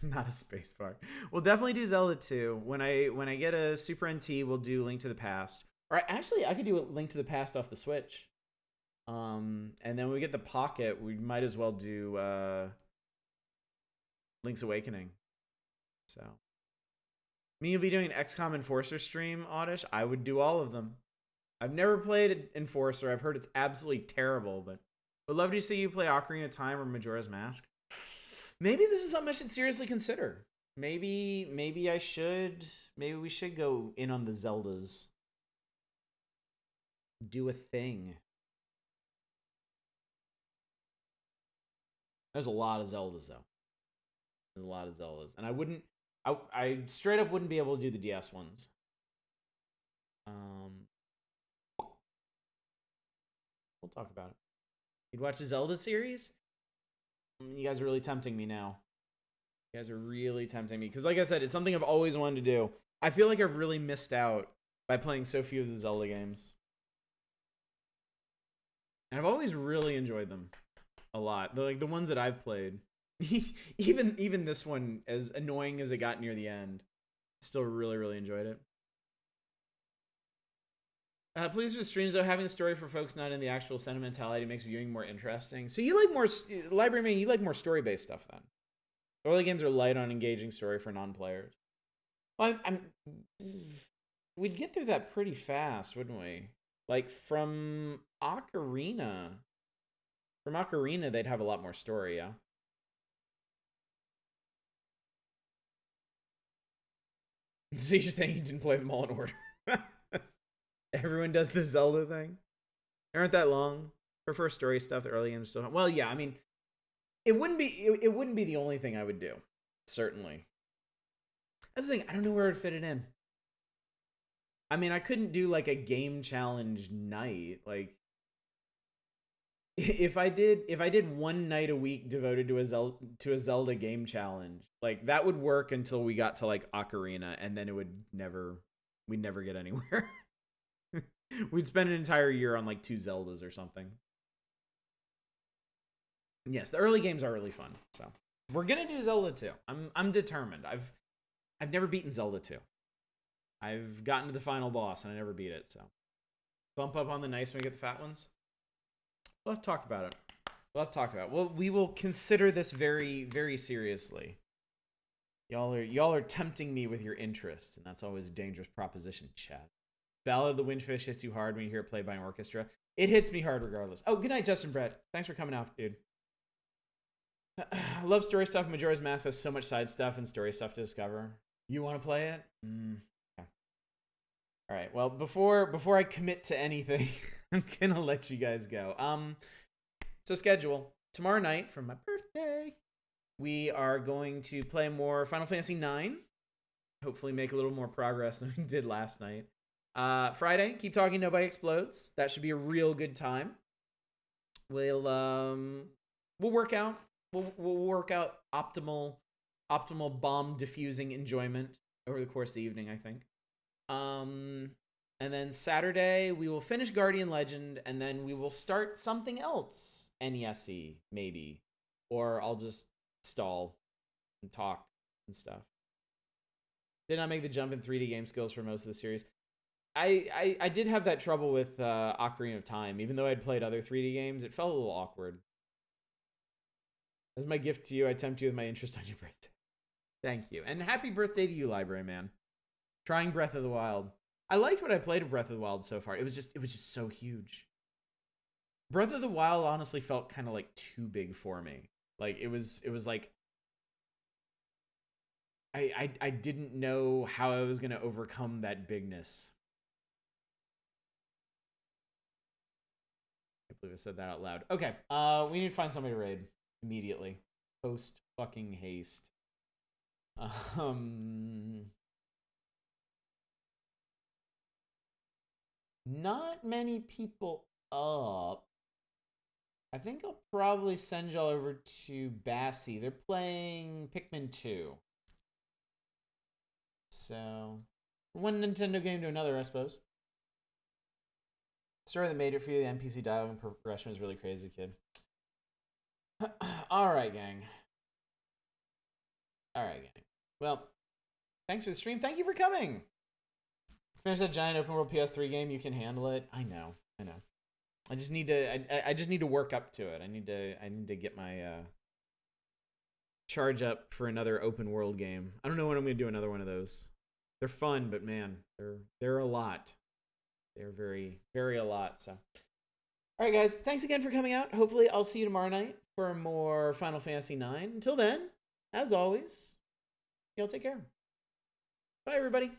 Speaker 2: not a space bar. We'll definitely do Zelda 2. When I get a Super NT, we'll do Link to the Past. Or actually, I could do a Link to the Past off the Switch. And then when we get the Pocket, we might as well do Link's Awakening. So, me, you'll be doing an XCOM Enforcer stream, Oddish. I would do all of them. I've never played Enforcer. I've heard it's absolutely terrible, but would love to see you play Ocarina of Time or Majora's Mask. Maybe this is something I should seriously consider. Maybe I should. Maybe we should go in on the Zeldas. Do a thing. There's a lot of Zeldas though. There's a lot of Zeldas, and I straight up wouldn't be able to do the DS ones. We'll talk about it. You'd watch the Zelda series? You guys are really tempting me now. You guys are really tempting me. Because like I said, it's something I've always wanted to do. I feel like I've really missed out by playing so few of the Zelda games. And I've always really enjoyed them a lot. The ones that I've played. even this one, as annoying as it got near the end, still really, really enjoyed it. Please just streams though, having a story for folks not in the actual sentimentality makes viewing more interesting. So you like more Library Man? You like more story-based stuff then? Early games are light on engaging story for non-players. Well, we'd get through that pretty fast, wouldn't we? Like from Ocarina, they'd have a lot more story, yeah. So you're saying you didn't play them all in order? Everyone does the Zelda thing. They aren't that long. Prefer story stuff. The early games still. Well, yeah. I mean, it wouldn't be the only thing I would do. Certainly. That's the thing. I don't know where I'd fit it in. I mean, I couldn't do like a game challenge night. Like, if I did one night a week devoted to a Zelda game challenge, like that would work until we got to like Ocarina, and then we'd never get anywhere. We'd spend an entire year on like 2 Zeldas or something. Yes, the early games are really fun. So We're gonna do Zelda 2. I'm determined. I've never beaten Zelda 2. I've gotten to the final boss and I never beat it, so bump up on the nice when we get the fat ones. We'll have to talk about it. Well, we will consider this very, very seriously. Y'all are tempting me with your interest, and that's always a dangerous proposition, Chad. Ballad of the Windfish hits you hard when you hear it played by an orchestra. It hits me hard regardless. Oh, good night, Justin Brett. Thanks for coming out, dude. I love story stuff. Majora's Mask has so much side stuff and story stuff to discover. You want to play it? Okay. All right. Well, before I commit to anything, I'm gonna let you guys go. So schedule tomorrow night for my birthday. We are going to play more Final Fantasy IX. Hopefully make a little more progress than we did last night. Friday, Keep Talking, Nobody Explodes. That should be a real good time. We'll work out. We'll work out optimal bomb diffusing enjoyment over the course of the evening, I think. And then Saturday we will finish Guardian Legend, and then we will start something else, NES-y maybe, or I'll just stall and talk and stuff. Did not make the jump in 3D game skills for most of the series. I did have that trouble with Ocarina of Time. Even though I'd played other 3D games, it felt a little awkward. As my gift to you, I tempt you with my interest on your birthday. Thank you. And happy birthday to you, Library Man. Trying Breath of the Wild. I liked what I played of Breath of the Wild so far. It was just so huge. Breath of the Wild honestly felt kind of like too big for me. Like it was like I didn't know how I was gonna overcome that bigness. I can't believe I said that out loud. Okay, we need to find somebody to raid immediately. Post fucking haste. Not many people up. I think I'll probably send y'all over to Bassie. They're playing Pikmin 2. So, one Nintendo game to another, I suppose. Story that made it for you, the NPC dialogue and progression was really crazy, kid. Alright, gang. Well, thanks for the stream. Thank you for coming. Finish that giant open world PS3 game. You can handle it. I know. I just need to work up to it. I need to get my charge up for another open world game. I don't know when I'm gonna do another one of those. They're fun, but man, they're a lot. They're very, very a lot. So, all right, guys, thanks again for coming out. Hopefully, I'll see you tomorrow night for more Final Fantasy IX. Until then, as always, y'all take care. Bye, everybody.